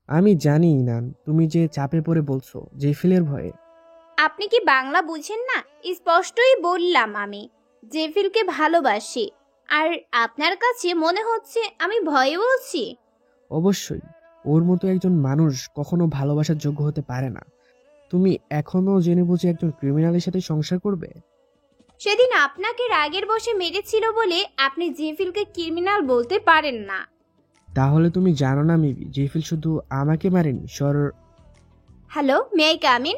আমি জানি ইনান, তুমি যে চাপে পড়ে বলছো জেফিলের ভয়ে। আপনি কি বাংলা বুঝেন না? স্পষ্টই বললাম আমি জেফিলকে ভালোবাসি। আর আপনার কাছে মনে হচ্ছে আমি ভয়ে বলছি। অবশ্যই, ওর মতো একজন মানুষ কখনো ভালোবাসার যোগ্য হতে পারে না। তুমি এখনো জেনে বুঝে একজন ক্রিমিনালের সাথে সংসার করবে? সেদিন আপনাকে রাগের বশে মেরেছিল বলে আপনি জেফিলকে ক্রিমিনাল বলতে পারেন না। তাহলে তুমি জানো না মেবি জেফিল শুধু আমাকে মারেনি, hello, may I come in?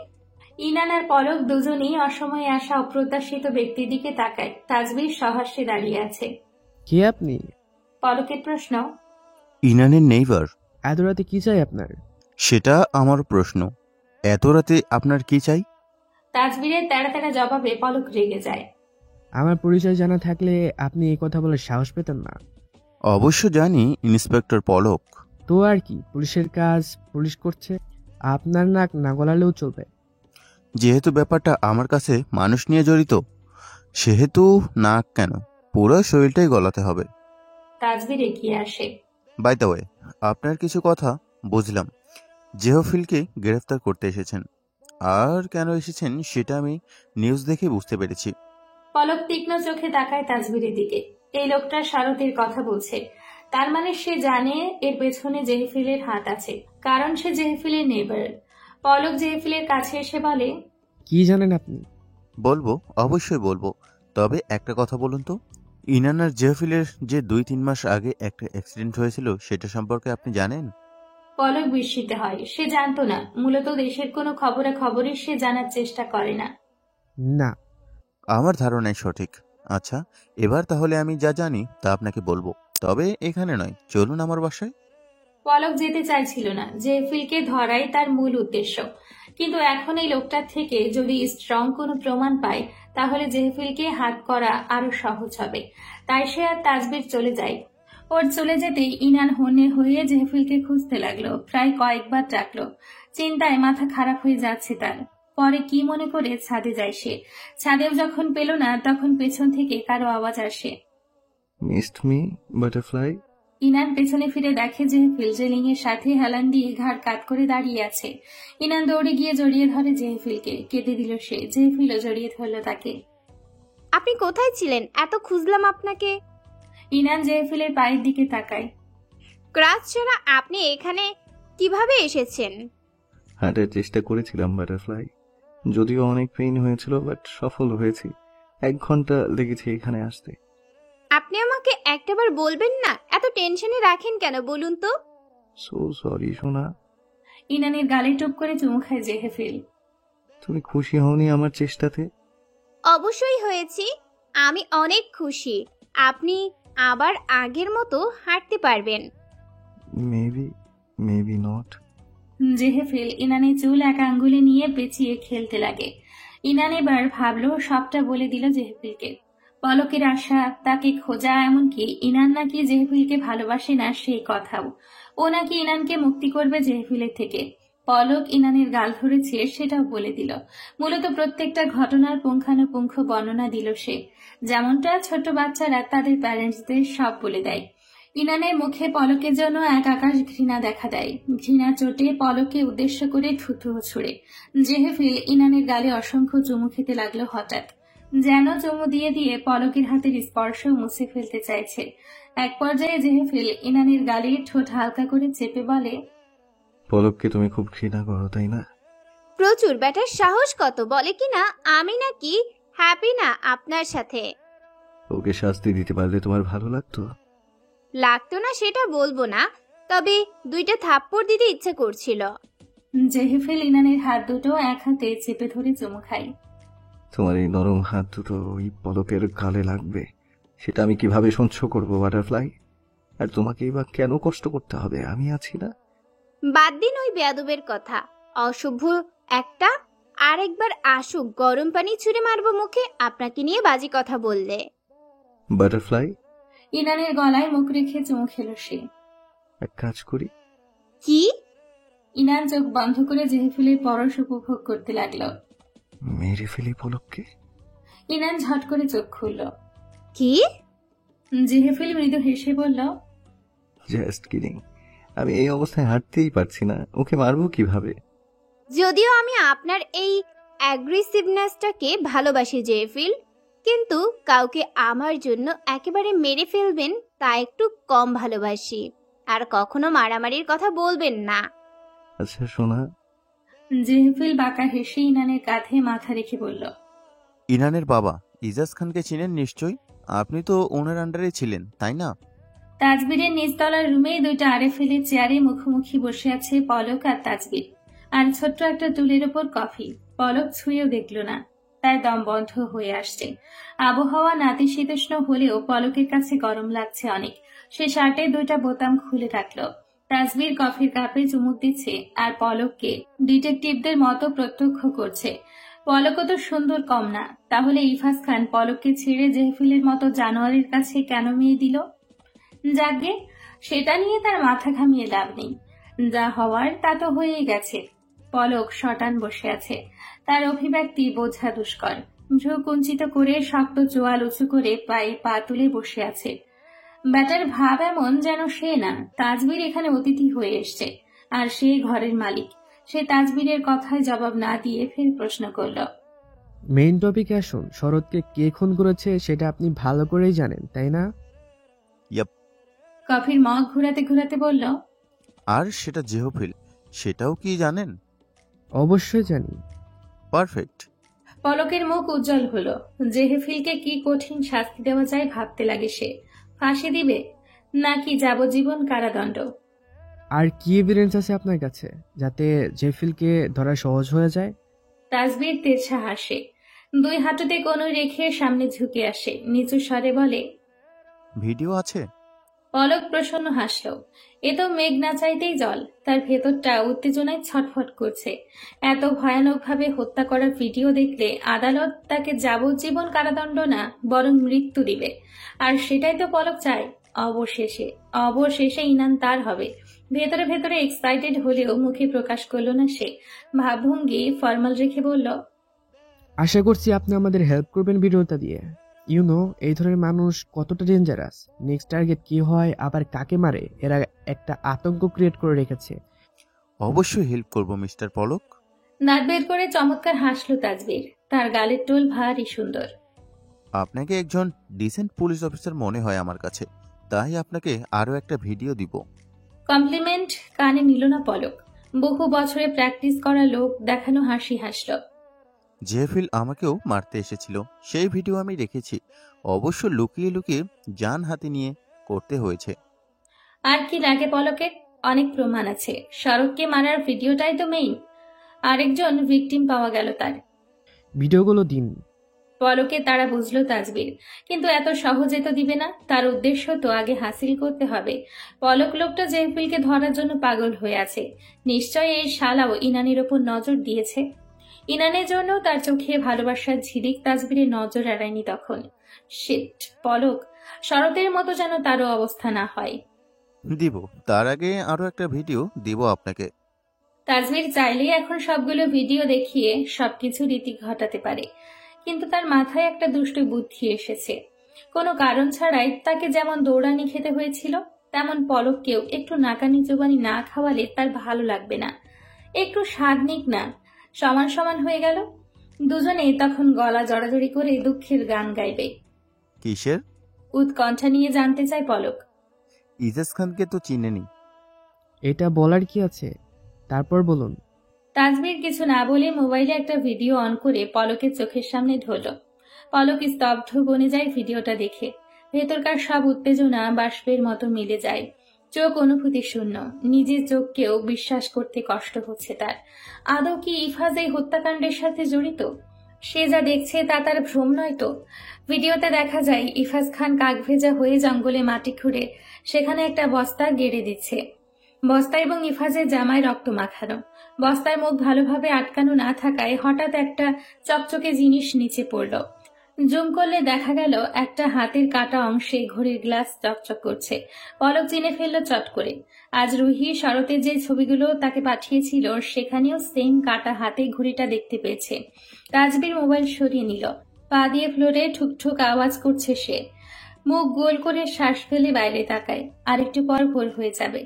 Inan আর পলক দুজনেই অসময়ে আসা অপ্রত্যাশিত ব্যক্তির দিকে তাকায়। তাজবীর সহাস্যে দাঁড়িয়ে আছে। কে আপনি? পলকের প্রশ্ন। ইনানের নেইবার। এত রাতে কি চাই আপনার? সেটা আমার প্রশ্ন। এত রাতে আপনার কি চাই? তাজবীরের তেড়া তেড়া জবাবে পলক রেগে যায়। আমার পরিচয় জানা থাকলে আপনি এই কথা বলার সাহস পেতেন না। অবশ্য জানি ইন্সপেক্টর পলক। তো আর কি, পুলিশের কাজ পুলিশ করছে, আপনার নাক না গলালেও চলবে। যেহেতু ব্যাপারটা আমার কাছে মানুষ নিয়ে জড়িত, সেহেতু নাক কেন, পুরো শরীরটাই গলাতে হবে। তাজবীর এগিয়ে আসে। বাই দ্য ওয়ে, আপনার কিছু কথা বুঝলাম। জেহফিলকে গ্রেফতার করতে এসেছেন, আর কেন এসেছেন সেটা আমি নিউজ দেখে বুঝতে পেরেছি। পলক তীক্ষ্ণ চোখে তাকায় তাজবীরের দিকে। এই লোকটা শারতের কথা বলছে, তার মানে সে জানে এর পেছনে জেহফিলের হাত আছে, কারণ সে জেহফিলের নেইবার। পলক জেহফিলের কাছে এসে বলে, কি জানেন আপনি? বলবো, অবশ্যই বলবো। তবে একটা কথা বলুন তো, ইনান আর জেহফিলের যে 2-3 মাস আগে একটা অ্যাক্সিডেন্ট হয়েছিল সেটা সম্পর্কে আপনি জানেন? পলক বিস্মিত হয়। সে জানতো না। মূলত দেশের কোনো খবরাখবরই সে জানার চেষ্টা করে না। না। আমার ধারণাই সঠিক। আচ্ছা, এবার তাহলে আমি যা জানি তা আপনাকে বলবো, তবে এখানে নয়, চলুন আমার বাসায়। পলক যেতে চাইছিল না, জেফিলকে ধরাই তার মূল উদ্দেশ্য। কিন্তু এখন এই লোকটার থেকে যদি স্ট্রং কোনো প্রমাণ পায়, তাহলে জেফিলকে হাত করা আরো সহজ হবে। তাই সে আর তাজবীর চলে যায়। ওর চলে যেতেই ইনান হনে হয়ে জেফিলকে খুঁজতে লাগলো। প্রায় কয়েকবার ডাকলো। চিন্তায় মাথা খারাপ হয়ে যাচ্ছে তার। পরে কি মনে করে ছাদে যায় সে। ছাদেও যখন পেল না, তখন পেছন থেকে কারো আওয়াজ আসে। Missed me butterfly. ইনান পেছনে ফিরে দেখে যে ফিলজেলিং এর সাথে হেলান দিয়ে ঘাড় কাত করে দাঁড়িয়ে আছে। ইনান দৌড়ে গিয়ে জড়িয়ে ধরে জেহফিলকে। কেঁদে দিল সে। জেহফিলও জড়িয়ে ধরল তাকে। আপনি কোথায় ছিলেন? এত খুঁজলাম আপনাকে। ইনান জেহফিলের পায়ের দিকে তাকায়। ক্রাচ ছাড়া আপনি এখানে কিভাবে এসেছেন? হাঁটার চেষ্টা করেছিলাম বাটারফ্লাই, যদিও অনেক পেইন হয়েছিল, বাট সফল হয়েছি। 1 ঘন্টা লেগেছে এখানে আসতে। আপনি আমাকে একটাবার বলবেন না? এত টেনশনে রাখেন কেন বলুন তো? সো সরি সোনা। ইনানের গালে টুপ করে চুমু খায় জেহফিল। তুমি খুশি হওনি আমার চেষ্টাতে? অবশ্যই হয়েছি। আমি অনেক খুশি। আপনি আবার আগের মতো হাঁটতে পারবেন। Maybe, maybe not. জেহফিল ইনানের চুল এক আঙ্গুলে নিয়ে পেঁচিয়ে খেলতে লাগে। ইনান এবার ভাবলো সবটা বলে দিল জেহফিলকে। পলকের আশা, তাকে খোঁজা, এমনকি ইনান নাকি জেহফিলকে ভালোবাসে না সেই কথাও। ও নাকি ইনানকে মুক্তি করবে জেহফিলের থেকে। পলক ইনানের গাল ধরেছে সেটাও বলে দিল। মূলত প্রত্যেকটা ঘটনার পুঙ্খানুপুঙ্খ বর্ণনা দিল সে, যেমনটা ছোট বাচ্চারা তাদের প্যারেন্টসদের সব বলে দেয়। ইনানের মুখে পলকের জন্য এক আকাশ ঘৃণা দেখা দেয়। ঘৃণা চোটে পলককে উদ্দেশ্য করে থুথু ছুড়ে। জেহফিল ইনানের গালে অসংখ্য চুমু খেতে লাগলো হঠাৎ, যেন চুমু দিয়ে দিয়ে পলকের হাতের স্পর্শ মুছে ফেলতে চাইছে। এক পর্যায়ে জেহফিল ইনানের গালে ঠোঁট হালকা করে চেপে বলে, পলককে তুমি খুব ঘৃণা করো তাই না? প্রচুর। ব্যাটার সাহস কত বলে কিনা আমি নাকি হ্যাপি না আপনার সাথে। ওকে শাস্তি দিতে পারলে তোমার ভালো লাগতো? লাগতো না সেটা বলবো না, তবে 2টা থাপ্পড় দিতে ইচ্ছে করছিল। জেহফিল ইনানের হাত দুটো এক হাতে চেপে ধরে চুমু খায়। তোমার এই নরম হাত দুটো ওই পলকের গালে লাগবে, সেটা আমি কিভাবে সহ্য করবো বাটারফ্লাই? আর তোমাকেই বা কেন কষ্ট করতে হবে? আমি আছি না? বাদ দিন ওই বেয়াদবের কথা। অসভ্য একটা। আরেকবার আসুক, গরম পানি ছুঁড়ে মারবো মুখে আপনাকে নিয়ে বাজে কথা বললে। বাটারফ্লাই, ইনানের গলায় মুখ রেখে চুমু খেল সে। এক কাজ করি। কি? ইনান চোখ বন্ধ করে জেহফিলের পরশ উপভোগ করতে লাগলো। মেরে ফেলি পলককে? ইনান ঝট করে চোখ খুলল। কি? জেহফিল মৃদু হেসে বলল, জাস্ট কিডিং। আমি এই অবস্থায় হাঁটতেই পারছি না, ওকে মারবো কিভাবে? যদিও আমি আপনার এই অ্যাগ্রেসিভনেসটাকে ভালোবাসি জেফিল, কিন্তু কাউকে আমার জন্য একেবারে মেরে ফেলবেন তা একটু কম ভালোবাসি। আর কখনো মারামারির কথা বলবেন না। আচ্ছা সোনা। জেহফিল বাঁকা হেসে ইনানের কাঁধে মাথা রেখে বলল, ইনানের বাবা ইজাজ খানকে চিনেন নিশ্চয়ই, আপনি তো ওনার আন্ডারে ছিলেন তাই না? তাজবিরের নিচতলার রুমে দুইটা আরএফএলের চেয়ারে মুখোমুখি বসে আছে পলক আর তাজবির, আর ছোট্ট একটা টুলের ওপর কফি। পলক ছুঁয়েও দেখল না, তার দম বন্ধ হয়ে আসছে। আবহাওয়া নাতিশীতোষ্ণ হলেও পলকের কাছে গরম লাগছে অনেক। সে শার্টের দুইটা বোতাম খুলে রাখলো। তাজবির কফির কাপে চুমুক দিচ্ছে আর পলককে ডিটেকটিভদের মতো প্রত্যক্ষ করছে। পলকও তো সুন্দর কম না, তাহলে ইফাজ খান পলককে ছেড়ে জেহফিলের মতো জানোয়ারের কাছে কেন মেয়ে দিল? যাকে সেটা নিয়ে তার মাথা ঘামিয়ে লাভ নেই, যা হওয়ার তা তো হয়েই গেছে। পলক শটান বসে আছে, তার অভিব্যক্তি বোঝা দুষ্কর। ভ্রু কুঞ্চিত করে শক্ত চোয়াল উঁচু করে পায়ে পা তুলে বসে আছে। ব্যাটার ভাব এমন যেন সে না, তাজবির এখানে অতিথি হয়ে এসছে আর সে ঘরের মালিক। সে তাজবিরের কথায় জবাব না দিয়ে ফের প্রশ্ন করল, মেইন টপিকে আসুন। শরৎকে কে খুন করেছে সেটা আপনি ভালো করেই জানেন তাই না? ইয়াপ। কফির মগ ঘুরাতে ঘুরাতে বলল, আর সেটা জেহফিল, সেটাও কি জানেন? অবশ্যই জানি। পারফেক্ট। পলকের মুখ উজ্জ্বল হলো। জেহেফিলকে কি কঠিন শাস্তি দেওয়া যায় ভাবতে লাগে সে। ফাঁসি দিবে নাকি যাবজ্জীবন কারাদণ্ড? আর কি এভিডেন্স আছে আপনার কাছে যাতে জেফিলকে ধরা সহজ হয়ে যায়? তাজবির তেরছা হাসে, দুই হাঁটুতে কোনো রেখে সামনে ঝুঁকে আসে, নিচু স্বরে বলে, ভিডিও আছে? পলক প্রসন্ন হাসল। এ তো মেঘ না চাইতেই জল। তার ভেতরটা উত্তেজনায় ছটফট করছে। এত ভয়ানকভাবে হত্যা করার ভিডিও দেখলে আদালত তাকে যাবজ্জীবন কারাদণ্ড না বরং মৃত্যু দিবে। আর সেটাই তো পলক চায়। অবশেষে অবশেষে ইনান তার হবে। ভেতরে ভেতরে এক্সাইটেড হলেও মুখে প্রকাশ করল না সে। ভাবভঙ্গি ফর্মাল রেখে বলল, আশা করছি আপনি আমাদের হেল্প করবেন ভিডিওটা দিয়ে। এই ধরনের মানুষ কতটা ডেঞ্জারাস, নেক্সট টার্গেট কি হয়, আবার কাকে মারে, এরা একটা আতঙ্ক ক্রিয়েট করে রেখেছে। অবশ্যই হেল্প করব মিস্টার পলক। দাঁত বের করে চমৎকার হাসল তাজবির। তার গালের টোল ভারী সুন্দর। আপনাকে একজন ডিসেন্ট পুলিশ অফিসার মনে হয় আমার কাছে, তাই আপনাকে আরো একটা ভিডিও দিব। কমপ্লিমেন্ট কানে নিল না পলক। বহু বছরে প্র্যাকটিস করা লোক দেখানো হাসি হাসল। জেহফিল আমাকেও মারতে এসেছিল, সেই ভিডিও আমি রেখেছি। অবশ্য লুকিয়ে লুকিয়ে জান হাতে নিয়ে করতে হয়েছে। আর কি লাগে পলকে? অনেক প্রমাণ আছে। শরৎকে মারার ভিডিওটাই তো মেইন। আরেকজন ভিকটিম পাওয়া গেল তার। ভিডিওগুলো দিন। পলকে তারা বুঝলো তাজবির, কিন্তু এত সহজে তো দিবে না। তার উদ্দেশ্য তো আগে হাসিল করতে হবে। পলক লোকটা জেহফিলকে ধরার জন্য পাগল হয়ে আছে। নিশ্চয় এই শালাও ইনানের ওপর নজর দিয়েছে। ইনানের জন্য তার চোখে ভালোবাসার ঝিলিক তাজবিরের নজর এড়ায়নি তখন। শিট, পলক, শরতের মতো যেন তারও অবস্থা না হয়। দিব, তার আগে আরো একটা ভিডিও দিব আপনাকে। তাজবির চাইলেই এখন সবগুলো ভিডিও দেখিয়ে সবকিছু রীতি ঘটাতে পারে, কিন্তু তার মাথায় একটা দুষ্টু বুদ্ধি এসেছে। কোনো কারণ ছাড়াই তাকে যেমন দৌড়ানি খেতে হয়েছিল, তেমন পলককেও একটু নাকানি চোবানি না খাওয়ালে তার ভালো লাগবে না। একটু স্বাদ নিক না, সমান সমান হয়ে গেল। দুজনেই তখন গলা জড়াজড়ি করে দুঃখের গান গাইবে। কিসের? উৎকণ্ঠা নিয়ে জানতে চায় পলক। ইজাজ খানকে তো চিনেনি। এটা বলার কি আছে, তারপর বলুন। তাজবির কিছু না বলে মোবাইলে একটা ভিডিও অন করে পলকের চোখের সামনে ধরল। পলক স্তব্ধ বনে যায় ভিডিওটা দেখে। ভেতরকার সব উত্তেজনা বাষ্পের মতো মিলে যায়। চোখ অনুভূতি শূন্য। নিজের চোখকেও বিশ্বাস করতে কষ্ট হচ্ছে তার। আদৌ কি ইফাজ এই হত্যাকাণ্ডের সাথে জড়িত? সে যা দেখছে তা তার ভ্রম নয় তো? ভিডিওতে দেখা যায় ইফাজ খান কাকভেজা হয়ে জঙ্গলে মাটি খুঁড়ে সেখানে একটা বস্তা গেড়ে দিচ্ছে। বস্তা এবং ইফাজের জামায় রক্ত মাখানো। বস্তার মুখ ভালোভাবে আটকানো না থাকায় হঠাৎ একটা চকচকে জিনিস নিচে পড়ল। জুম করলে দেখা গেল একটা হাতের কাটা অংশে ঘড়ির গ্লাস চকচক করছে। পলক চিনে ফেলল চট করে। আজ রুহি শরতের যে ছবিগুলো তাকে পাঠিয়েছিল সেখানেও সেম কাটা হাতে ঘড়িটা দেখতে পেয়েছে। তাজবির মোবাইল সরিয়ে নিল। পা দিয়ে ফ্লোরে ঠুকঠুক আওয়াজ করছে সে। মুখ গোল করে শ্বাস ফেলে বাইরে তাকায়। আরেকটু পর ভোর হয়ে যাবে।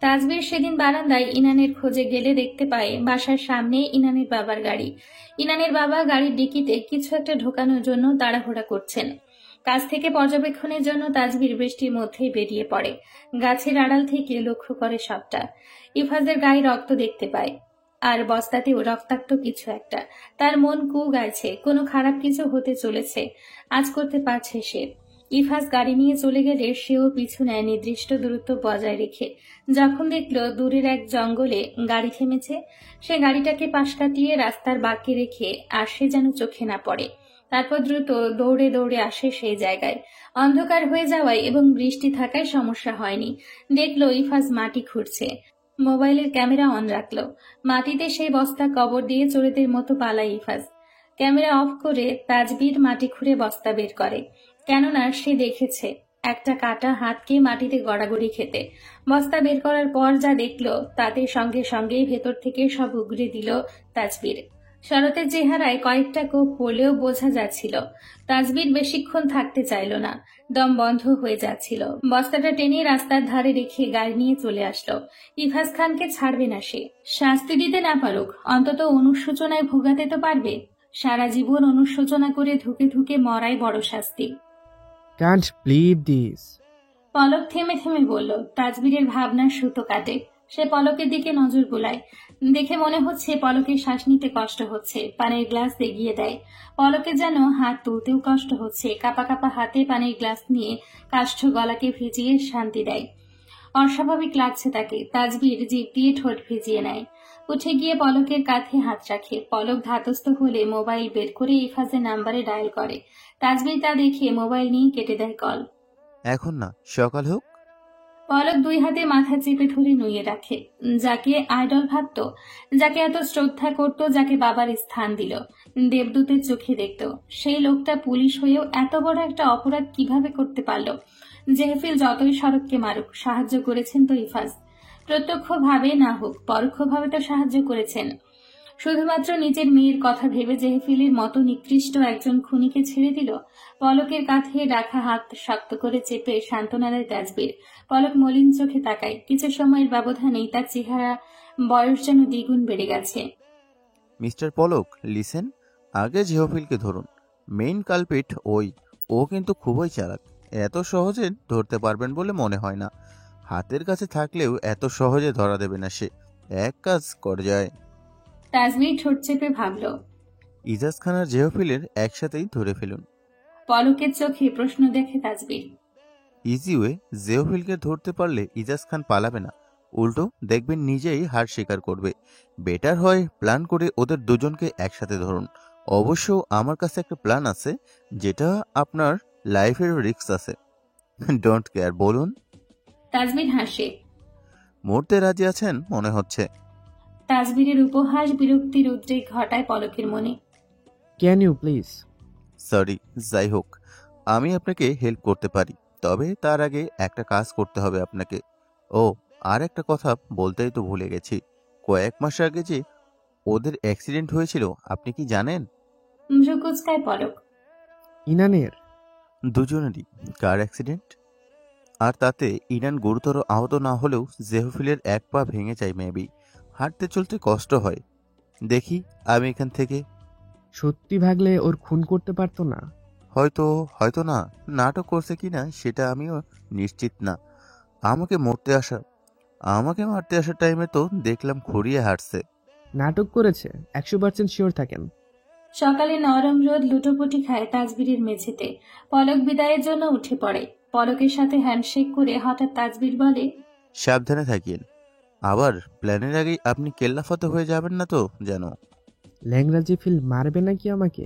তাজবীর সেদিন বারান্দায় ইনানের খোঁজে গেলে দেখতে পায় বাসার সামনে ইনানের বাবার গাড়ি। ইনানের বাবা গাড়ির ডিকিতে কিছু একটা ঢোকানোর জন্য তাড়াহুড়া করছেন। কাছ থেকে পর্যবেক্ষণের জন্য তাজবীর বৃষ্টির মধ্যেই বেরিয়ে পড়ে। গাছের আড়াল থেকে লক্ষ্য করে সবটা। ইফাজের গায়ে রক্ত দেখতে পায়, আর বস্তাতেও রক্তাক্ত কিছু একটা। তার মন কু গাইছে, কোনো খারাপ কিছু হতে চলেছে, আজ করতে পারছে সে। ইফাজ গাড়ি নিয়ে চলে গেলে সেও পিছু নেয় নির্দিষ্ট দূরত্ব বজায় রেখে। যখন দেখল দূরের এক জঙ্গলে গাড়ি থেমেছে, সে গাড়িটাকে পাশ কাটিয়ে রাস্তার বাঁকে রেখে আর সে যেন চোখে না পড়ে। তারপর দ্রুত দৌড়ে দৌড়ে আসে সেই জায়গায়। অন্ধকার হয়ে যাওয়ায় এবং বৃষ্টি থাকায় সমস্যা হয়নি। দেখলো ইফাজ মাটি খুঁড়ছে। মোবাইলের ক্যামেরা অন রাখলো। মাটিতে সেই বস্তা কবর দিয়ে চোরেদের মতো পালায় ইফাজ। ক্যামেরা অফ করে তাজবীর মাটি খুঁড়ে বস্তা বের করে, কেননা সে দেখেছে একটা কাটা হাতকে মাটিতে গড়াগড়ি খেতে। বস্তা বের করার পর যা দেখলো তাতে সঙ্গে সঙ্গেই ভেতর থেকে সব উগড়ে দিল তাজবীর। শরতের চেহারায় কয়েকটা কোপ পড়লেও বোঝা যাচ্ছিল তাজবীর বেশিক্ষণ থাকতে চাইল না, দম বন্ধ হয়ে যাচ্ছিল। বস্তাটা টেনে রাস্তার ধারে রেখে গাড়ি নিয়ে চলে আসলো। ইফাজ খানকে ছাড়বে না সে, শাস্তি দিতে না পারুক অন্তত অনুশোচনায় ভোগাতে তো পারবে। সারা জীবন অনুশোচনা করে ধুকে ধুকে মরাই বড় শাস্তি। Can't believe this. পলক থেমে থেমে বলল। তাজবীরের ভাবনার সুতো কাটে। সে পলকের দিকে নজর বুলায়। দেখে মনে হচ্ছে পলকের শ্বাস নিতে কষ্ট হচ্ছে। পানির গ্লাস এগিয়ে দেয়। পলকের যেন হাত তুলতেও কষ্ট হচ্ছে। কাপা কাপা হাতে পানির গ্লাস নিয়ে কাষ্ঠ গলাকে ভিজিয়ে শান্তি দেয়। অস্বাভাবিক লাগছে তাকে। তাজবীর জিভ দিয়ে ঠোঁট ভিজিয়ে নেয়। উঠে গিয়ে পলকের কাঁধে হাত রাখে। পলক ধাতস্থ হলে মোবাইল বের করে ইফাজের নাম্বারে ডায়াল করে। তাজবীর তা দেখে মোবাইল নিয়ে কেটে দেয় কল। এখন না, সকাল হোক। পলক দুই হাতে মাথা চেপে ধরে নুয়ে রাখে। যাকে আইডল ভাবত, যাকে এত শ্রদ্ধা করত, যাকে বাবার স্থান দিল, দেবদূতের চোখে দেখত, সেই লোকটা পুলিশ হয়েও এত বড় একটা অপরাধ কিভাবে করতে পারল? জেহফিল যতই শরৎকে মারুক, সাহায্য করেছেন তো ইফাজ। প্রত্যক্ষভাবে না হোক পরোক্ষভাবে তো সাহায্য করেছেন। শুধুমাত্র নিজের মেয়ের কথা ভেবে জেহফিলের মতো নিকৃষ্ট একজন খুনিকে ছেড়ে দিল। পলকের কাঁধে রাখা হাত শক্ত করে চেপে সান্ত্বনা দেয় তাজবীর। পলক মলিন চোখে তাকায়। কিছু সময়ের ব্যবধানেই তার চেহারা বয়স যেন দ্বিগুণ বেড়ে গেছে। মিস্টার পলক, লিসেন, আগে জেহফিলকে ধরুন। মেইন কালপিট ও কিন্তু খুবই চালাক। এত সহজে ধরতে পারবেন বলে মনে হয় না। হাতের কাছে থাকলেও এত সহজে ধরা দেবে না সে। এক কাজ করে যায়। তাজবীর ঠোঁট চেপে ভাবল। ইজাজ খান আর জেহফিলের একসাথেই ধরে ফেলুন। পলকের চোখে প্রশ্ন দেখে তাজবীর। ইজি ওয়ে, জেহফিলকে ধরতে পারলে ইজাজ খান পালাবে না, উল্টো দেখবেন নিজেই হার স্বীকার করবে। বেটার হয় প্ল্যান করে ওদের দুজনকে একসাথে ধরুন। অবশ্য আমার কাছে একটা প্ল্যান আছে, যেটা আপনার লাইফের রিস্ক আছে। ডোন্ট কেয়ার, বলুন। তাজবীর হাসে। মরতে রাজি আছেন মনে হচ্ছে। তাজবীরের উপহাস বিরক্তির উদ্রেক ঘটায় পলকের মনে। Can you please? সরি, যাই হোক, আমি আপনাকে হেল্প করতে পারি, তবে তার আগে একটা কাজ করতে হবে আপনাকে। ও, আর একটা কথা বলতেই তো ভুলে গেছি। কয়েক মাস আগে যে ওদের অ্যাক্সিডেন্ট হয়েছিল, আপনি কি জানেন? ভ্রু কুঁচকায় পলক। ইনানের? দুজনেরই কার অ্যাক্সিডেন্ট। আর তাতে ইনান গুরুতর আহত না হলেও জেহফিলের এক পা ভেঙে যায় মেবি। হাঁটতে চলতে কষ্ট হয়। দেখি আমি এখান থেকে। সত্যি ভাগলে ওর খুন করতে পারতো না? হয়তো না, নাটক করছে কিনা সেটা আমিও নিশ্চিত না। আমাকে মারতে আসার টাইমে তো দেখলাম খুঁড়িয়ে হাঁটছে। নাটক করেছে 100% শিওর থাকেন? সকালে নরম রোদ লুটোপুটি খায় তাজবীরের মেঝেতে। পলক বিদায়ের জন্য উঠে পড়ে। পলকের সাথে হ্যান্ডশেক করে হঠাৎ তাজবীর বলে। সাবধানে থাকিয়েন, আবার প্ল্যানের আগেই আপনি কেল্লাফতে হয়ে যাবেন না তো যেন। ল্যাংরাজি ফিল মারবে নাকি আমাকে?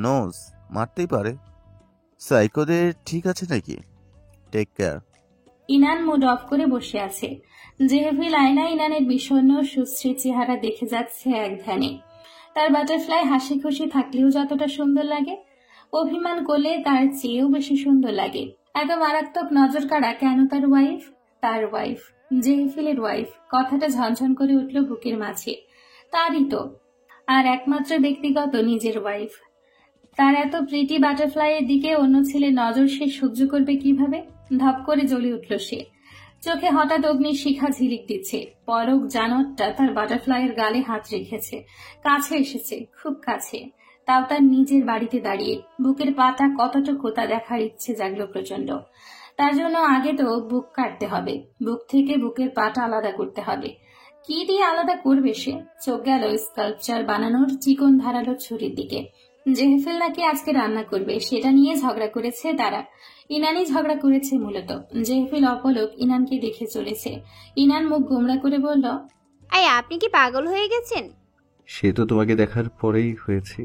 নোজ, মারতেই পারে। সাইকোদের ঠিক আছে নাকি? Take care. Inan mood off করে বসে আছে। জেহফিল আয়না ইনানের বিষণ্ণ সুশ্রী চেহারা দেখে যাচ্ছে এক ধ্যানে। তার বাটারফ্লাই হাসি খুশি থাকলেও যতটা সুন্দর লাগে, অভিমান করলে তার চেয়েও বেশি সুন্দর লাগে। এত মারাত্মক নজর কাড়া কেন তার ওয়াইফ? তার ওয়াইফ, জেহফিলের ওয়াইফ। কথাটা ঝনঝন করে উঠল বুকের মাঝে। তারই তো, আর একমাত্র ব্যক্তিগত নিজের ওয়াইফ। তার এত প্রিটি বাটারফ্লাইয়ের দিকে অন্য ছেলের নজর সে সহ্য করবে কিভাবে? ধপ করে জ্বলে উঠল সে। চোখে হঠাৎ অগ্নির শিখা ঝিলিক দিচ্ছে। পলক জানোয়ারটা তার বাটারফ্লাইয়ের গালে হাত রেখেছে, কাছে এসেছে, খুব কাছে, তাও তার নিজের বাড়িতে দাঁড়িয়ে। বুকের পাটা কতটুকু তা দেখার ইচ্ছে জাগলো প্রচন্ড। তার জন্য আগে তো বুক কাটতে হবে, বুক থেকে বুকের পাটা আলাদা করতে হবে। কি দিয়ে আলাদা করবে সে? চোখ গেল স্কাল্পচার বানানোর চিকন ধারালো ছুরির দিকে। জেহেফিল নাকি আজকে রান্না করবে, সেটা নিয়ে ঝগড়া করেছে তারা। ইনানই ঝগড়া করেছে মূলত। জেহেফিল অপলক ইনানকে দেখে চলেছে। ইনান মুখ গোমড়া করে বলল, আপনি কি পাগল হয়ে গেছেন? সে তো তোমাকে দেখার পরেই হয়েছে।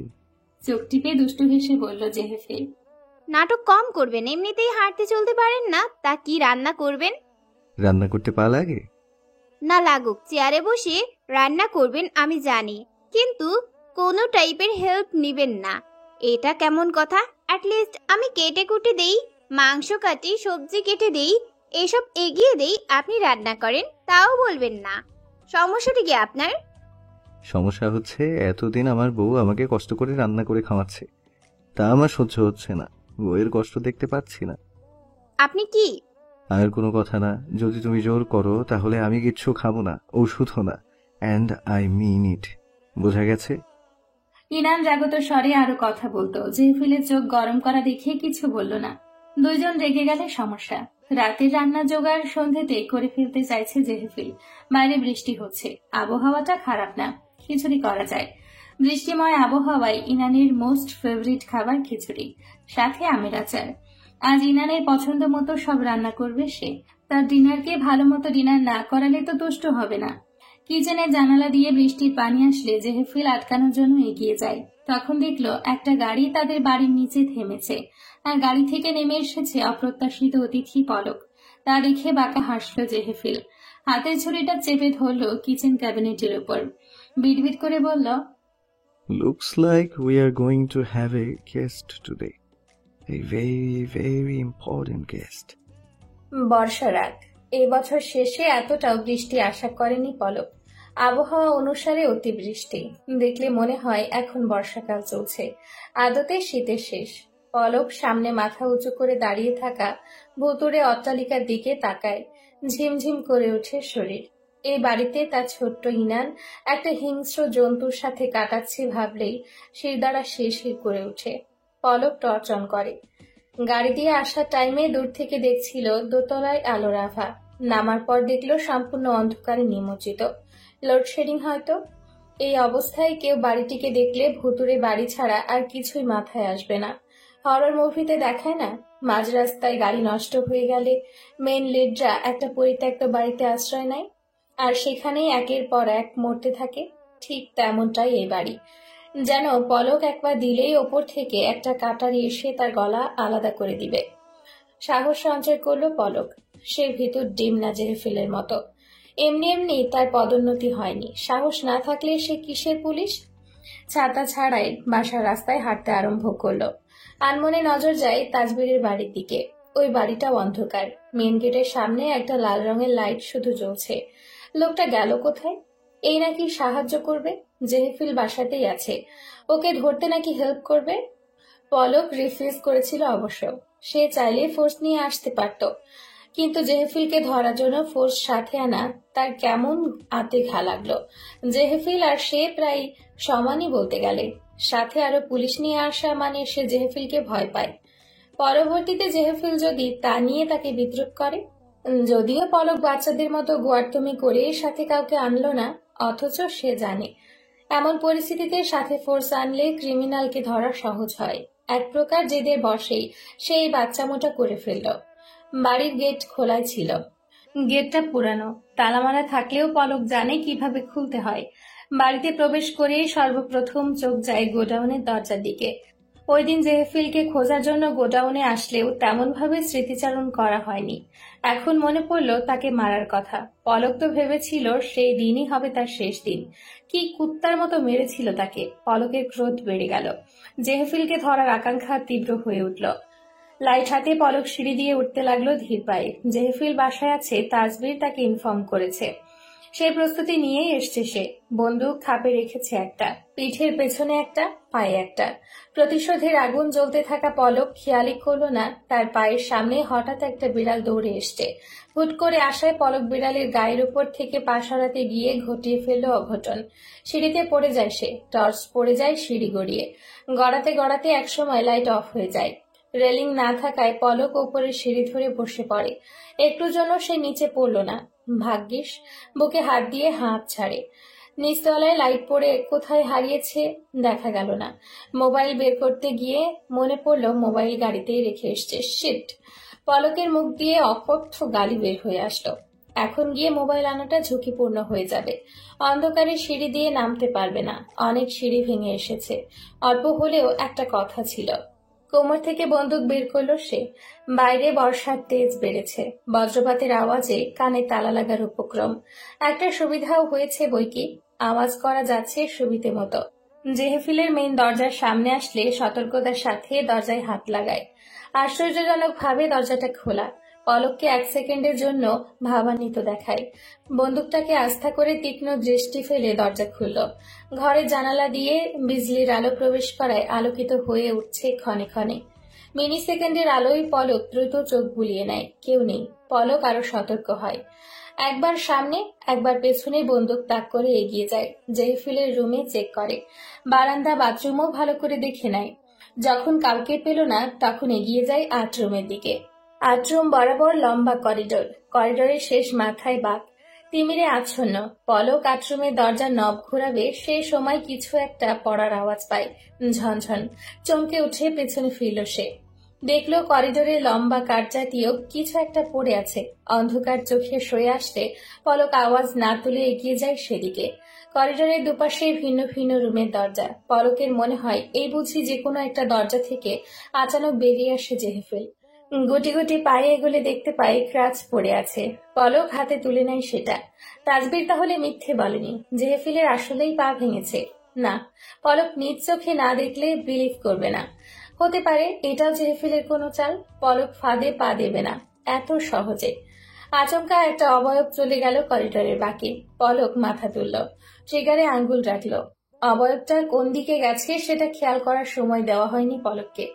চোখ টিপে দুষ্টু হেসে বলল জেহেফিল। নাটক কম করবেন, এমনিতেই হাঁটতে চলতে পারেন না, তা কি রান্না করবেন? রান্না করতে পা লাগে? না লাগুক, চেয়ারে বসে রান্না করবেন আমি জানি, কিন্তু কোনো টাইপের হেল্প নিবেন না। এটা কেমন কথা? অ্যাটলিস্ট আমি কেটে কুটে দেই, মাংস কাটি, সবজি কেটে দেই, এসব এগিয়ে দেই, আপনি রান্না করেন তাও বলবেন না। সমস্যাটা কি আপনার? সমস্যা হচ্ছে এতদিন আমার বউ আমাকে কষ্ট করে রান্না করে খাওয়াচ্ছে, তা আমার সহ্য হচ্ছে না। বউয়ের কষ্ট দেখতে পাচ্ছি না। আপনি কি? আর কোনো কথা না, যদি তুমি জোর করো তাহলে আমি কিচ্ছু খাবো না, ওষুধও না। অ্যান্ড আই মিন ইট। বোঝা গেছে? ইনান জাগত স্বরে আরো কথা বলতো। জেহেফিলের চোখ গরম করা দেখে কিছু বলল না। দুইজন রেগে গেলে সমস্যা। রাতের রান্না জোগাড় সন্ধ্যেতে করে ফেলতে চাইছে জেহেফিল। বাইরে বৃষ্টি হচ্ছে, আবহাওয়াটা খারাপ না, খিচুড়ি করা যায়। বৃষ্টিময় আবহাওয়ায় ইনানের মোস্ট ফেভারিট খাবার খিচুড়ি, সাথে আমের আচার। আজ ইনানের পছন্দ মতো সব রান্না করবে সে। তার ডিনারকে ভালো মতো ডিনার না করালে তো তুষ্ট হবে না। কিচেনের জানালা দিয়ে বৃষ্টির পানি আসলে জেহেফিল আটকানোর জন্য এগিয়ে যায়। তখন দেখলো একটা গাড়ি তাদের বাড়ির নিচে থেমেছে, আর গাড়ি থেকে নেমে এসেছে অপ্রত্যাশিত অতিথি পলক। তা দেখে বাঁকা হাসলো জেহেফিল। হাতের ছুরিটা চেপে ধরলো কিচেন ক্যাবিনেটের উপর। বিড়বিড় করে বলল, looks like we are going to have a guest today, a very very important guest. বর্ষা রাত। এই বছর শেষে এতটাও বৃষ্টি আশা করেনি পলক। আবহাওয়া অনুসারে অতিবৃষ্টি দেখলে মনে হয় এখন বর্ষাকাল চলছে, আদতে শীতের শেষ। পলক সামনে মাথা উঁচু করে দাঁড়িয়ে থাকা ভুতুড়ে অট্টালিকার দিকে তাকায়। ঝিমঝিম করে ওঠে শরীর। এই বাড়িতে তার ছোট্ট ইনান একটা হিংস্র জন্তুর সাথে কাটাচ্ছে ভাবলেই শিরদাঁড়া শিরশির করে ওঠে। পলক টর্চ অন করে। গাড়ি দিয়ে আসার টাইমে দূর থেকে দেখছিল দোতলায় আলোর আভা। নামার পর দেখলো সম্পূর্ণ অন্ধকারে নিমজ্জিত। লোডশেডিং হয়তো। এই অবস্থায় কেউ বাড়িটিকে দেখলে ভুতুড়ে বাড়ি ছাড়া আর কিছুই মাথায় আসবে না। হরর মুভিতে দেখায় না, মাঝ রাস্তায় গাড়ি নষ্ট হয়ে গেলে মেন লিডরা একটা পরিত্যক্ত বাড়িতে আশ্রয় নেয়, আর সেখানেই একের পর এক মরতে থাকে। ঠিক তেমনটাই এই বাড়ি। যেন পলক একবার দিলেই ওপর থেকে একটা কাটারি এসে তার গলা আলাদা করে দিবে। সাহস সঞ্চয় করলো পলক। সে ভিতর ডিম না জেহেফিলের মতো। এমনি এমনি তার পদোন্নতি হয়নি। সাহস না থাকলে সে কিসের পুলিশ? ছাতা ছাড়াই বাসার রাস্তায় হাঁটতে আরম্ভ করলো। আনমনে নজর যায় তাজবিরের বাড়ির দিকে। ওই বাড়িটাও অন্ধকার। মেন গেটের সামনে একটা লাল রঙের লাইট শুধু জ্বলছে। লোকটা গেল কোথায়? এই নাকি সাহায্য করবে। জেহেফিল বাসাতেই আছে, ওকে ধরতে নাকি হেল্প করবে। পলক রিফিউজ করেছিল অবশ্য। সে চাইলে ফোর্স নিয়ে আসতে পারত, কিন্তু জেহেফিলকে ধরার জন্য ফোর্স সাথে আনা তার কেমন আতে ঘা লাগলো। জেহেফিল আর সে প্রায় সমানই বলতে গেলে। সাথে আরো পুলিশ নিয়ে আসা মানে সে জেহেফিলকে ভয় পায়। পরবর্তীতে জেহেফিল যদি তা নিয়ে তাকে বিদ্রুপ করে। যদিও পলক বাচ্চাদের মতো গোয়ার্তমি করে সাথে কাউকে আনলো না, অথচ সে জানে এমন পরিস্থিতিতে সাথে ফোর্স আনলে ক্রিমিনালকে ধরা সহজ হয়। এক প্রকার জেদের বশেই সেই বাচ্চামোটা করে ফেলল। বাড়ির গেট খোলাই ছিল। গেটটা পুরানো, তালামারা থাকলেও পলক জানে কিভাবে খুলতে হয়। বাড়িতে প্রবেশ করেই সর্বপ্রথম চোখ যায় গোডাউনের দরজার দিকে। ওই দিন জেহেফিলকে খোঁজার জন্য গোডাউনে আসলেও তেমনভাবে স্মৃতিচারণ করা হয়নি। এখন মনে পড়ল তাকে মারার কথা। পলক তো ভেবেছিল সেই দিনই হবে তার শেষ দিন। কি কুত্তার মতো মেরেছিল তাকে। পলকের ক্রোধ বেড়ে গেল। জেহেফিলকে ধরার আকাঙ্ক্ষা তীব্র হয়ে উঠল। লাইট হাতে পলক সিঁড়ি দিয়ে উঠতে লাগলো ধীর পায়ে। জেহেফিল বাসায় আছে, তাজবির তাকে ইনফর্ম করেছে। সেই প্রস্তুতি নিয়েই এসছে সে। বন্দুক খাপে রেখেছে একটা, পিঠের পেছনে একটা, পায়ে একটা। প্রতিশোধের আগুন জ্বলতে থাকা পলক খেয়ালই করলো না তার পায়ের সামনে হঠাৎ একটা বিড়াল দৌড়ে এসছে। হুট করে আসায় পলক বিড়ালের গায়ের উপর থেকে পা সরাতে গিয়ে ঘটিয়ে ফেললো অঘটন। সিঁড়িতে পড়ে যায় সে, টর্চ পড়ে যায় সিঁড়ি গড়িয়ে। গড়াতে গড়াতে একসময় লাইট অফ হয়ে যায়। রেলিং না থাকায় পলক ওপরে সিঁড়ি ধরে বসে পড়ে। একটু জন্য সে নিচে পড়ল না। ভাগ্যিস বুকে হাত দিয়ে হাঁপ ছাড়ে। নিচতলায় লাইট পড়ে কোথায় হারিয়েছে দেখা গেল না। মোবাইল বের করতে গিয়ে মনে পড়লো মোবাইল গাড়িতেই রেখে এসছে। শিট! পলকের মুখ দিয়ে অকথ্য গালি বের হয়ে আসলো। এখন গিয়ে মোবাইল আনাটা ঝুঁকিপূর্ণ হয়ে যাবে। অন্ধকারে সিঁড়ি দিয়ে নামতে পারবে না, অনেক সিঁড়ি ভেঙে এসেছে। অল্প হলেও একটা কথা ছিল। কোমর থেকে বন্দুক বের করলো সে। বাইরে বর্ষার তেজ বেড়েছে, বজ্রপাতের আওয়াজে কানে তালা লাগার উপক্রম। একটা সুবিধাও হয়েছে বইকি, আওয়াজ করা যাচ্ছে সুবিধে মতো। জেহেফিলের মেইন দরজার সামনে আসলে সতর্কতার সাথে দরজায় হাত লাগায়। আশ্চর্যজনকভাবে দরজাটা খোলা। পলককে 1 সেকেন্ডের জন্য ভাবান্বিত দেখায়। বন্দুকটাকে আস্থা করে তীক্ষ্ণ দৃষ্টি ফেলে দরজা খুলল। ঘরের জানালা দিয়ে বিজলির আলো প্রবেশ করায় আলোকিত হয়ে উঠছে ক্ষণে ক্ষণে। মিনি সেকেন্ডের আলোয় পলক দ্রুত চোখ বুলিয়ে নেয়। কেউ নেই। পলক আরো সতর্ক হয়। একবার সামনে একবার পেছনে বন্দুক তাক করে এগিয়ে যায়। জেহেফিলের রুমে চেক করে, বারান্দা বাথরুমও ভালো করে দেখে নেয়। যখন কাউকে পেল না তখন এগিয়ে যায় 8 রুমের দিকে। 8 রুম বরাবর লম্বা করিডোর, করিডোরের শেষ মাথায় বাঁক, তিমিরে আচ্ছন্ন। পলক 8 রুমের দরজার নব ঘোরাবে, সেই সময় কিছু একটা পড়ার আওয়াজ পায়। ঝনঝন। চমকে উঠে পেছনে ফিরল সে। দেখলো করিডোরে লম্বা কাঠজাতীয় কিছু একটা পড়ে আছে। অন্ধকার চোখে সয়ে আসতে পলক আওয়াজ না তুলে এগিয়ে যায় সেদিকে। করিডোরের দুপাশে ভিন্ন ভিন্ন রুমের দরজা। পলকের মনে হয় এই বুঝি যে কোনো একটা দরজা থেকে আচানক বেরিয়ে আসে জেহেফিল। গুটি গুটি পায়ে এগুলে দেখতে পায় ক্রাচ পড়ে আছে। পলক হাতে তুলে নেয় সেটা। তাজবীর তাহলে মিথ্যে বলেনি, জেহেফিলের আসলেই পা ভেঙেছে? না, পলক নিজ চোখে না দেখলে বিলিভ করবে না। হতে পারে এটাও জেহেফিলের কোনো চাল। পলক ফাঁদে পা দেবে না এত সহজে। আচমকা একটা অবয়ব চলে গেল করিডোরের বাকি। পলক মাথা তুলল, ট্রিগারে আঙ্গুল রাখলো। অবয়বটা কোন দিকে গেছে সেটা খেয়াল করার সময় দেওয়া হয়নি পলককে।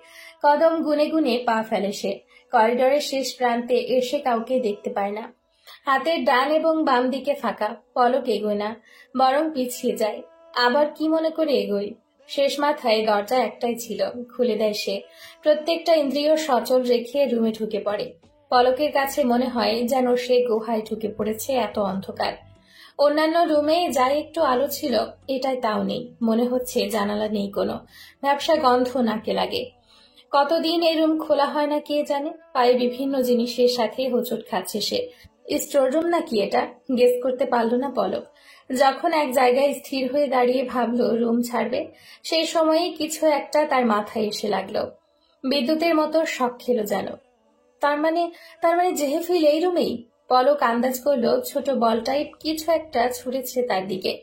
কদম গুনে গুনে পা ফেলে সে। করিডোরের শেষ প্রান্তে এসে কাউকে দেখতে পায় না। হাতের ডান এবং বাম দিকে ফাঁকা। পলক এগোয় না, বরং পিছিয়ে যায়। আবার কি মনে করে এগোয়? শেষ মাথায় দরজা একটাই ছিল, খুলে দেয় সে। প্রত্যেকটা ইন্দ্রিয় সচল রেখে রুমে ঢুকে পড়ে। পলকের কাছে মনে হয় যেন সে গুহায় ঢুকে পড়েছে, এত অন্ধকার। অন্যান্য রুমে যাই একটু আলো ছিল, এটাই তাও নেই। মনে হচ্ছে জানালা নেই কোনো। ব্যবসা গন্ধ নাকে লাগে। কতদিন এই রুম খোলা হয় না কে জানে। পায়ে বিভিন্ন জিনিসের সাথে হোঁচট খাচ্ছে সে। স্টোর রুম নাকি এটা? গেস করতে পারল না পলক। যখন এক জায়গায় স্থির হয়ে দাঁড়িয়ে ভাবলো রুম ছাড়বে, সেই সময়েই কিছু একটা তার মাথায় এসে লাগলো। বিদ্যুতের মতো শক খেলো যেন। তার মানে জেহেফিল এই রুমেই? পলক আন্দাজ করলো ছোট বল টাইপ কিছু একটা ছুঁড়েছে তার দিকে,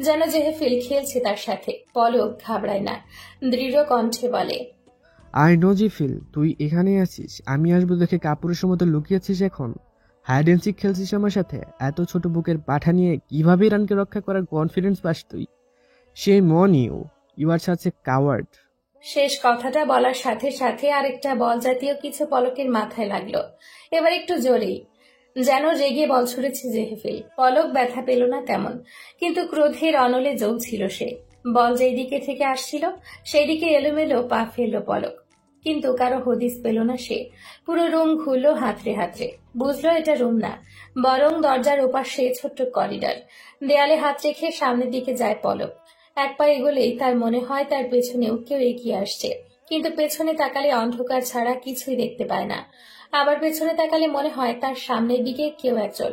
যেন জেহেফিল খেলছে তার সাথে। পলক ঘাবড়ায় না, দৃঢ় কণ্ঠে বলে, আই নো জিফিল, তুই এখানে আছিস। আমি আসবো দেখে কাপুরুষের মতো লুকিয়েছিস এখন। হাইড অ্যান্ড সিক খেলছিস আমার সাথে। এত ছোট বুকের পাঠা নিয়ে কিভাবে ইরানকে রক্ষা করার কনফিডেন্স পাস তুই? সেই মন you are such a coward. শেষ কথাটা বলার সাথে সাথে আরেকটা বল জাতীয় কিছু পলকের মাথায় লাগলো। এবার একটু জোরেই, যেন রেগে বল ছুড়েছে জেহেফিল। পলক ব্যথা পেল না তেমন, কিন্তু ক্রোধের অনলে জ্বলছিল সে। বল যেই দিকে থেকে আসছিল সেই দিকে এলোমেলো পা ফেলল পলক, কিন্তু কারো হদিস পেল না সে। পুরো রুম ঘুরলো হাতড়ে হাতড়ে, বুঝলো এটা রুম না, বরং দরজার ওপাশে ছোট্ট করিডর। দেয়ালে হাত রেখে সামনের দিকে যায় পলক। এক পা এগোলেই তার মনে হয় তার পেছনেও কেউ এগিয়ে আসছে, কিন্তু পেছনে তাকালে অন্ধকার ছাড়া কিছুই দেখতে পায় না। আবার পেছনে তাকালে মনে হয় তার সামনের দিকে কেউ একজন।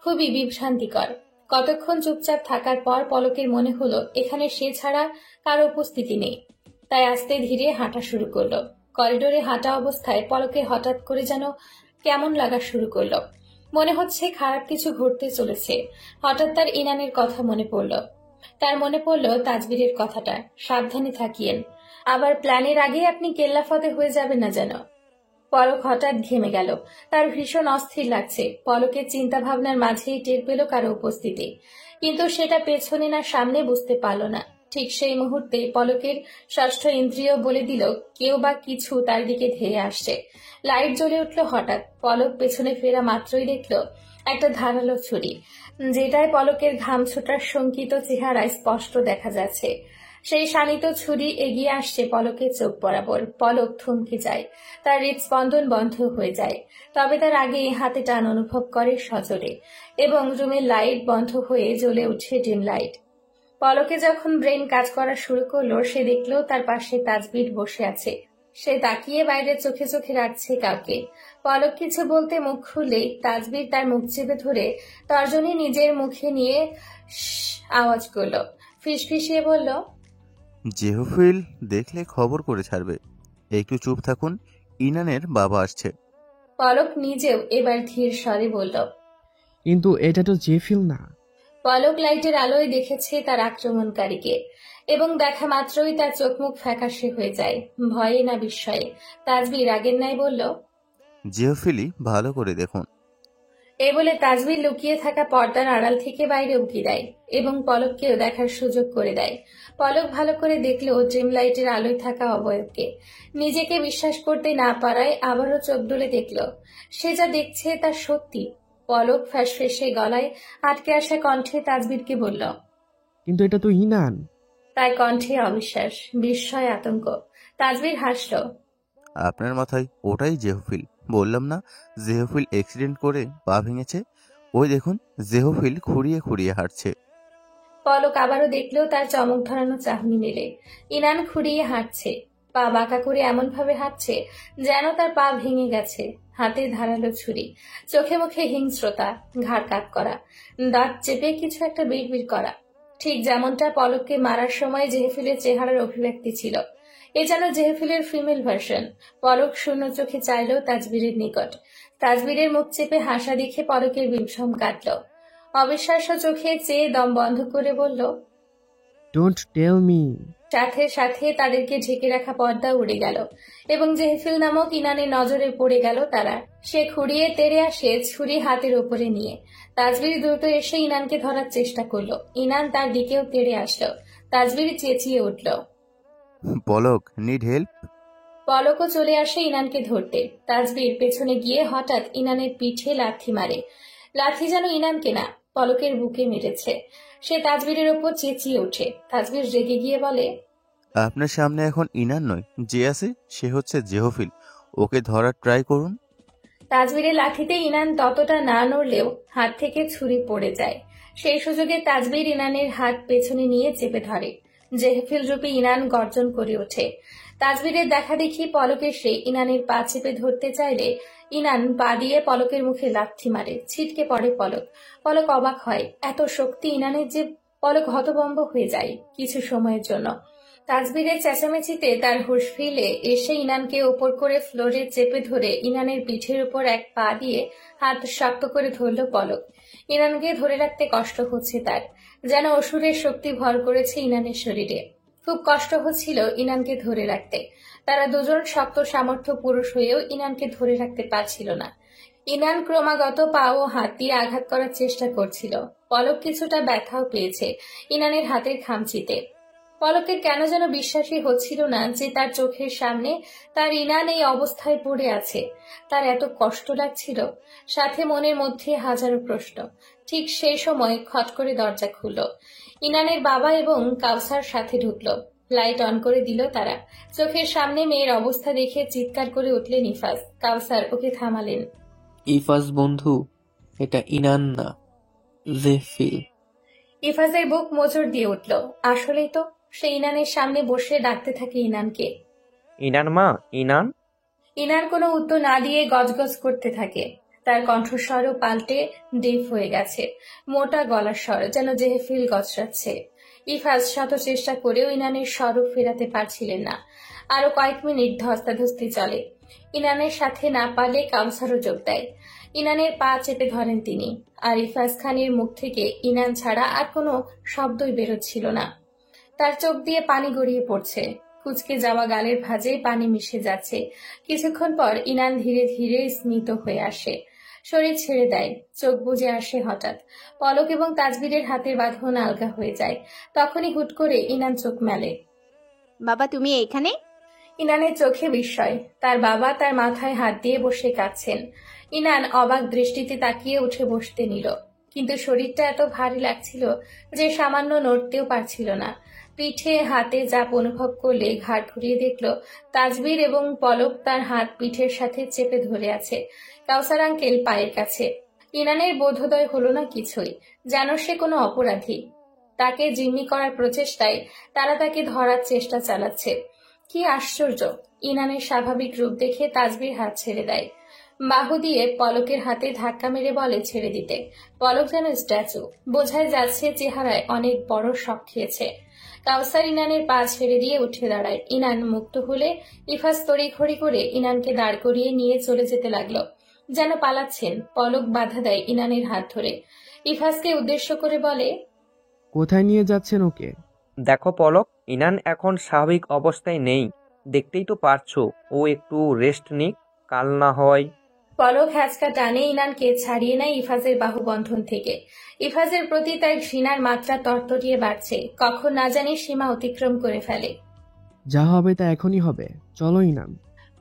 খুবই বিভ্রান্তিকর। কতক্ষণ চুপচাপ থাকার পর পলকের মনে হলো এখানে সে ছাড়া কারো উপস্থিতি নেই। তাই আস্তে ধীরে হাঁটা শুরু করলো। করিডোরে হাঁটা অবস্থায় পলকের হঠাৎ করে যেন কেমন লাগা শুরু করলো। মনে হচ্ছে খারাপ কিছু ঘটতে চলেছে। হঠাৎ তার ইনানের কথা মনে পড়লো। তার মনে পড়লো তাজবীরের কথাটা, সাবধানে থাকিয়েন। আবার প্ল্যানের আগে আপনি কেল্লাফতে হয়ে যাবেন না যেন। পলক হঠাৎ ঘেমে গেল। তার ভীষণ অস্থির লাগছে। পলকের চিন্তা ভাবনার মাঝেই টের পেল কারো উপস্থিতি, কিন্তু সেটা পেছনে না সামনে বুঝতে পারল না। ঠিক সেই মুহূর্তে পলকের ষষ্ঠ ইন্দ্রিয় বলে দিল কেউ বা কিছু তার দিকে ধেয়ে আসছে। লাইট জ্বলে উঠল হঠাৎ। পলক পেছনে ফেরা মাত্রই দেখল একটা ধারালো ছুরি, যেটায় পলকের ঘাম ছোটার শঙ্কিত চেহারায় স্পষ্ট দেখা যাচ্ছে। সেই শানিত ছুরি এগিয়ে আসছে পলকের চোখ বরাবর। পলক থমকে যায়, তার হৃদস্পন্দন বন্ধ হয়ে যায়। তবে তার আগেই হাতে টান অনুভব করে সজোরে, এবং রুমের লাইট বন্ধ হয়ে জ্বলে উঠে ডিম লাইট। পলকে যখন ব্রেন কাজ করা শুরু করলো, সে দেখলো তার পাশে তাজবীর বসে আছে। সে তাকিয়ে বাইরে চোখে চোখে রাখছে কাউকে। পলক কিছু বলতে মুখ খুললেই তাজবীর তার মুখ চেপে ধরে তর্জনী নিজের মুখে নিয়ে আওয়াজ করলো, ফিসফিসিয়ে বলল, জেহফিল দেখলে খবর করে ছাড়বে, একটু চুপ থাকুন, ইনানের বাবা আসছে। পলক নিজেও এবার ধীর স্বরে বলল। কিন্তু এটা তো জেফিল না। পলক লাইটের আলোয় দেখেছে তার আক্রমণকারীকে, এবং দেখা মাত্রই তার চোখ মুখ ফ্যাকাশে হয়ে যায়, ভয়ে না বিস্ময়ে। তাজবীর আগের নাই বলল, জেহফিলি ভালো করে দেখুন। এ বলে তাজবীর লুকিয়ে থাকা পর্দার আড়াল থেকে বাইরে উকি দেয় এবং পলককেও দেখার সুযোগ করে দেয়। পলক ভালো করে দেখলো ড্রিম লাইটের আলোয় থাকা অবয়বকে। নিজেকে বিশ্বাস করতে না পারায় আবারও চোখ তুলে দেখল সে যা দেখছে তা সত্যি। পলক ফ্যাসফেসে গলায় আটকে আসা কণ্ঠে তাজবীরকে বলল, কিন্তু এটা তো ইনান। তার কণ্ঠে অবিশ্বাস, বিস্ময়, আতঙ্ক। তাজবীর হাসল। আপনার মাথায় ওটাই জেহফিল। বললাম না জেহফিল অ্যাক্সিডেন্ট করে পা ভেঙেছে। ওই দেখুন, জেহফিল খুঁড়িয়ে খুঁড়িয়ে হাঁটছে। পলক আবারও দেখলেও তার চমক ধরানো চাহনি মেলে। ইনান খুঁড়িয়ে হাঁটছে, পা বাঁকা করে এমন ভাবে হাঁটছে যেন তার পা ভেঙে গেছে। হাতে ধারালো ছুরি, চোখে মুখে হিংস্রতা, ঘাড় কাত করা, দাঁত চেপে কিছু একটা বিড়বিড় করা, ঠিক যেমনটা পলককে মারার সময় জেহফিলের চেহারার অভিব্যক্তি ছিল। এ যেন জেহফিলের ফিমেল ভার্সন। পলক শূন্য চোখে চাইল তাজবীরের নিকট। তাজবীরের মুখ চেপে হাসা দেখে পলকের বিভ্রম কাটল। অবিশ্বাস্য চোখে চেয়ে দম বন্ধ করে বলল, ডোন্ট টেল মি। সাথে সাথে তাদেরকে ঢেকে রাখা পর্দা উড়ে গেল এবং জেহফিল নামক ইনানের নজরে পড়ে গেল তারা। সে খুঁড়িয়ে তেড়ে আসে ছুরি হাতের ওপরে নিয়ে। তাজবীর দ্রুত এসে ইনানকে ধরার চেষ্টা করলো। ইনান তার দিকেও তেড়ে আসলো। তাজবীর চেঁচিয়ে উঠল, পলক, নিড হেল্প। পলকও চলে আসে ইনানকে ধরতে। তাজবীর পেছনে গিয়ে হঠাৎ ইনানের পিঠে লাথি মারে। লাথি যেন ইনানকে না, পলকের বুকে মেরেছে। সে তাজবীরের ওপর চেঁচিয়ে ওঠে। তাজবীর রেগে গিয়ে বলে, আপনার সামনে এখন ইনান নয়, যে আছে সে হচ্ছে জেহফিল। ওকে ধরার ট্রাই করুন। তাজবীরের লাঠিতে ইনান ততটা না নড়লেও হাত থেকে ছুরি পড়ে যায়। সেই সুযোগে তাজবীর ইনানের হাত পেছনে নিয়ে চেপে ধরে। জেহফিল রূপী ইনান গর্জন করে ওঠে। তাজবীরের দেখা দেখি পলক এসে ইনানের পা চেপে ধরতে চাইলে ইনান পা দিয়ে পলকের মুখে লাথি মারে। ছিটকে পড়ে পলক। পলক অবাক হয়, এত শক্তি ইনানের যে! পলক হতভম্ব হয়ে যায় কিছু সময়ের জন্য। তাজবীরের চেঁচামেচিতে তার হুঁশ ফিরে এসে ইনানকে ওপর করে ফ্লোরে চেপে ধরে ইনানের পিঠের উপর এক পা দিয়ে হাত শক্ত করে ধরল পলক। ইনানকে ধরে রাখতে কষ্ট হচ্ছে তার, যেন অসুরের শক্তি ভর করেছে ইনানের শরীরে। খুব কষ্ট হচ্ছিল ইনানকে ধরে রাখতে। তারা দুজন শক্ত সামর্থ্য পুরুষ হয়েও ইনানকে ধরে রাখতে পারছিল না। ইনান ক্রমাগত পা ও হাত দিয়ে আঘাত করার চেষ্টা করছিল। পলক কিছুটা ব্যথাও পেয়েছে ইনানের হাতের খামচিতে। পলকের কেন যেন বিশ্বাসই হচ্ছিল না যে তার চোখের সামনে তার ইনান এই অবস্থায় পড়ে আছে। তার এত কষ্ট লাগছিল, সাথে মনের মধ্যে হাজারো প্রশ্ন। ঠিক সেই সময় খট করে দরজা খুলল। ইনানের বাবা এবং কাউসার সাথে ঢুকলো। লাইট অন করে দিল তারা। চোখের সামনে মেয়ের অবস্থা দেখে চিৎকার করে উঠলেন ইফাজ। কাউসার ওকে থামালেন। ইফাজ বন্ধু, এটা ইনান না, জেফিল। ইফাজের বুক মোচড় দিয়ে উঠল। আসলেই তো, সে ইনানের সামনে বসে ডাকতে থাকে ইনানকে। ইনান মা, ইনান। ইনান কোনো উত্তর না দিয়ে গজগজ করতে থাকে। তার কণ্ঠস্বরও পাল্টে ডিপ হয়ে গেছে, মোটা গলার স্বর, যেন জেহফিল গজরাচ্ছে। ইফাজ শত চেষ্টা করেও ইনানের স্বরূপ ফেরাতে পারছিলেন না। আরো কয়েক মিনিট ধস্তাধস্তি চলে। ইনানের সাথে না পারলে কাউসারও যোগ দেয়। ইনানের পা চেপে ধরেন তিনি, আর ইফাজ খানের মুখ থেকে ইনান ছাড়া আর কোনো শব্দই বেরোচ্ছিল না। তার চোখ দিয়ে পানি গড়িয়ে পড়ছে। কুচকে যাওয়া গালের ভাঁজে পানি মিশে যাচ্ছে। কিছুক্ষণ পর ইনান ধীরে ধীরে স্মিত হয়ে আসে, শরীর ছেড়ে দেয়, চোখ বুজে আসে হঠাৎ। পলক এবং তাজবীরের হাতের বাঁধন আলগা হয়ে যায়। তখনই হুট করে ইনান চোখ মেলে। বাবা তুমি এখানে? ইনানের চোখে বিস্ময়। তার বাবা তার মাথায় হাত দিয়ে বসে কাঁদছেন। ইনান অবাক দৃষ্টিতে তাকিয়ে উঠে বসতে নিল, কিন্তু শরীরটা এত ভারী লাগছিল যে সামান্য নড়তেও পারছিল না। পিঠে হাতে চাপ অনুভব করলে ঘাড় ঘুরিয়ে দেখল তাজবীর এবং পলক তার হাত পিঠের সাথে চেপে ধরে আছে। কাউসার আঙ্কেল পায়ের কাছে। ইনানের বোধোদয় হলো না কিছুই, যেন সে কোনো অপরাধী। তাকে জিম্মি করার প্রচেষ্টায় তারা তাকে ধরার চেষ্টা চালাচ্ছে। কি আশ্চর্য! ইনানের স্বাভাবিক রূপ দেখে তাজবীর হাত ছেড়ে দেয়। বাহু দিয়ে পলকের হাতে ধাক্কা মেরে বলে ছেড়ে দিতে। পলক যেন স্ট্যাচু, বোঝাই যাচ্ছে চেহারায় অনেক বড় শক খেয়েছে। কাউসার ইনানের পা ছেড়ে দিয়ে উঠে দাঁড়ায়। ইনান মুক্ত হলে ইফাজ তড়িঘড়ি করে ইনানকে দাঁড় করিয়ে নিয়ে চলে যেতে লাগলো, যেন পালাচ্ছেন। পলক বাধা দেয় ইনানের হাত ধরে। ইফাজকে উদ্দেশ্য করে বলে, কোথায় নিয়ে যাচ্ছেন ওকে? দেখো পলক, ইনান এখন স্বাভাবিক অবস্থায় নেই, দেখতেই তো পারছো। ও একটু রেস্ট নিক, কাল না হয়। পলক হ্যাচকা টানে ইনানকে ছাড়িয়ে নেয় ইফাজের বাহুবন্ধন থেকে। ইফাজের প্রতি তার ঘৃণার মাত্রা তরতরিয়ে বাড়ছে, কখন না জানি সীমা অতিক্রম করে ফেলে। যা হবে তা এখনই হবে, চলো ইনান।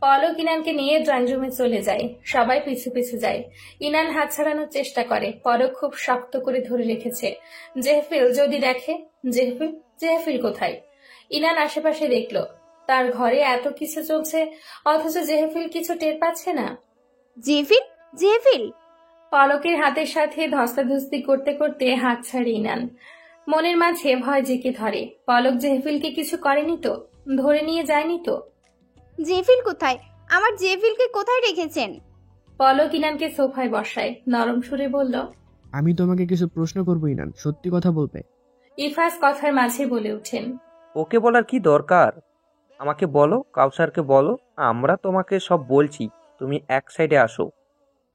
পলক ইনানকে নিয়ে ড্রয়িং রুমে চলে যায়। সবাই পিছু পিছু যায়। ইনান হাত ছাড়ানোর চেষ্টা করে, পলক খুব শক্ত করে ধরে রেখেছে। জেহফিল যদি দেখে। জেহফিল কোথায়? ইনান আশেপাশে দেখল, তার ঘরে এত কিছু চলছে, অথচ জেহফিল কিছু টের পাচ্ছে না। জেফিল, জেফিল! পলকের হাতের সাথে ধস্তাধস্তি করতে করতে হাত ছাড়ে ইনান। মনের মাঝে ভয় জেঁকে ধরে। পলক জেহফিলকে কিছু করেনি তো? ধরে নিয়ে যায়নি তো? জেফিল কোথায়? আমার জেফিলকে কোথায় রেখেছেন? পলক ইনানকে সোফায় বসায়, নরম সুরে বলল, আমি তোমাকে কিছু প্রশ্ন করবো ইনান, সত্যি কথা বলবে? ইফাজ কথার মাঝে বলে উঠেন, ওকে বলার কি দরকার? আমাকে বলো, কাউসারকে বলো, আমরা তোমাকে সব বলছি, তুমি এক সাইডে আসো।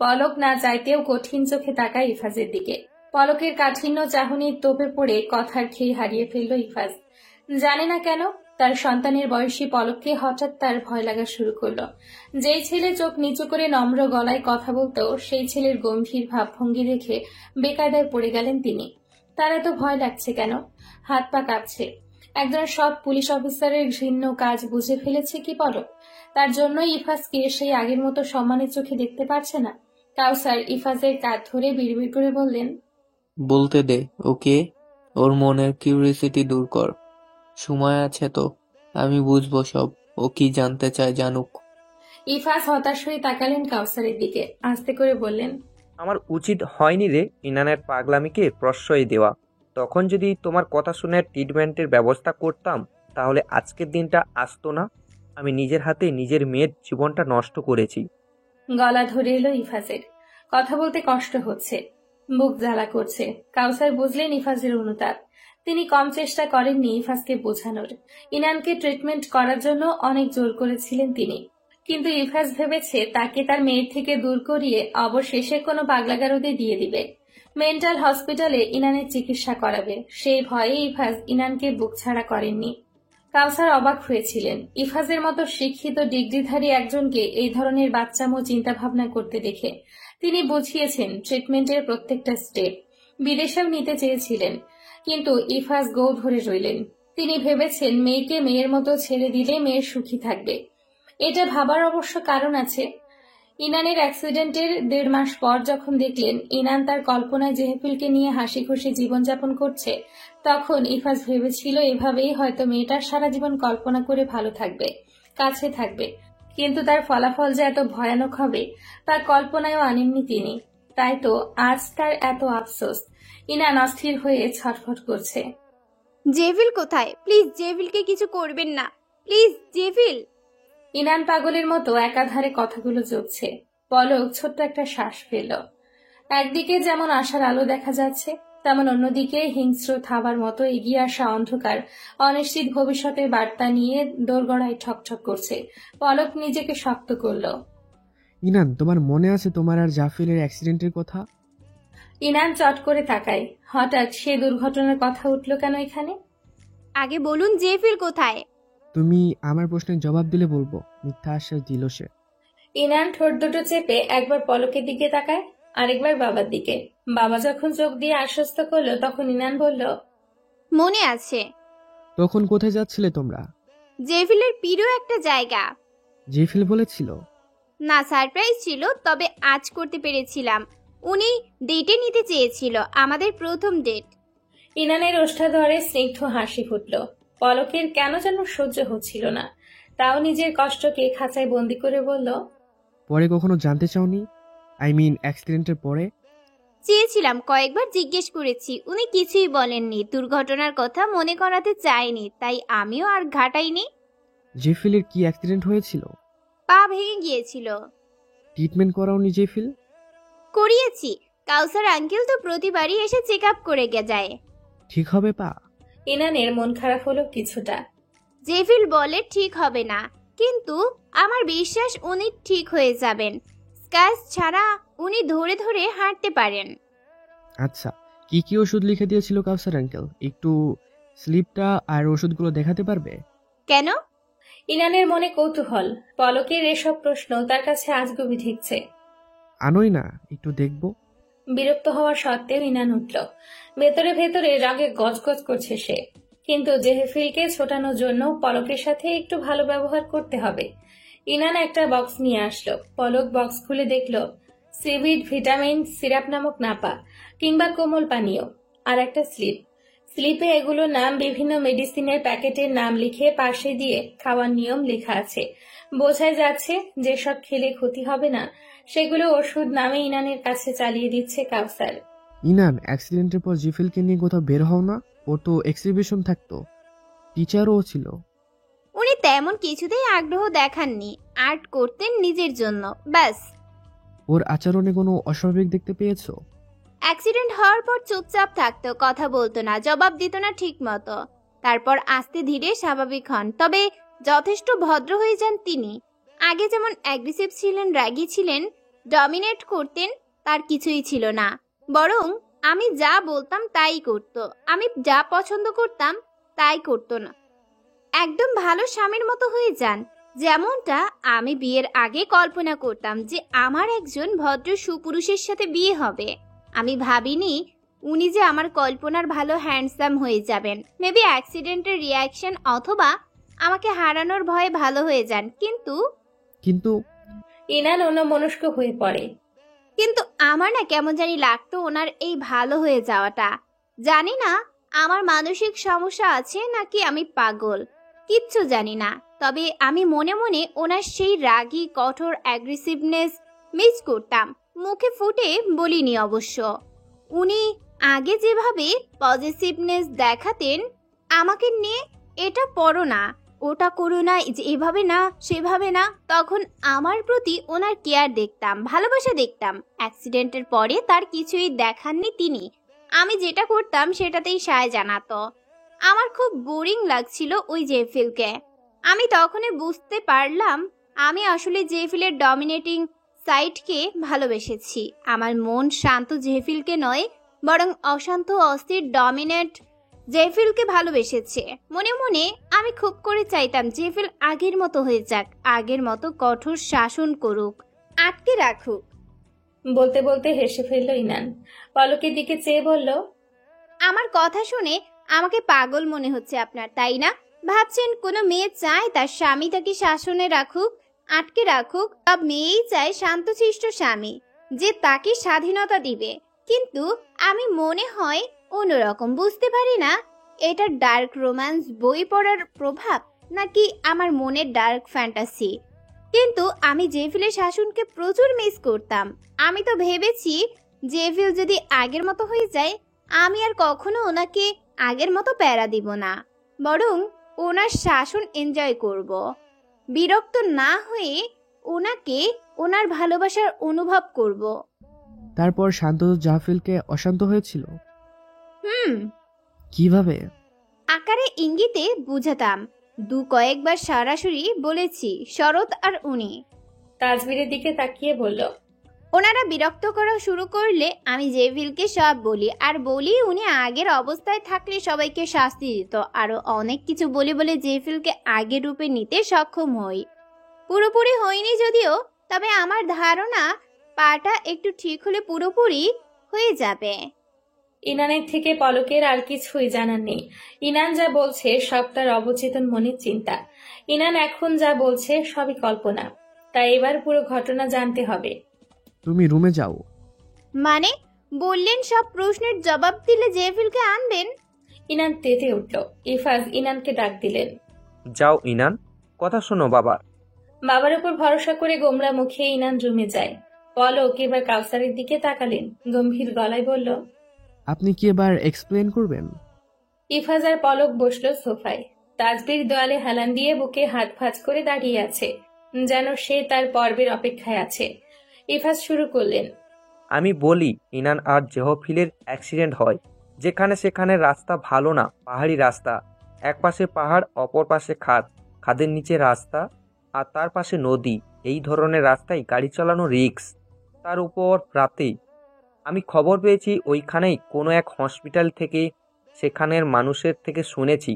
পলক না চাইতেও কঠিন চোখে তাকায় ইফাজের দিকে। পলকের কাঠিন্য চাহনির তোপে পড়ে কথার খেই হারিয়ে ফেলল ইফাজ। জানে না কেন তার সন্তানের বয়সী পলককে হঠাৎ তার ভয় লাগা শুরু করলো। যেই ছেলে চোখ নিচু করে নম্র গলায় কথা বলতো, সেই ছেলের গম্ভীর ভাবভঙ্গি দেখে বেকায়দায় পড়ে গেলেন তিনি। তার এত ভয় লাগছে কেন? হাত পা কাঁপছে। একজন সৎ পুলিশ অফিসারের ঘৃণ্য কাজ বুঝে ফেলেছে কি পলক? তার জন্যই ইফাজকে সেই আগের মতো সম্মানের চোখে দেখতে পারছে না। কাউসার ইফাজের কাঁধ ধরে বিড়বিড় করে বললেন, বলতে দে ওকে, ওর মনের কিউরিসিটি দূর কর। সময় আছে তো, আমি বুঝবো সব। ও কি জানতে চায় জানুক। ইফাজ হতাশ হয়ে তাকালেন কাউসারের দিকে, আস্তে করে বললেন, আমার উচিত হয়নি রে ইনানের পাগলামিকে প্রশ্রয় দেওয়া। তখন যদি তোমার কথা শুনে ট্রিটমেন্টের ব্যবস্থা করতাম, তাহলে আজকের দিনটা আসতো না। আমি নিজের হাতে নিজের মেয়ের জীবনটা নষ্ট করেছি। গলা ধরে এলো ইফাজের। কথা বলতে কষ্ট হচ্ছে, বুক জ্বালা করছে। কাউসার বুঝলেন ইফাজের অনুতাপ। তিনি কম চেষ্টা করেননি ইফাজকে বোঝানোর। ইনানকে ট্রিটমেন্ট করার জন্য অনেক জোর করেছিলেন তিনি, কিন্তু ইফাজ ভেবেছে তাকে তার মেয়ের থেকে দূর করিয়ে অবশেষে কোনো পাগলাগারদে দিয়ে দিবে, মেন্টাল হসপিটালে ইনানের চিকিৎসা করাবে। সেই ভয়ে ইফাজ ইনানকে বুক ছাড়া করেননি। কাউসার অবাক হয়েছিলেন ইফাজের মতো শিক্ষিত ডিগ্রিধারী একজনকে এই ধরনের বাচ্চামো চিন্তা ভাবনা করতে দেখে। তিনি বুঝিয়েছেন ট্রিটমেন্টের প্রত্যেকটা স্টেপ। বিদেশেও নিতে চেয়েছিলেন, কিন্তু ইফাজ গো ধরে রইলেন। তিনি ভেবেছেন মেয়েকে মেয়ের মতো ছেড়ে দিলে মেয়ে সুখী থাকবে। এটা ভাবার অবশ্য কারণ আছে। ইনানের অ্যাক্সিডেন্টের 1.5 মাস পর যখন দেখলেন ইনান তার কল্পনায় জেহেফিলকে নিয়ে হাসি খুশি জীবনযাপন করছে, তখন ইফাজ ভেবেছিল এভাবেই হয়তো মেয়েটা সারা জীবন কল্পনা করে ভালো থাকবে, কাছে থাকবে। কিন্তু তার ফলাফল যে এত ভয়ানক হবে তা কল্পনায়ও আনেননি তিনি। তাই তো আজ তার এত আফসোস। ইনান অস্থির হয়ে ছটফট করছে। জেফিল কোথায়? প্লিজ জেফিলকে কিছু করবেন না, প্লিজ জেফিল। ইনান পাগলের মতো একাধারে কথাগুলো জপছে। পলক ছোট্ট একটা শ্বাস ফেলল। একদিকে যেমন আশার আলো দেখা যাচ্ছে, তেমন অন্যদিকে হিংস্র থাবার মতো এগিয়ে আসা অন্ধকার অনিশ্চিত ভবিষ্যতের বার্তা নিয়ে দোরগড়ায় ঠকঠক করছে। পলক নিজেকে শক্ত করল। ইনান, তোমার মনে আছে তোমার আর জাফিলের অ্যাক্সিডেন্টের কথা? ইনান চট করে তাকায়। হঠাৎ সে দুর্ঘটনার কথা উঠল কেন এখানে? আগে বলুন জেফিল কোথায়? তুমি আমার প্রশ্নের জবাব দিলে বলবো। মিথ্যা আশ্বাস দিল সে। ইনান ঠোঁট দুটো চেপে একবার পলকের দিকে তাকায়, আরেকবার বাবার দিকে। বাবা যখন চোখ দিয়ে আশ্বস্ত করলো তখন ইনান বলল, মনে আছে। তখন কোথায় যাচ্ছিলে তোমরা? জেফিলের প্রিয় একটা জায়গা। জেফিল বলেছিল? না, সারপ্রাইজ ছিল, তবে আজ করতে পেরেছিলাম। উনি ডেটে নিতে চেয়েছিল, আমাদের প্রথম ডেট। ইনানের ওষ্ঠাধরে স্নিগ্ধ হাসি ফুটল। পলকের কেন যেন সহ্য হচ্ছিল না, তাও নিজের কষ্টকে খাঁচায় বন্দি করে বলল, পরে কখনো জানতে চাওনি? আই মিন অ্যাক্সিডেন্টের পরে? চেয়েছিলাম, কয়েকবার জিজ্ঞেস করেছি, উনি কিছুই বলেননি। দুর্ঘটনার কথা মনে করাতে চাইনি, তাই আমিও আর ঘাটাইনি। জেফিলের কি অ্যাক্সিডেন্ট হয়েছিল? পা ভেঙে গিয়েছিল। ট্রিটমেন্ট করাওনি জেফিল? করিয়েছি। কাউসার আঙ্কেল তো প্রতিবারই এসে চেক আপ করে যায়। ঠিক হবে পা? ইনানের মন খারাপ হলো কিছুটা। জেফিল বলে ঠিক হবে না, কিন্তু আমার বিশ্বাস উনি ঠিক হয়ে যাবেন। স্ক্র্যাচ ছাড়া উনি ধরে ধরে হাঁটতে পারেন। আচ্ছা, কি কি ওষুধ লিখে দিয়েছিল কাউসার আঙ্কেল? একটু স্লিপটা আর ওষুধগুলো দেখাতে পারবে? কেন? ইনানের মনে কৌতূহল। পলকের এসব প্রশ্ন তার কাছে আজগুবি ঠেকছে। আনোই না, একটু দেখবো। বিরক্ত হওয়া সত্ত্বেও ইনান উঠল। ভেতরে ভেতরে রাগে গজগজ করছে সে, কিন্তু জেহেফিলকে ছোটানোর জন্য পলকের সাথে একটু ভালো ব্যবহার করতে হবে। ইনান একটা বক্স নিয়ে আসলো। পলক বক্স খুলে দেখলো সিভিড ভিটামিন সিরাপ নামক নাপা কিংবা কোমল পানীয়, আর একটা স্লিপ। স্লিপে এগুলোর নাম, বিভিন্ন মেডিসিনের প্যাকেটের নাম লিখে পাশে দিয়ে খাওয়ার নিয়ম লেখা আছে। বোঝাই যাচ্ছে যেসব খেলে ক্ষতি হবে না সেগুলো ওষুধ নামে ইনানের কাছে চালিয়ে দিচ্ছে কাউসার। ইনান, অ্যাক্সিডেন্টের পর জিফিলকে নিয়ে কোথাও বের হও না? ও তো এক্সিবিশন থাকতো, টিচারও ছিল। উনি তেমন কিছুতেই আগ্রহ দেখাননি, আর্ট করতেন নিজের জন্য, ব্যাস। ওর আচরণে কোনো অস্বাভাবিক দেখতে পেয়েছো? অ্যাক্সিডেন্ট হওয়ার পর চুপচাপ থাকতো, কথা বলতো না, জবাব দিত না ঠিক মতো। তারপর আস্তে ধীরে স্বাভাবিক হন, তবে যথেষ্ট ভদ্র হয়ে যান তিনি। আগে যেমন অ্যাগ্রেসিভ ছিলেন, রাগী ছিলেন, ডমিনেট করতেন, তার কিছুই ছিল না। বরং আমি যা বলতাম তাই করতো, আমি যা পছন্দ করতাম তাই করতো না। একদম ভালো স্বামীর মতো হয়ে যান, যেমনটা আমি বিয়ের আগে কল্পনা করতাম যে আমার একজন ভদ্র সুপুরুষের সাথে বিয়ে হবে। আমি ভাবিনি উনি যে আমার কল্পনার ভালো হ্যান্ডসাম হয়ে যাবেন। মেবি অ্যাক্সিডেন্টের রিয়াকশন অথবা আমাকে হারানোর ভয়ে ভালো হয়ে যান, কিন্তু ইনান অন্যমনস্ক হয়ে পড়ে। কিন্তু আমার না কেমন জানি লাগতো ওনার এই ভালো হয়ে যাওয়াটা। জানি না আমার মানসিক সমস্যা আছে নাকি আমি পাগল, কিচ্ছু জানি না। তবে আমি মনে মনে ওনার সেই রাগী কঠোর অ্যাগ্রেসিভনেস মিস করতাম। মুখে ফুটে বলিনি অবশ্য। উনি আগে যেভাবে পজিটিভনেস দেখাতেন আমাকে নিয়ে, এটা পড়ো না, ওটা করো না, এভাবে না, সেভাবে না, তখন আমার প্রতি ওনার কেয়ার দেখতাম, ভালোবাসা দেখতাম। অ্যাক্সিডেন্টের পরে তার কিছুই দেখাননি তিনি। আমি যেটা করতাম সেটাতেই সায় জানাতো। আমার খুব বোরিং লাগছিল ওই জেফিলকে। আমি তখনই বুঝতে পারলাম আমি আসলে জেফিলের ডমিনেটিং সাইডকে ভালোবেসেছি। আমার মন শান্ত জেফিলকে নয়, বরং অশান্ত অস্থির ডমিনেট জেফিলকে ভালোবেসেছে। মনে মনে আমি খুব করে চাইতাম জেফিল আগের মতো হয়ে যাক, আগের মতো কঠোর শাসন করুক, আটকে রাখুক। বলতে বলতে হেসে ফেলল ইনান। পলকের দিকে চেয়ে বলল, আমার কথা শুনে আমাকে পাগল মনে হচ্ছে আপনার, তাই না? ভাবছেন কোনো মেয়ে চায় তার স্বামী তাকে শাসনে রাখুক, আটকে রাখুক? সব মেয়েই চায় শান্তশিষ্ট স্বামী যে তাকে স্বাধীনতা দিবে। কিন্তু আমি মনে হয় অন্যরকম। বুঝতে পারি না এটা ডার্ক রোম্যান্স বই পড়ার প্রভাব নাকি আমার মনের ডার্ক ফ্যান্টাসি। কিন্তু আমি জেফিলের শাসনকে প্রচুর মিস করতাম। আমি তো ভেবেছি জেফিল যদি আগের মতো হয়ে যায় আমি আর কখনো ওনাকে আগের মতো প্যারা দিব না, বরং ওনার শাসন এনজয় করব, বিরক্ত না হয়ে ওনাকে ওনার ভালোবাসার অনুভব করব। তারপর শান্ত জাফিলকে অশান্ত হয়েছিল? কিভাবে? আকারে ইঙ্গিতে বুঝাতাম, কয়েকবার সরাসরি বলেছি। শরৎ আর উনি। তাজবীরের দিকে তাকিয়ে বলল, ওনারা বিরক্ত করা শুরু করলে আমি জেভিলকে সব বলি, আর বলি উনি আগের অবস্থায় থাকলে সবাইকে শাস্তি দিত। আরো অনেক কিছু বলে বলে জেভিলকে আগের রূপে নিতে সক্ষম হই। পুরোপুরি হয়নি যদিও, তবে আমার ধারণা পাটা একটু ঠিক হলে পুরোপুরি হয়ে যাবে। ইনানের থেকে পলকের আর কিছুই জানার নেই। ইনান যা বলছে সব তার অবচেতন মনের চিন্তা। ইনান এখন যা বলছে সবই কল্পনা, তাই এবার পুরো ঘটনা জানতে হবে। তুমি রুমে যাও। মানে বললেন সব প্রশ্নের জবাব দিলে জেভিলকে আনবেন? ইনান তেতে উঠল। ইফাজ ইনানকে ডাক দিলেন। যাও ইনান, কথা শোনো বাবা। বাবার উপর ভরসা করে গোমরা মুখে ইনান রুমে যায়। পলক এবার কাউসারের দিকে তাকালেন, গম্ভীর গলায় বলল, আপনি কি এবার এক্সপ্লেন করবেন? ইফাজ আর পলক বসলো সোফায়। তাজবির দেওয়ালে হেলান দিয়ে বুকে হাত ভাঁজ করে দাঁড়িয়ে আছে, যেন সে তার পর্বের অপেক্ষায় আছে। ইফাজ শুরু করলেন। আমি বলি, ইনান আর জেহফিলের অ্যাক্সিডেন্ট হয়। যেখানে সেখানে রাস্তা ভালো না, পাহাড়ি রাস্তা। এক পাশে পাহাড়, অপর পাশে খাদ, খাদের নিচে রাস্তা, আর তার পাশে নদী। এই ধরনের রাস্তায় গাড়ি চালানো রিস্ক। তার উপর রাতে আমি খবর পেয়েছি ওইখানেই কোনো এক হসপিটাল থেকে, সেখানের মানুষের থেকে শুনেছি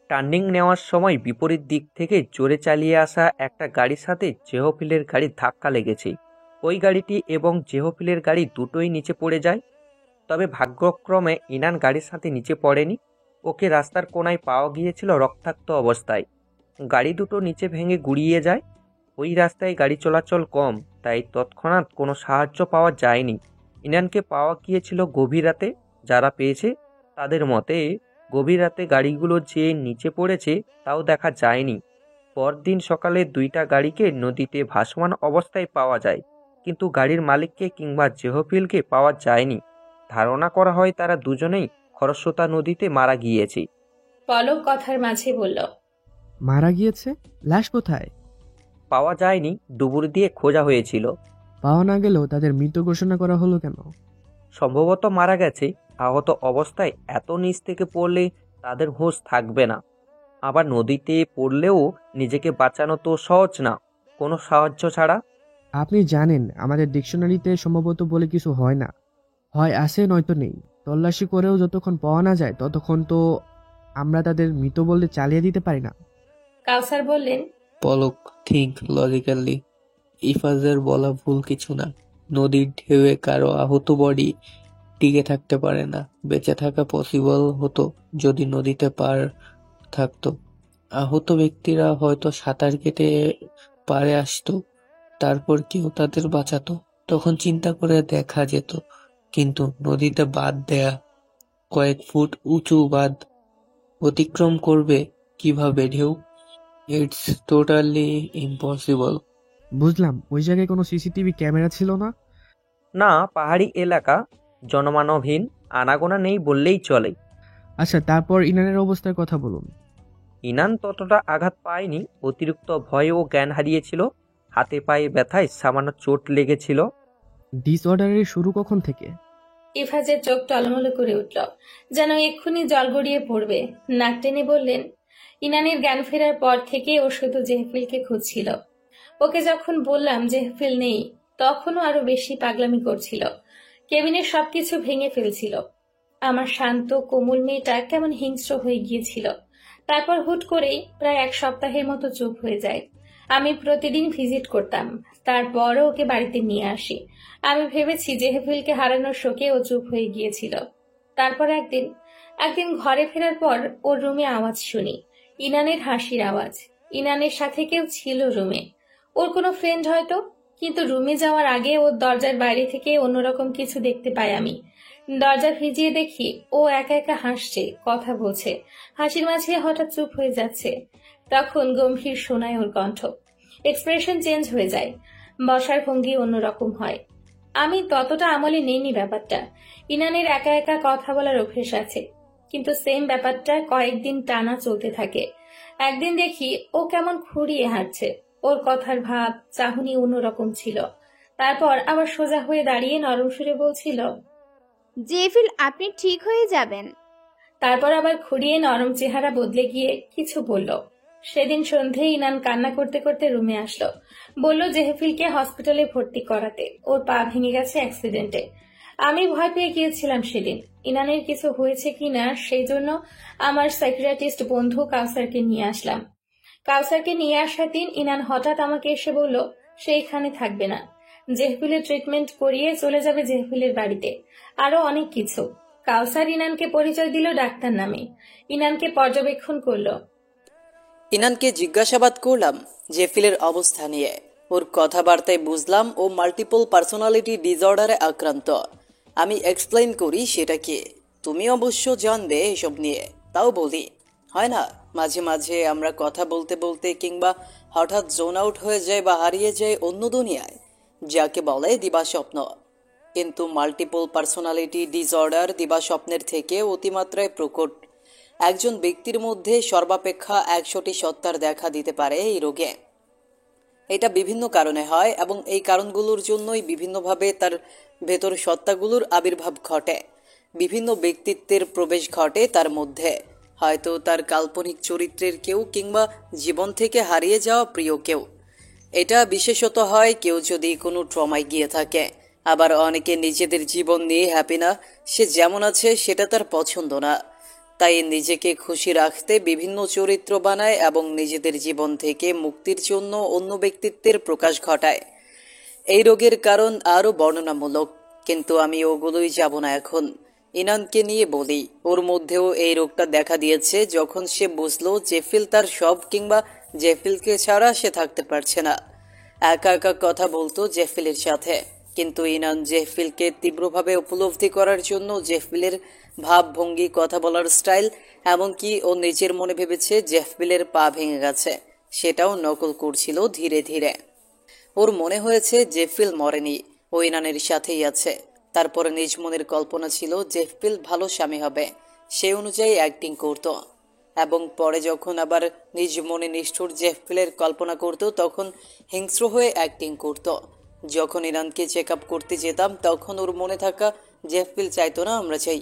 টার্নিং নেওয়ার সময় বিপরীত দিক থেকে জোরে চালিয়ে আসা একটা গাড়ির সাথে জেহফিলের গাড়ির ধাক্কা লেগেছে। ওই গাড়িটি এবং জেহফিলের গাড়ি দুটোই নিচে পড়ে যায়। তবে ভাগ্যক্রমে ইনান গাড়ির সাথে নিচে পড়েনি। ওকে রাস্তার কোনায় পাওয়া গিয়েছিল রক্তাক্ত অবস্থায়। গাড়ি দুটো নিচে ভেঙে গুড়িয়ে যায়। ওই রাস্তায় গাড়ি চলাচল কম, তাই তৎক্ষণাৎ কোনো সাহায্য পাওয়া যায়নি। ইনানকে পাওয়া গিয়েছিল গভীর রাতে। যারা পেয়েছে তাদের মতে গভীর রাতে গাড়িগুলো যে নিচে পড়েছে তাও দেখা যায়নি। পরদিন সকালে দুইটা গাড়িকে নদীতে ভাসমান অবস্থায় পাওয়া যায়, কিন্তু গাড়ির মালিককে কিংবা জেহফিলকে পাওয়া যায়নি। ধারণা করা হয় তারা দুজনেই খরস্রোতা নদীতে মারা গিয়েছে। পলক কথার মাঝে বলল, মারা গিয়েছে? লাশ কোথায়? পাওয়া যায়নি, ডুবুরি দিয়ে খোঁজা হয়েছিল। পাওয়া না গেলেও তাদের মৃত ঘোষণা করা হলো কেন? সম্ভবত মারা গেছে। আহত অবস্থায় এত নিচ থেকে পড়লে তাদের হুঁশ থাকবে না। আবার নদীতে পড়লেও নিজেকে বাঁচানো তো সহজ না, কোনো সাহায্য ছাড়া। আপনি জানেন আমাদের ডিকশনারিতে সম্ভবত বলে কিছু হয় না, হয় আছে নয়তো নেই। তল্লাশি করেও যতক্ষণ পাওয়া না যায় ততক্ষণ তো আমরা তাদের মৃত বললে চালিয়ে দিতে পারি না। কাউসার বললেন, পলক ঠিক লজিক্যালি ইফাজের বলা ভুল কিছু না। নদীর ঢেউয়ে কারো আহত বডি টিকে থাকতে পারে না। বেঁচে থাকা পসিবল হতো যদি নদীতে পার থাকতো। আহত ব্যক্তিরা হয়তো সাঁতার কেটে পাড়ে আসতো, তারপর কেউ তাদের বাঁচাতো, তখন চিন্তা করে দেখা যেত। কিন্তু নদীতে বাঁধ দেয়া, কয়েক ফুট উঁচু বাঁধ অতিক্রম করবে কিভাবে ঢেউ? It's totally impossible. বুঝলাম, ওই জায়গায় কোনো সিসিটিভি ক্যামেরা ছিল না? না, পাহাড়ি এলাকা, জনমানবহীন, আনাগোনা নেই বললেই চলে। আচ্ছা, তারপর ইনানের অবস্থার কথা বলুন। ইনান ততটা আঘাত পায়নি। অতিরিক্ত ভয়ে ও জ্ঞান হারিয়েছিল। হাতে পায়ে ব্যথায় সামান্য চোট লেগেছিল। ডিসঅর্ডারের শুরু কখন থেকে? ইফাজের চোখ টলমল করে উঠল, যেন এক্ষুনি জল গড়িয়ে পড়বে। নাক টেনে বললেন, ইনানের জ্ঞান ফেরার পর থেকে ও শুধু জেহফিলকে খুঁজছিল। ওকে যখন বললাম জেহফিল নেই, তখনও আরো বেশি পাগলামি করছিল। কেবিনের সবকিছু ভেঙে ফেলছিল। আমার শান্ত কোমল মেয়েটা কেমন হিংস্র হয়ে গিয়েছিল। তারপর হুট করেই প্রায় এক সপ্তাহের মতো চুপ হয়ে যায়। আমি প্রতিদিন ভিজিট করতাম, তারপরও ওকে বাড়িতে নিয়ে আসি। আমি ভেবেছি জেহফিলকে হারানোর শোকে ও চুপ হয়ে গিয়েছিল। তারপর একদিন ঘরে ফেরার পর ওর রুমে আওয়াজ শুনি, ইনানের হাসির আওয়াজ। ইনানের সাথে কেউ ছিল রুমে, ওর কোনো ফ্রেন্ড হয়তো। কিন্তু রুমে যাওয়ার আগে ওর দরজার বাইরে থেকে অন্যরকম কিছু দেখতে পাই আমি। দরজা ভিজিয়ে দেখি ও একা একা হাসছে, কথা বলছে। হাসির মাঝে হঠাৎ চুপ হয়ে যাচ্ছে। তখন গম্ভীর শোনায় ওর কণ্ঠ। এক্সপ্রেশন চেঞ্জ হয়ে যায়, বসার ভঙ্গি অন্যরকম হয়। আমি ততটা আমলে নেইনি ব্যাপারটা। ইনানের একা একা কথা বলার অভ্যেস আছে, কিন্তু সেম ব্যাপারটা কয়েকদিন টানা চলতে থাকে। একদিন দেখি ও কেমন খুঁড়িয়ে হাঁটছে, ওর কথার ভাব চাহনি অন্যরকম ছিল। তারপর আবার সোজা হয়ে দাঁড়িয়ে নরম সুরে বলছিল, জেভিল আপনি ঠিক হয়ে যাবেন। তারপর আবার খুঁড়িয়ে নরম চেহারা বদলে গিয়ে কিছু বলল। সেদিন সন্ধে ইনান কান্না করতে করতে রুমে আসলো। বলল জেহেফিলকে হসপিটালে ভর্তি করাতে, ওর পা ভেঙে গেছে অ্যাক্সিডেন্টে। আমি ভয় পেয়ে গিয়েছিলাম সেদিন ইনানের কিছু হয়েছে কিনা, সেই জন্য আমার সাইকিয়াট্রিস্ট বন্ধু কাউসারকে নিয়ে আসলাম। কাউসারকে নিয়ে আসার দিন ইনান হঠাৎ আমাকে এসে বলল সে এখানে থাকবে না, জেহফিলের ট্রিটমেন্ট করিয়ে চলে যাবে জেহফিলের বাড়িতে, আরো অনেক কিছু। কাউসার ইনানকে পরিচয় দিল ডাক্তার নামে, ইনানকে পর্যবেক্ষণ করলো। ইনানকে জিজ্ঞাসাবাদ করলাম জেফিলের অবস্থা নিয়ে। ওর কথাবার্তায় বুঝলাম ও মাল্টিপল পার্সোনালিটি ডিসঅর্ডারে আক্রান্ত। আমি এক্সপ্লেইন করি সেটা কি, তুমি অবশ্য জানবে এসব নিয়ে, তাও বলি। হয় না মাঝে মাঝে আমরা কথা বলতে বলতে কিংবা হঠাৎ জোন আউট হয়ে যায় বা হারিয়ে যায় অন্য দুনিয়ায়, যাকে বলে দিবাস্বপ্ন। কিন্তু মাল্টিপল পার্সোনালিটি ডিসঅর্ডার দিবাস্বপ্নের থেকে অতিমাত্রায় প্রকট। একজন ব্যক্তির মধ্যে সর্বাপেক্ষা 100টি সত্তার দেখা দিতে পারে এই রোগে। এটা বিভিন্ন কারণে হয় এবং এই কারণগুলোর জন্যই বিভিন্নভাবে তার ভেতর সত্তাগুলোর আবির্ভাব ঘটে, বিভিন্ন ব্যক্তিত্বের প্রবেশ ঘটে তার মধ্যে। হয়তো তার কাল্পনিক চরিত্রের কেউ কিংবা জীবন থেকে হারিয়ে যাওয়া প্রিয় কেউ। এটা বিশেষত হয় কেউ যদি কোনো ট্রমায় গিয়ে থাকে। আবার অনেকে নিজেদের জীবন নিয়ে হ্যাপি না, সে যেমন আছে সেটা তার পছন্দ না, তাই নিজেকে খুশি রাখতে বিভিন্ন চরিত্র বানায় এবং নিজেদের জীবন থেকে মুক্তির জন্য অন্য ব্যক্তিত্বের প্রকাশ ঘটায়। এই রোগের কারণ আরও বর্ণনামূলক, কিন্তু আমি ওগুলোই যাব না এখন। ইনানকে নিয়ে বলি, ওর মধ্যেও এই রোগটা দেখা দিয়েছে যখন সে বুঝলো জেফিল তার সব কিংবা জেফিলকে ছাড়া সে থাকতে পারছে না। একা একা কথা বলতো জেফিলের সাথে, কিন্তু ইনান জেফিলকে তীব্রভাবে উপলব্ধি করার জন্য জেফিলের ভাবভঙ্গি, কথা বলার স্টাইল, এমনকি ও নিজের মনে ভেবেছে জেফিলের পা ভেঙে গেছে, সেটাও নকল করছিল ধীরে ধীরে। ওর মনে হয়েছে জেফিল মরেনি, ও ইনানের সাথেই আছে। তারপরে নিজ মনের কল্পনা ছিল জেফিল ভালো স্বামী হবে, সেই অনুযায়ী অ্যাক্টিং করত। এবং পরে যখন আবার নিজ মনে নিষ্ঠুর জেফিলের কল্পনা করত তখন হিংস্র হয়ে অ্যাক্টিং করত। যখন ইরানকে চেক আপ করতে যেতাম তখন ওর মনে থাকা জেফিল চাইতো না আমরা চাই,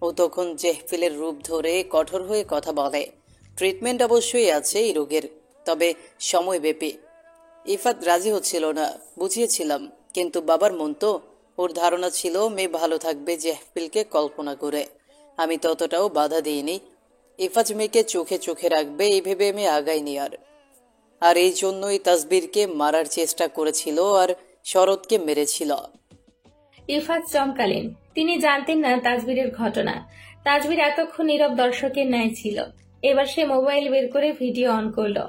ও তখন জেফিলের রূপ ধরে কঠোর হয়ে কথা বলে। ট্রিটমেন্ট অবশ্যই আছে এই রোগের, তবে সময়ব্যাপী। ইফাত রাজি হচ্ছিল না, বুঝিয়েছিলাম, কিন্তু বাবার মন তো, ওর ধারণা ছিল মেয়ে ভালো থাকবে জেফিলকে কল্পনা করে। আমি ততটাও বাধা দিইনি। ইফাত মেয়েকে চোখে চোখে রাখবে এই ভেবে আমি আগাইনি। আর এই জন্যই তাসবিরকে মারার চেষ্টা করেছিল আর শরৎকে মেরেছিল। ইফাত চমকালেন, তিনি জানতেন না তাজবীরের ঘটনা। তাজবীর এতক্ষণ নীরব দর্শকের ন্যায় ছিল। এবার সে মোবাইল বের করে ভিডিও অন করলো,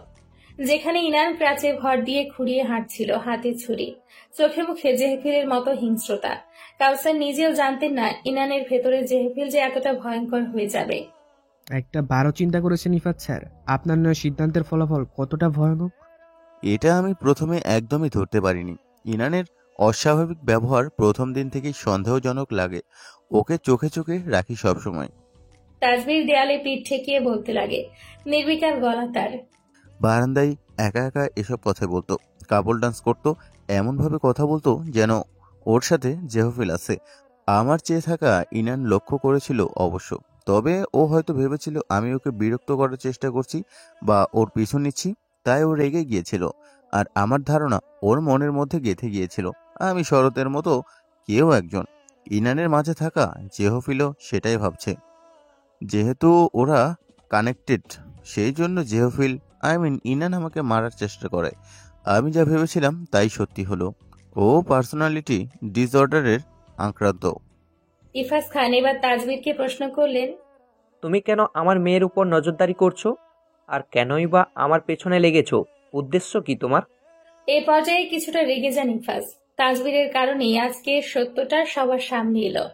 যেখানে ইনান ক্রাচে ভর দিয়ে খুঁড়িয়ে হাঁটছিল, হাতে ছুরি, চোখে মুখে জেহেফিলের মতো হিংস্রতা। কাউসার নিজেও জানতেন না ইনানের ভেতরে জেহেফিল যে এতটা ভয়ঙ্কর হয়ে যাবে। একটা বারো চিন্তা করেছেন ইফাত স্যার, আপনার নয় সিদ্ধান্তের ফলাফল কতটা ভয়ানক? এটা আমি প্রথমে একদমই ধরতে পারিনি। ইনানের অস্বাভাবিক ব্যবহার প্রথম দিন থেকেই সন্দেহজনক লাগে। ওকে চোখে চোখে রাখি সবসময়। তাজবীর দেয়ালে পিঠ ঠেকিয়ে বলতে লাগে, নির্বিকার গলা তার। বারান্দায় একা একা এসব কথা বলতো, কাপল ডান্স করতো, এমনভাবে কথা বলতো যেন ওর সাথে জেহফিল আছে। আমার চেয়ে থাকা ইনান লক্ষ্য করেছিল অবশ্য, তবে ও হয়তো ভেবেছিল আমি ওকে বিরক্ত করার চেষ্টা করছি বা ওর পিছু নিচ্ছি, তাই ও রেগে গিয়েছিল। আর আমার ধারণা ওর মনের মধ্যে গেঁথে গিয়েছিল আমি শরতের মতো কেউ একজন। ইনানের মাঝে থাকা জেহফিলও সেটাই ভাবছে। যেহেতু ওরা কানেক্টেড, সেই জন্য জেহফিল ইনান আমাকে মারার চেষ্টা করে। আমি যা ভেবেছিলাম তাই সত্যি হলো, ও পার্সোনালিটি ডিসঅর্ডারের আক্রান্ত। ইফাজ খান এবার তাজবীরকে প্রশ্ন করলেন, তুমি কেন আমার মেয়ের উপর নজরদারি করছো? আর কেনই বা আমার পেছনে লেগেছো? উদ্দেশ্য কি তোমার? এই পর্যায়ে কিছুটা রেগে যান ইফাজ। তাজবীরের কারণেই আজকে সত্যটা সবার সামনে এলো,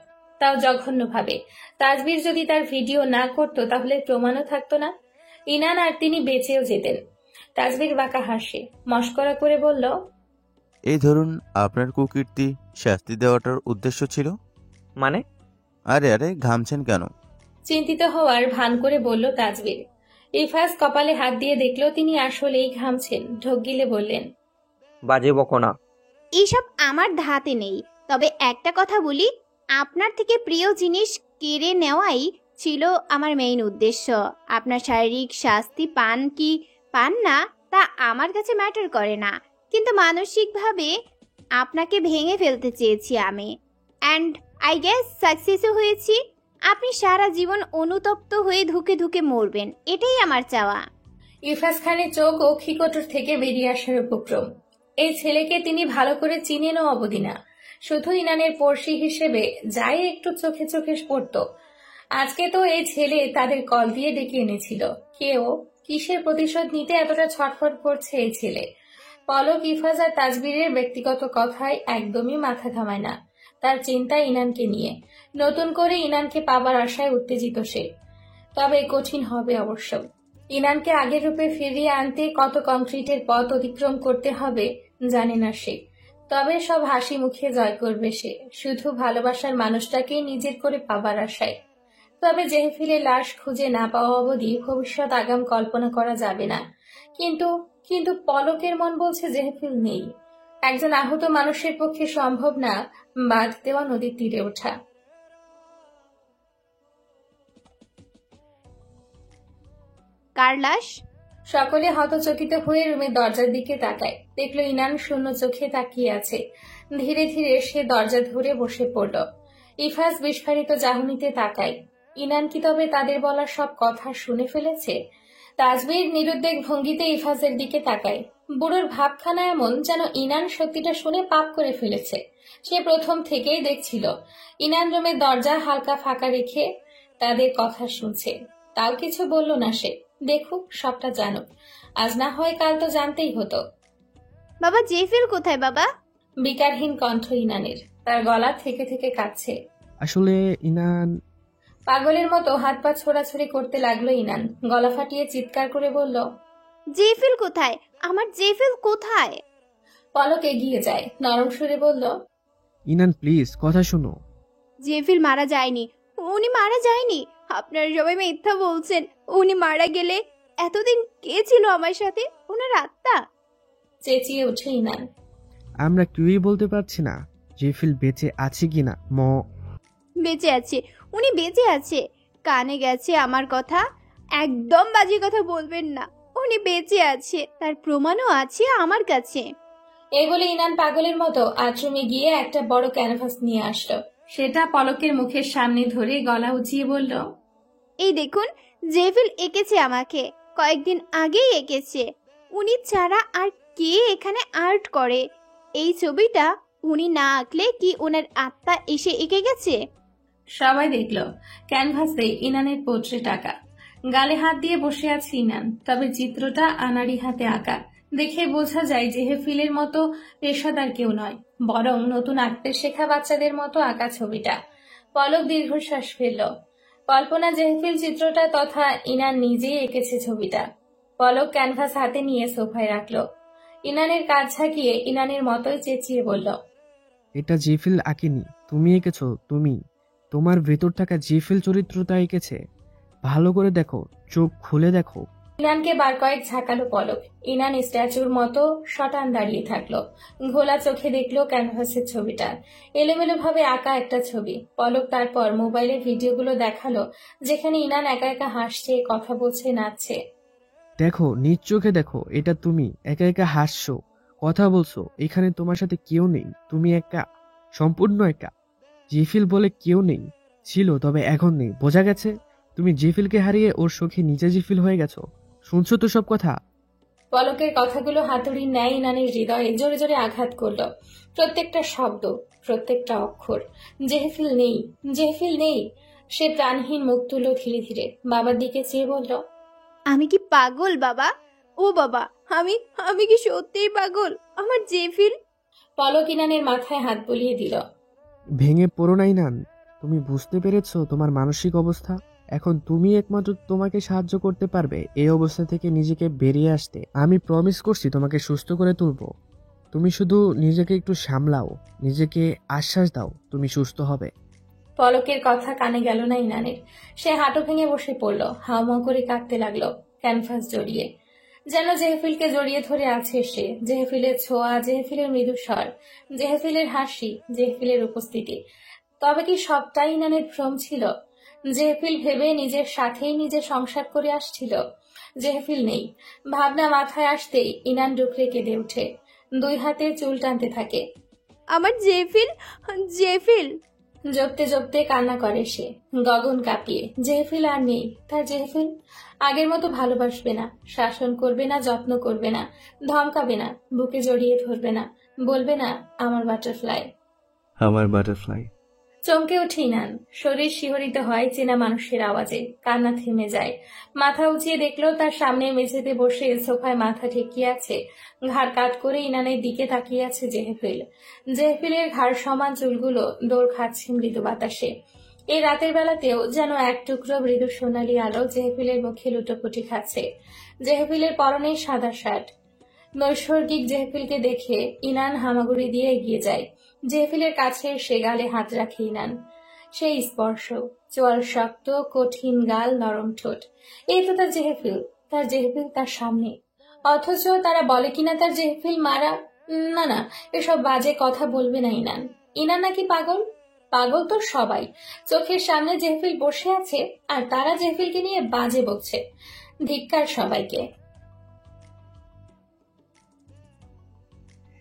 তাও জঘন্যভাবে। তাজবীর যদি তার ভিডিও না করত তাহলে প্রমাণও থাকতো না, ইনান আর তিনি বেঁচেও যেতেন। তাজবীর বাঁকা হাসে, মস্করা করে বলল, এই ধরুন আপনার কুকীর্তি শাস্তি দেওয়াটার উদ্দেশ্য ছিল। মানে? আরে ঘামছেন কেন? চিন্তিত হওয়ার ভান করে বলল তাজবীর। ইফাজ কপালে হাত দিয়ে দেখলো তিনি আসলেই ঘামছেন। ঢোক গিলে বললেন, বাজে বকো না। এইসব আমার ধাতে নেই, তবে একটা কথা বলি, আপনার থেকে প্রিয় জিনিস কেড়ে নেওয়াই ছিল আমার মেইন উদ্দেশ্য। আপনার শারীরিক শাস্তি পান কি পান না তা আমার কাছে ম্যাটার করে না, কিন্তু মানসিকভাবে আপনাকে ভেঙে ফেলতে চেয়েছি আমি, অ্যান্ড আই গেস সাকসেসও হয়েছি। আপনি সারা জীবন অনুতপ্ত হয়ে ধুকে ধুকে মরবেন, এটাই আমার চাওয়া। ইরফাজ খানের চোখ অক্ষিকোটর থেকে বেরিয়ে আসার উপক্রম। এই ছেলেকে তিনি ভালো করে চিনেনও অবধি না, শুধু ইনানের পড়শি হিসেবে যাই একটু চোখে চোখে পড়ত। আজকে তো এই ছেলে তাদের কল দিয়ে ডেকে এনেছিল। কেউ কিসের প্রতিশোধ নিতে এতটা ছটফট করছে এই ছেলে? পলক, ইরফাজ আর তাজবীরের ব্যক্তিগত কথায় একদমই মাথা ঘামায় না। তার চিন্তা ইনানকে নিয়ে। নতুন করে ইনানকে পাবার আশায় উত্তেজিত সে। তবে কঠিন হবে অবশ্য। ইনানকে আগের রূপে ফিরিয়ে আনতে কত কংক্রিটের পথ অতিক্রম করতে হবে জানে না সে। তবে সব হাসি মুখে জয় করবে সে, শুধু ভালোবাসার মানুষটাকেই নিজের করে পাবার আশায়। তবে জেহফিলের লাশ খুঁজে না পাওয়া অবধি ভবিষ্যৎ আগাম কল্পনা করা যাবে না। কিন্তু কিন্তু পলকের মন বলছে জেহফিল নেই। একজন আহত মানুষের পক্ষে সম্ভব না বাঁধ দেওয়া নদীর তীরে ওঠা। কার লাশ? সকলে হতচকিত হয়ে রুমের দরজার দিকে তাকায়। দেখলো ইনান শূন্য চোখে তাকিয়ে আছে। ধীরে ধীরে সে দরজা ধরে বসে পড়ল। ইরফাজ বিস্ফারিত চাহনিতে তাকায়। ইনান কি তবে তাদের বলা সব কথা শুনে ফেলেছে? তাজবীর নিরুদ্বেগ ভঙ্গিতে ইরফাজের দিকে তাকায়। বুড়োর ভাবখানা এমন যেন ইনান সত্যিটা শুনে পাপ করে ফেলেছে। সে প্রথম থেকেই দেখছিল ইনান রুমের দরজা হালকা ফাঁকা রেখে তাদের কথা শুনছে। তাও কিছু বলল না সে। দেখুক, সবটা জানুক, আজ না হয় কাল তো জানতেই হতো। বাবা, জেফিল কোথায় বাবা? বিকারহীন কণ্ঠ ইনানের, তার গলা থেকে থেকে কাঁদছে। আসলে ইনান। পাগলের মতো হাত পা ছোড়াছড়ি করতে লাগলো ইনান। গলা ফাটিয়ে চিৎকার করে বলল, জেফিল কোথায়? আমার জেফিল কোথায়? পলক এগিয়ে যায়, নরম সুরে বলল, ইনান প্লিজ কথা শোনো। জেফিল মারা যায়নি, উনি মারা যায়নি। আপনারা সবাই মিথ্যা বলছেন। উনি মারা গেলে এতদিন কে ছিল আমার সাথে? ওনার আত্মা। চেঁচিয়ে উঠে ইনান। আমরা কেউই বলতে পারছি না জেফিল বেঁচে আছে কিনা। বেঁচে আছে, উনি বেঁচে আছে। কানে গেছে আমার কথা। একদম বাজে কথা বলবেন না। উনি বেঁচে আছে, তার প্রমাণও আছে আমার কাছে। এই বলে ইনান পাগলের মতো আশ্রমে গিয়ে একটা বড় ক্যানভাস নিয়ে আসলো। সেটা পলকের মুখের সামনে ধরে গলা উঁচিয়ে বলল, এই দেখুন, জেফিল এঁকেছে আমাকে। কয়েকদিন আগেই এঁকেছে। উনি ছাড়া আর কে এখানে আর্ট করে? এই ছবিটা উনি না আঁকলে কি ওনার আত্মা এসে এঁকে গেছে? সবাই দেখল ক্যানভাসে ইনানের পোর্ট্রেট আঁকা। গালে হাত দিয়ে বসে আছে ইনান, তবে চিত্রটা আনাড়ি হাতে আঁকা। দেখে বোঝা যায় জেহেফিলের মতো পেশাদার কেউ নয়, বরং নতুন আঁকতে শেখা বাচ্চাদের মতো আঁকা ছবিটা। পলক দীর্ঘশ্বাস ফেলল। কল্পনা জেহেফিল চিত্রটা তথা ইনান নিজেই এঁকেছে ছবিটা। পলক ক্যানভাস হাতে নিয়ে সোফায় রাখলো। ইনানের কাজ ঝাঁকিয়ে ইনানের মতোই চেঁচিয়ে বলল, এটা জেফিল আঁকেনি, তুমি এঁকেছো। তুমি, তোমার ভেতর থাকা জেফিল চরিত্রটা এঁকেছে। ভালো করে দেখো, চোখ খুলে দেখো। ইনানকে বার কয়েক ঝাঁকালো পলক। ইনান স্ট্যাচুর মতো শটান দাঁড়িয়ে থাকলো। ঘোলা চোখে দেখলো ক্যানভাসের ছবিটা, এলোমেলো ভাবে আঁকা একটা ছবি। পলক তারপর মোবাইলে ভিডিওগুলো দেখালো, যেখানে ইনান একা একা হাসছে, কথা বলছে, নাচছে। দেখো, নিজ চোখে দেখো, এটা তুমি একা একা হাসছো, কথা বলছো। এখানে তোমার সাথে কেউ নেই, তুমি একা, সম্পূর্ণ একা। জেফিল বলে কেউ নেই, ছিল তবে এখন নেই। বোঝা গেছে? তুমি জেফিলকে হারিয়ে ওর সখী নিজে জেফিল হয়ে গেছো। শুনছো তো সব কথা? পলকের কথাগুলো হাতুড়ির ন্যায় ইনানের হৃদয়ে জোরে জোরে আঘাত করলো। প্রত্যেকটা শব্দ, প্রত্যেকটা অক্ষর। জেহেফিল নেই, জেহেফিল নেই। সে প্রাণহীন মুখ তুলল ধীরে ধীরে। বাবার দিকে চেয়ে বলল, আমি কি পাগল বাবা? ও বাবা, আমি আমি কি সত্যিই পাগল? আমার জেফিল। পলক ইনানের মাথায় হাত বুলিয়ে দিল। ভেঙে পড়ো না ইনান, তুমি বুঝতে পেরেছো তোমার মানসিক অবস্থা। এখন তুমি একমাত্র তোমাকে সাহায্য করতে পারবে এই অবস্থা থেকে নিজেকে বেরিয়ে আসতে। আমি প্রমিস করছি তোমাকে সুস্থ করে তুলবো। তুমি শুধু নিজেকে একটু সামলাও, নিজেকে আশ্বাস দাও, তুমি সুস্থ হবে। পলকের কথা কানে গেল না ইনানের। সে হাঁটু ভেঙে বসে পড়ল, হাউমাউ করে কাঁদতে লাগলো, ক্যানভাস জড়িয়ে। যেন জেহেফিলকে জড়িয়ে ধরে আছে সে। জেহেফিলের ছোঁয়া, জেহেফিলের মৃদু স্বর, জেহেফিলের হাসি, জেহেফিলের উপস্থিতি। তবে কি সবটাই ইনানের ভ্রম ছিল? জেহফিল ভেবে নিজের সাথেই নিজে সংসার করে আসছিল। জেহফিল নেই। ভাবনা মাথায় আসতেই ইনান ডুকরে কেঁদে ওঠে, 2 হাতে চুল টানতে থাকে। আমার জেফিল, জেফিল। জপতে জপতে কান্না করে সে, গগন কাঁপিয়ে। জেহফিল আর নেই। তার জেহফিল আগের মতো ভালোবাসবে না, শাসন করবে না, যত্ন করবে না, ধমকাবে না, বুকে জড়িয়ে ধরবে না, বলবে না আমার বাটারফ্লাই। আমার বাটারফ্লাই। চমকে ওঠে ইনান, শরীর শিহরিত হয় চেনা মানুষের আওয়াজে। কান্না থেমে যায়। মাথা উঁচিয়ে দেখলো তার সামনে মেঝেতে বসে সোফায় মাথা ঠেকিয়ে আছে, ঘাড় কাত করে ইনানের দিকে তাকিয়ে আছে জেহফিল। জেহফিলের ঘাড় সমান চুলগুলো দোল খাচ্ছে মৃদু বাতাসে। এই রাতের বেলাতেও যেন এক টুকরো মৃদু সোনালি আলো জেহফিলের মুখে লুটোপুটি খাচ্ছে। জেহফিলের পরনে সাদা শার্ট। নৈসর্গিক জেহফিলকে দেখে ইনান হামাগুড়ি দিয়ে এগিয়ে যায়। জেহফিলের কাছে সে গালে হাত রাখে ইনান। সেই স্পর্শ, চোয়াল শক্ত, কঠিন গাল, নরম ঠোঁট। এই তো তার জেহফিল, তার জেহফিল তার সামনে। অথচ তারা বলে কিনা তার জেহফিল মারা। না না, এসব বাজে কথা বলবে না ইনান। ইনান নাকি পাগল? পাগল তো সবাই। চোখের সামনে জেহফিল বসে আছে আর তারা জেহফিলকে নিয়ে বাজে বকছে। ধিক্কার সবাইকে।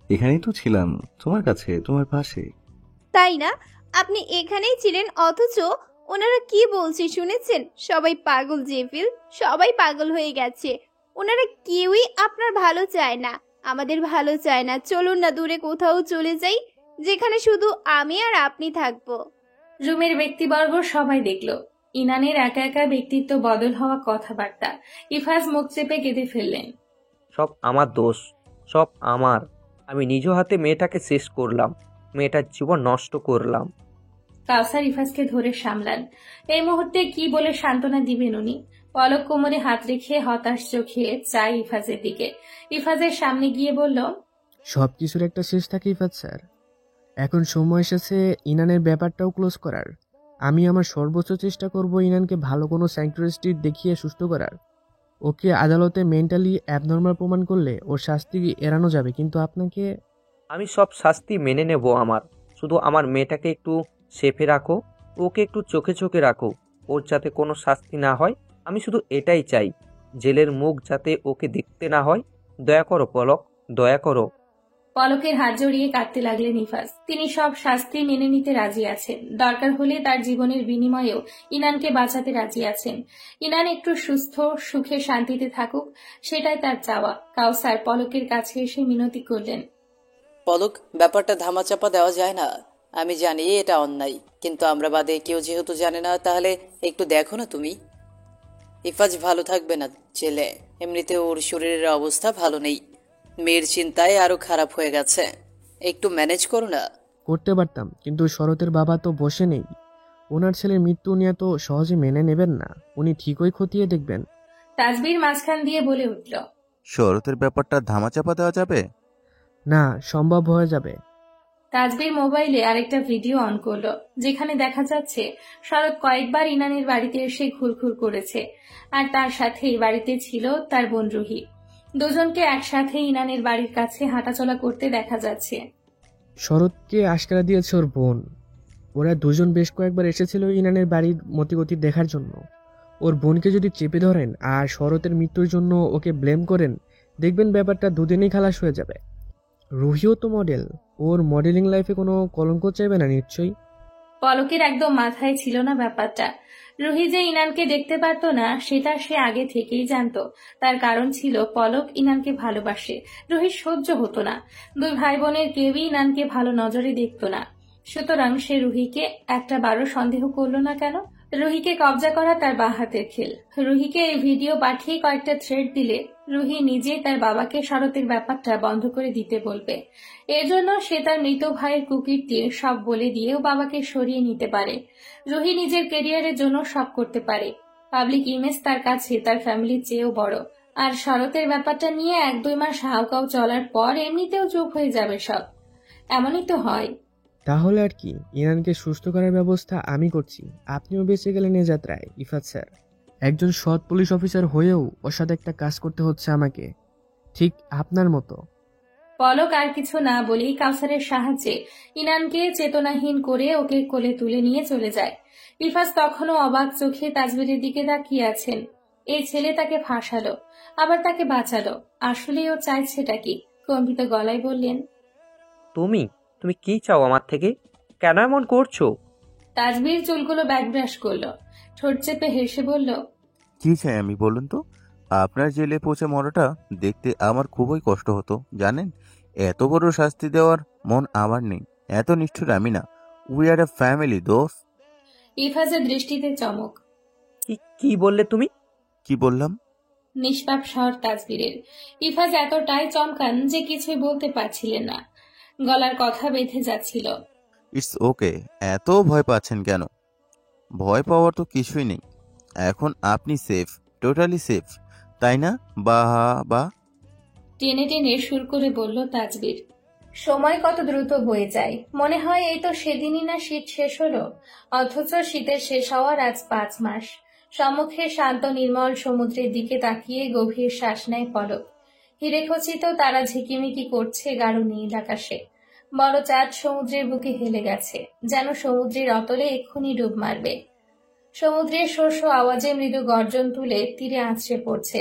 এখানেই তো ছিলাম, তোমার কাছে, তোমার পাশে। তাই না? আপনি এখানেই ছিলেন, অথচ ওনারা কি বলছে শুনেছেন? সবাই পাগল জেফিল, সবাই পাগল হয়ে গেছে। ওনারা কেউই আপনার ভালো চায় না, আমাদের ভালো চায় না। চলুন না দূরে কোথাও চলে যাই, যেখানে শুধু আমি আর আপনি থাকবো। রুমের ব্যক্তিবর্গ সবাই দেখল ইনানের একা একা ব্যক্তিত্ব বদল হওয়া কথাবার্তা। ইফাজ মুখ চেপে কেঁদে ফেললেন। সব আমার দোষ, সব আমার। আমি নিজ হাতে মেয়েটাকে শেষ করলাম, মেয়েটার জীবন নষ্ট করলাম। কাউসার ইফাজকে ধরে সামলান। এই মুহূর্তে কি বলে সান্ত্বনা দিবেন উনি? পলক কোমরে হাত রেখে হতাশ চোখে চাই ইফাজের দিকে। ইফাজের সামনে গিয়ে বলল, সবকিছুর একটা শেষ থাকে ইফাত স্যার। এখন সময় এসেছে ইনানের ব্যাপারটাও ক্লোজ করার। আমি আমার সর্বোচ্চ চেষ্টা করব ইনানকে ভালো কোনো সাইকিয়াট্রিস্ট দেখিয়ে সুস্থ করার। ওকে আদালতে মেন্টালি অ্যাবনর্মাল প্রমাণ করলে ওর শাস্তি এড়ানো যাবে, কিন্তু আপনাকে। আমি সব শাস্তি মেনে নেব আমার, শুধু আমার মেয়েটাকে একটু সেফে রাখো, ওকে একটু চোখে চোখে রাখো, ওর যাতে কোনো শাস্তি না হয়। আমি শুধু এটাই চাই, জেলের মুখ যাতে ওকে দেখতে না হয়। দয়া করো পলক, দয়া করো। পলকের হাত জড়িয়ে কাঁদতে লাগলেন ইফাজ। তিনি সব শাস্তি মেনে নিতে রাজি আছেন, দরকার হলে তার জীবনের বিনিময়েও ইনানকে বাঁচাতে রাজি আছেন। ইনান একটু সুস্থ, সুখে, শান্তিতে থাকুক, সেটাই তার চাওয়া। কাউসার পলকের কাছে এসে মিনতি করলেন। পলক, ব্যাপারটা ধামাচাপা দেওয়া যায় না। আমি জানি এটা অন্যায়, কিন্তু আমরা বাদে কেউ যেহেতু জানে না, তাহলে একটু দেখো না তুমি। ইফাজ ভালো থাকবে না জেলে, এমনিতে ওর শরীরের অবস্থা ভালো নেই, মেয়ের চিন্তায় আরো খারাপ হয়ে গেছে, একটু ম্যানেজ করো না। করতে পারতাম, কিন্তু শরতের বাবা তো বসে নেই। ওনার ছেলের মৃত্যু নিয়ে তো সহজে মেনে নেবেন না, উনি ঠিকই খতিয়ে দেখবেন। তাজবীর মাঝখান দিয়ে বলে উঠল, শরতের ব্যাপারটা ধামাচাপা দেওয়া যাবে না, সম্ভব হয়ে যাবে। তাজবীর মোবাইলে আরেকটা ভিডিও অন করলো, যেখানে দেখা যাচ্ছে শরৎ কয়েকবার ইনানের বাড়িতে এসে ঘুরঘুর করেছে, আর তার সাথেই বাড়িতে ছিল তার বোন রুহি। দুজনকে একসাথে ইনানের বাড়ির কাছে হাঁটাচলা করতে দেখা যাচ্ছে। শরৎকে আশকারা দিয়েছে ওর বোন। ওরা দুজন বেশ কয়েকবার এসেছিল ইনানের বাড়ির মতিগতি দেখার জন্য। ওর বোনকে যদি চেপে ধরেন আর শরতের মৃত্যুর জন্য ওকে ব্লেম করেন, দেখবেন ব্যাপারটা দুদিনেই খালাস হয়ে যাবে। রুহিও তো মডেল, ওর মডেলিং লাইফে কোনো কলঙ্ক চাইবে না নিশ্চয়ই। পলকের একদম মাথায় ছিল না ব্যাপারটা। রুহি যে ইনানকে দেখতে পারতো না সেটা সে আগে থেকেই জানতো। তার কারণ ছিল পলক ইনানকে ভালোবাসে। রুহির সহ্য হতো না, 2 ভাই বোনের কেউই ইনানকে ভালো নজরে দেখতো না। সুতরাং সে রুহিকে একটা বারও সন্দেহ করলো না কেন? রুহিকে কবজা করা তার বাঁ হাতের খেল। রুহিকে এই ভিডিও পাঠিয়ে কয়েকটা থ্রেড দিলে রুহি নিজেই তার বাবাকে শরতের ব্যাপারটা বন্ধ করে দিতে বলবে। এর জন্য সে তার মৃত ভাইয়ের কুকীর্তি সব বলে দিয়েও বাবাকে সরিয়ে নিতে পারে। রুহি নিজের ক্যারিয়ারের জন্য সব করতে পারে। পাবলিক ইমেজ তার কাছে তার ফ্যামিলির চেয়েও বড়। আর শরতের ব্যাপারটা নিয়ে 1-2 মাস হাউকাউ চলার পর এমনিতেও চুপ হয়ে যাবে সব। এমনই তো হয়। তাহলে আর কি, ইরানকে সুস্থ করার ব্যবস্থা আমি করছি, আপনিও বেঁচে গেলেন এ যাত্রায় ইফাত স্যার। একজন সৎ পুলিশ অফিসার হয়েও ওর সাথে একটা কাজ করতে হচ্ছে আমাকে, ঠিক আপনার মতো। পলক আর কিছু না বলেই কাউসারের সাহায্যে ইনানকে চেতনাহীন করে ওকে কোলে তুলে নিয়ে চলে যায়। ইফাজ তখনও অবাক চোখে তাজবীরের দিকে তাকিয়ে আছেন। এই ছেলে তাকে ফাঁসালো, আবার তাকে বাঁচালো। আসলে ও চাইছেটা কি? কম্পিত গলায় বললেন, তুমি তুমি কি চাও আমার থেকে? কেন এমন করছো? তাজবীর চুলগুলো ব্যাকব্রাশ করলো, ঠোঁট চেপে হেসে বলল, কি চাই আমি বলুন তো? আপনার জেলে পচে মরাটা দেখতে আমার খুবই কষ্ট হতো জানেন। এত বড় শাস্তি দেওয়ার মন আমার নেই, এত নিষ্ঠুর আমি না। উই আর এ ফ্যামিলি দোস্ত। ইফাজের দৃষ্টিতে চমক। কি কি বললে তুমি? কি বললাম? নিষ্পাপ স্বর তাজবীরের। ইফাজ এতটাই চমকান যে কিছুই বলতে পারছিলেন না, গলার কথা বেঁধে যাচ্ছিল। ইটস ওকে, এত ভয় পাচ্ছেন কেন? ভয় পাওয়ার তো কিছুই নেই। এখন আপনি সেফ, টোটালি সেফ, তাই না? বা টেনে টেনে সুর করে বলল তাজবীর। সময় কত দ্রুত বয়ে যায়, মনে হয় এই তো সেদিনই না শীত শেষ হলো, অথচ শীতের শেষ হওয়ার আজ 5 মাস। সম্মুখে শান্ত নির্মল সমুদ্রের দিকে তাকিয়ে গভীর শ্বাস নেয় পলক। হিরেখচিত তারা ঝিকিমিকি করছে গাঢ় নীল আকাশে। বড় চাঁদ সমুদ্রের বুকে হেলে গেছে, যেন সমুদ্রের অতলে এক্ষুনি ডুব মারবে। সমুদ্রের শোষ আওয়াজে মৃদু গর্জন তুলে তীরে আছড়ে পড়ছে।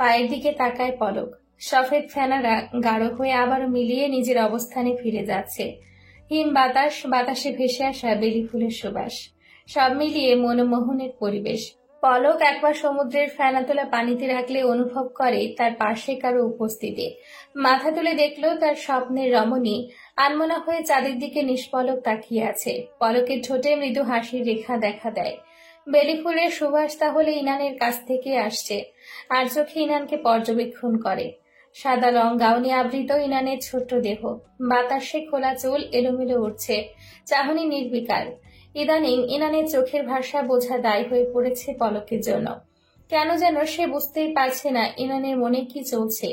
পায়ের দিকে তাকায় পলক। সফেদ ফেনারা গাঢ় হয়ে আবারও মিলিয়ে নিজের অবস্থানে ফিরে যাচ্ছে। হিম বাতাস, বাতাসে ভেসে আসা বেলি ফুলের সুবাস, সব মিলিয়ে মনোমোহনের পরিবেশ। পলক একবার সমুদ্রের ফেনা তোলা পানিতে রাখলে অনুভব করে তার পাশে কারো উপস্থিতি। মাথা তুলে দেখলো তার স্বপ্নের রমণী আনমনা হয়ে চাঁদের দিকে নিষ্পলক তাকিয়ে আছে। পলকের ঠোঁটে মৃদু হাসির রেখা দেখা দেয়। বেলি ফুলের সুবাস তাহলে ইনানের কাছ থেকে আসছে। আর চোখে ইনানকে পর্যবেক্ষণ করে। সাদা রং গাউনে আবৃত ইনানের ছোট্ট দেহ, বাতাসে খোলা চুল এলোমেলো উঠছে, চাহনি নির্বিকার। ইদানিং ইনানের চোখের ভাষা বোঝা দায় হয়ে পড়েছে পলকের জন্য। কেন যেন সে বুঝতেই পারছে না ইনানের মনে কি চলছে,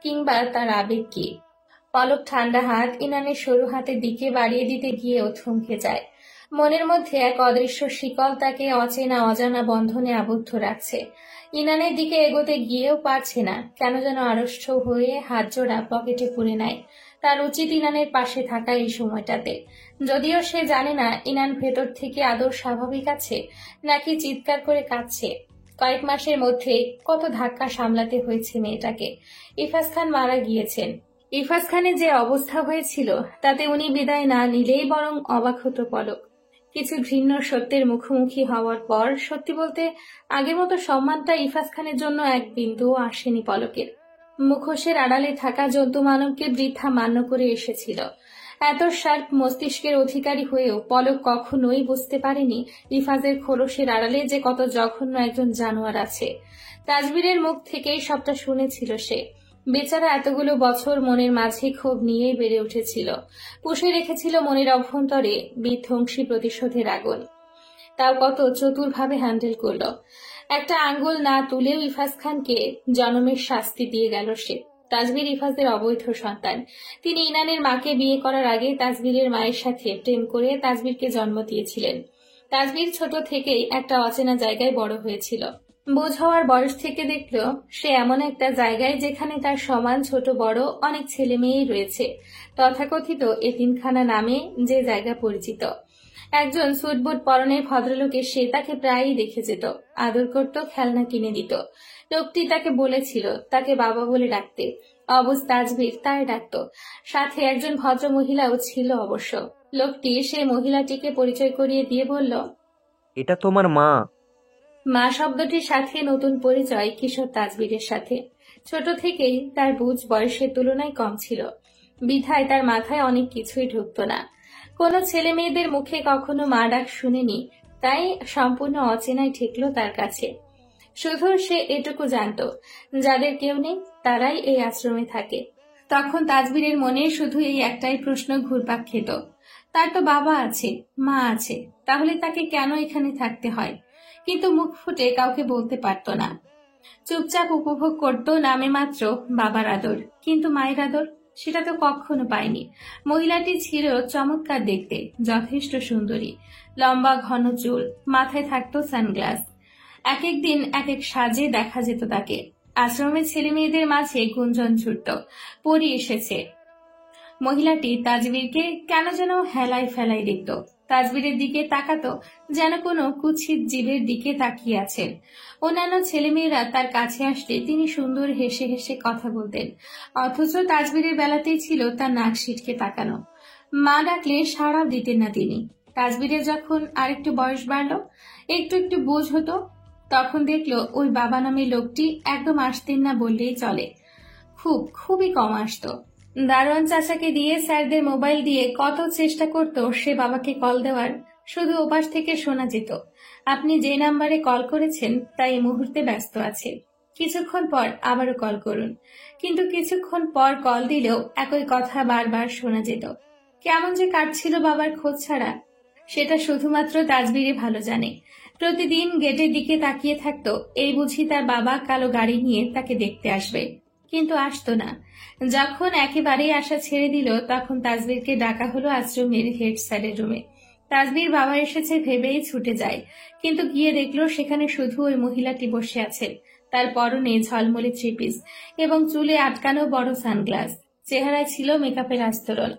কিংবা তার আবেগ কি। পলক ঠান্ডা হাত ইনানের সরু হাতের দিকে বাড়িয়ে দিতে গিয়েও থমকে যায়। মনের মধ্যে এক অদৃশ্য শিকল তাকে অচেনা অজানা বন্ধনে আবদ্ধ রাখছে। ইনানের দিকে এগোতে গিয়েও পারছে না, কেন যেন আড়ষ্ট হয়ে হাত জোড়া পকেটে পুরে নেয়। তার উচিত ইনানের পাশে থাকা এই সময়টাতে। যদিও সে জানে না ইনান ভেতর থেকে আদৌ স্বাভাবিক আছে নাকি চিৎকার করে কাঁদছে। কয়েক মাসের মধ্যে কত ধাক্কা সামলাতে হয়েছে মেয়েটাকে। ইফাজ খান মারা গিয়েছেন। ইফাজ খানের যে অবস্থা হয়েছিল তাতে উনি বিদায় না নিলেই বরং অবাক হতো পলক। কিছু ঘৃণ্য সত্যের মুখোমুখি হওয়ার পর সত্যি বলতে আগের মতো সম্মানটা ইফাজ খানের জন্য এক বিন্দুও আসেনি পলকের। মুখোশের আড়ালে থাকা জন্তু মানবকে বৃথা মান্য করে এসেছিল। এত শার্প মস্তিষ্কের অধিকারী হয়েও পলক কখনোই বুঝতে পারেনি ইফাজের খোলসের আড়ালে যে কত জঘন্য একজন জানোয়ার আছে। তাজবীরের মুখ থেকেই সবটা শুনেছিল সে। বেচারা এতগুলো বছর মনের মাঝে ক্ষোভ নিয়েই বেড়ে উঠেছিল, পুষে রেখেছিল মনের অভ্যন্তরে বিধ্বংসী প্রতিশোধের আগুন। তাও কত চতুরভাবে হ্যান্ডেল করলো। একটা আঙ্গুল না তুলেও ইফাজ খানকে জনমের শাস্তি দিয়ে গেল সে। তাজবীর ইফাজের অবৈধ সন্তান। তিনি ইনানের মাকে বিয়ে করার আগে তাজবীরের মায়ের সাথে প্রেম করে তাজবীরকে জন্ম দিয়েছিলেন। তাজবীর ছোট থেকেই একটা অচেনা জায়গায় বড় হয়েছিল। বোঝ হওয়ার বয়স থেকে দেখল সে এমন একটা জায়গায় যেখানে তার সমান ছোট বড় অনেক ছেলে মেয়েই রয়েছে। তথাকথিত এতিমখানা নামে যে জায়গা পরিচিত। একজন সুটবুট পরনের ভদ্রলোক এসে তাকে প্রায়ই দেখে যেত, আদর করত, খেলনা কিনে দিত। লোকটি তাকে বলেছিল তাকে বাবা বলে ডাকতে। অবুজ তাজবীর তাই ডাকত। সাথে একজন ভদ্র মহিলাও ছিল অবশ্য। লোকটি সেই মহিলাটিকে পরিচয় করিয়ে দিয়ে বলল, এটা তোমার মা। মা শব্দটির সাথে নতুন পরিচয় কিশোর তাজবীরের সাথে। ছোট থেকেই তার বুঝ বয়সের তুলনায় কম ছিল, বিধায় তার মাথায় অনেক কিছুই ঢুকত না। কোনো ছেলে মেয়েদের মুখে কখনো মা ডাক শুনেনি, তাই সম্পূর্ণ অচেনাই ঠেকল তার কাছে। শুধু সে এটুকু জানত, যাদের কেউ নেই তারাই এই আশ্রমে থাকে। তখন তাজবীরের মনে শুধু এই একটাই প্রশ্ন ঘুরপাক খেত, তার তো বাবা আছে, মা আছে, তাহলে তাকে কেন এখানে থাকতে হয়? কিন্তু মুখ ফুটে কাউকে বলতে পারত না। চুপচাপ উপভোগ করত নামে মাত্র বাবার আদর, কিন্তু মায়ের আদর সেটা তো কখনো পায়নি। মহিলাটি ছিল চমৎকার দেখতে, যথেষ্ট সুন্দরী, লম্বা ঘন চুল, মাথায় থাকতো সানগ্লাস। এক এক দিন এক এক সাজে দেখা যেত তাকে। আশ্রমের ছেলে মেয়েদের মাঝে গুঞ্জন ছুটত, পরি এসেছে, মহিলাটি তাজবীরকে কেন যেন হেলাই ফেলাই দেখত। তাজবীরের দিকে তাকাতো যেন কোনো কুৎসিত জীবের দিকে তাকিয়ে আছেন। অন্যান্য ছেলেমেয়েরা তার কাছে আসলে তিনি সুন্দর হেসে হেসে কথা বলতেন, অথচ তাজবীরের বেলাতেই ছিল তার নাক সিটকে তাকানো। মা ডাকলে সাড়াও দিতেন না তিনি। তাজবীরের যখন আরেকটু বয়স বাড়লো, একটু একটু বোঝ হতো, তখন দেখলো ওই বাবা নামে লোকটি একদম আসতেন না বললেই চলে। খুবই কম আসতো। দারোয়ান চাচাকে দিয়ে স্যারদের মোবাইল দিয়ে কত চেষ্টা করত সে বাবাকে কল দেওয়ার, শুধু ওপাশ থেকে শোনা যেত, আপনি যে নাম্বারে কল করেছেন তা এই মুহূর্তে ব্যস্ত আছে, কিছুক্ষণ পর আবারও কল করুন। কিন্তু কিছুক্ষণ পর কল দিলেও একই কথা বারবার শোনা যেত। কেমন যে কাটছিল বাবার খোঁজ ছাড়া, সেটা শুধুমাত্র তাজবীরই ভালো জানে। প্রতিদিন গেটের দিকে তাকিয়ে থাকতো, এই বুঝি তার বাবা কালো গাড়ি নিয়ে তাকে দেখতে আসবে, কিন্তু আসতো না। যখন একেবারেই আশা ছেড়ে দিল, তখন তাজবীরকে ডাকা হলো আশ্রমের হেড স্যারের রুমে। তাজবীর বাবা এসেছে ভেবেই ছুটে যায়, কিন্তু গিয়ে দেখলো সেখানে শুধু ওই মহিলাটি বসে আছেন। তার পরনে ঝলমলে থ্রি পিস এবং চুলে আটকানো বড় সানগ্লাস, চেহারায় ছিল মেকআপের আস্তরণ।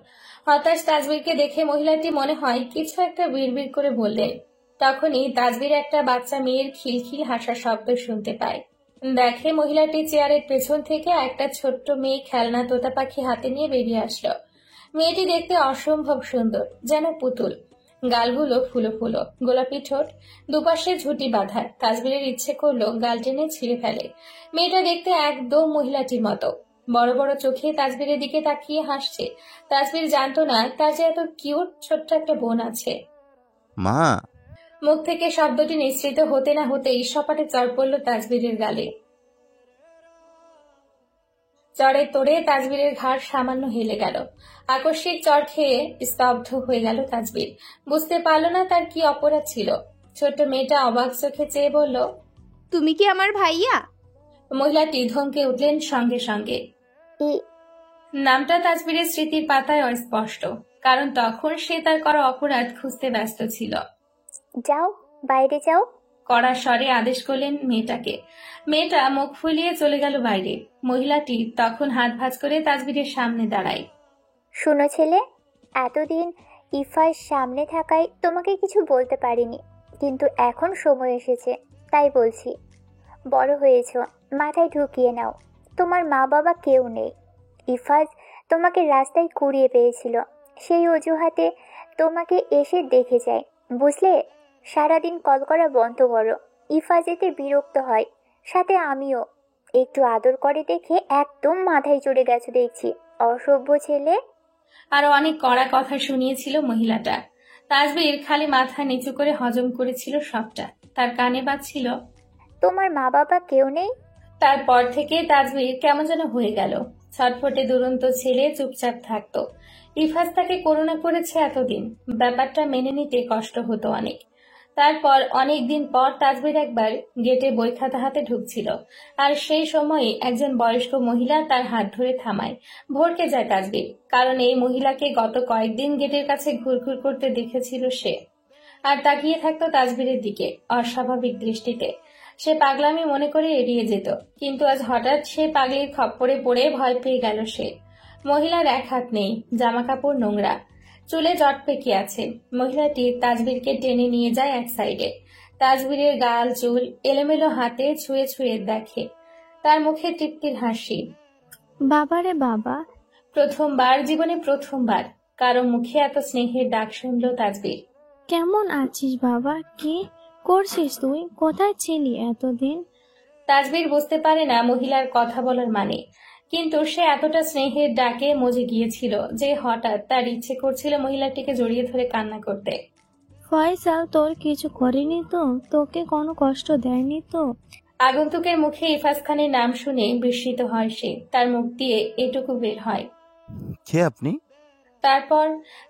হতাশ তাজবীরকে দেখে মহিলাটি মনে হয় কিছু একটা বিড়বিড় করে বললেন। তখনই তাজবীর একটা বাচ্চা মেয়ের খিলখিল হাসার শব্দ শুনতে পায়। দেখে মহিলাটি চেয়ারের পেছন থেকে একটা ছোট্ট মেয়ে খেলনা তোতা পাখি হাতে নিয়ে বেরিয়ে আসলো। মেয়েটি দেখতে অসম্ভব সুন্দর, যেন পুতুল। গালগুলো ফুলো ফুলো, গোলাপি ঠোঁট, দুপাশে ঝুঁটি বাঁধা। তাজবীরের ইচ্ছে করলো গাল টেনে ছিঁড়ে ফেলে। মেয়েটা দেখতে একদম মহিলাটির মতো, বড় বড় চোখে তাজবীরের দিকে তাকিয়ে হাসছে। তাজবীর জানতো না তার যে এত কিউট ছোট্ট একটা বোন আছে। মা! মুখ থেকে শব্দটি নিঃসৃত হতে না হতেই সপাটে চড় পড়ল তাজবীরের গালে। চড়ের তোড়ে তাজবীরের ঘাড় সামান্য হেলে গেল। আকস্মিক চড় খেয়ে স্তব্ধ হয়ে গেল তাজবীর। বুঝতে পারল না তার কি অপরাধ ছিল। ছোট্ট মেয়েটা অবাক চোখে চেয়ে বলল, তুমি কি আমার ভাইয়া? মহিলাটি ধমকে উঠলেন সঙ্গে সঙ্গে। নামটা তাজবীরের স্মৃতির পাতায় অস্পষ্ট, কারণ তখন সে তার করা অপরাধ খুঁজতে ব্যস্ত ছিল। যাও, বাইরে যাও, কড়া স্বরে আদেশ করলেন মেয়েটাকে। মেয়েটা মুখ ফুলিয়ে চলে গেল বাইরে। মহিলাটি তখন হাত ভাঁজ করে তাজবীরের সামনে দাঁড়ায়। শোনো ছেলে, এতদিন ইফার সামনে থাকায় তোমাকে কিছু বলতে পারিনি, কিন্তু এখন সময় এসেছে, তাই বলছি। বড় হয়েছ, মাথায় ঢুকিয়ে নাও, তোমার মা বাবা কেউ নেই। ইফাজ তোমাকে রাস্তায় কুড়িয়ে পেয়েছিল, সেই অজুহাতে তোমাকে এসে দেখে যায়, বুঝলে? সারাদিন কল করা বন্ধ করো, ইফাজ এতে বিরক্ত হয়, সাথে আমিও। একটু আদর করে দেখে একদম মাথায় চড়ে গেছো দেখছি, অসভ্য ছেলে। আরো অনেক কড়া কথা শুনিয়েছিল মহিলাটা। তাজবীর খালি মাথা নিচু করে হজম করেছিল সবটা। তার কানে বাজছিল, তোমার মা বাবা কেউ নেই। তারপর থেকে তাজবীর কেমন যেন হয়ে গেল। ছটফটে দুরন্ত ছেলে চুপচাপ থাকতো। ইফাজ তাকে করুণা করেছে এতদিন, ব্যাপারটা মেনে নিতে কষ্ট হতো অনেক। তারপর অনেক দিন পর তাজবীর একবার গেটে বই খাতা হাতে ঢুকছিল, আর সেই সময়ে একজন বয়স্ক মহিলা তার হাত ধরে থামায়। ভড়কে যায় তাজবীর, কারণ এই মহিলাকে গত কয়েকদিন গেটের কাছে ঘুরঘুর করতে দেখেছিল সে। আর তাকিয়ে থাকতো তাজবীরের দিকে অস্বাভাবিক দৃষ্টিতে। সে পাগলামি মনে করে এড়িয়ে যেত, কিন্তু আজ হঠাৎ সে পাগলির খপ্পরে পড়ে ভয় পেয়ে গেল সে। মহিলার এক হাত নেই, জামা কাপড় নোংরা, চুলে জট পেকে আছে। মহিলাটি তাজবীরকে টেনে নিয়ে যায় এক সাইডে। তাজবীরের গাল চুল এলোমেলো হাতে ছুঁয়ে ছুঁয়ে দেখে। তার মুখে তৃপ্তির হাসি। বাবারে বাবা, প্রথমবার জীবনে প্রথমবার কারো মুখে এত স্নেহের ডাক শুনল তাজবীর। কেমন আছিস বাবা? কি করছিস তুই? কোথায় ছিলি এতদিন? তাজবীর বুঝতে পারে না মহিলার কথা বলার মানে, কিন্তু সে এতটা স্নেহের ডাকে মজে গিয়েছিল যে হঠাৎ তার ইচ্ছে করছিল মহিলাটিকে জড়িয়ে ধরে কান্না করতে। ফয়সাল তোর কিছু করেনি তো? তোকে কোনো কষ্ট দেয়নি তো? আগন্তুকের মুখে ইফাজ খানের নাম শুনে বিস্মিত হয় সে। তার মুখ দিয়ে এটুকু বের হয়, কে আপনি?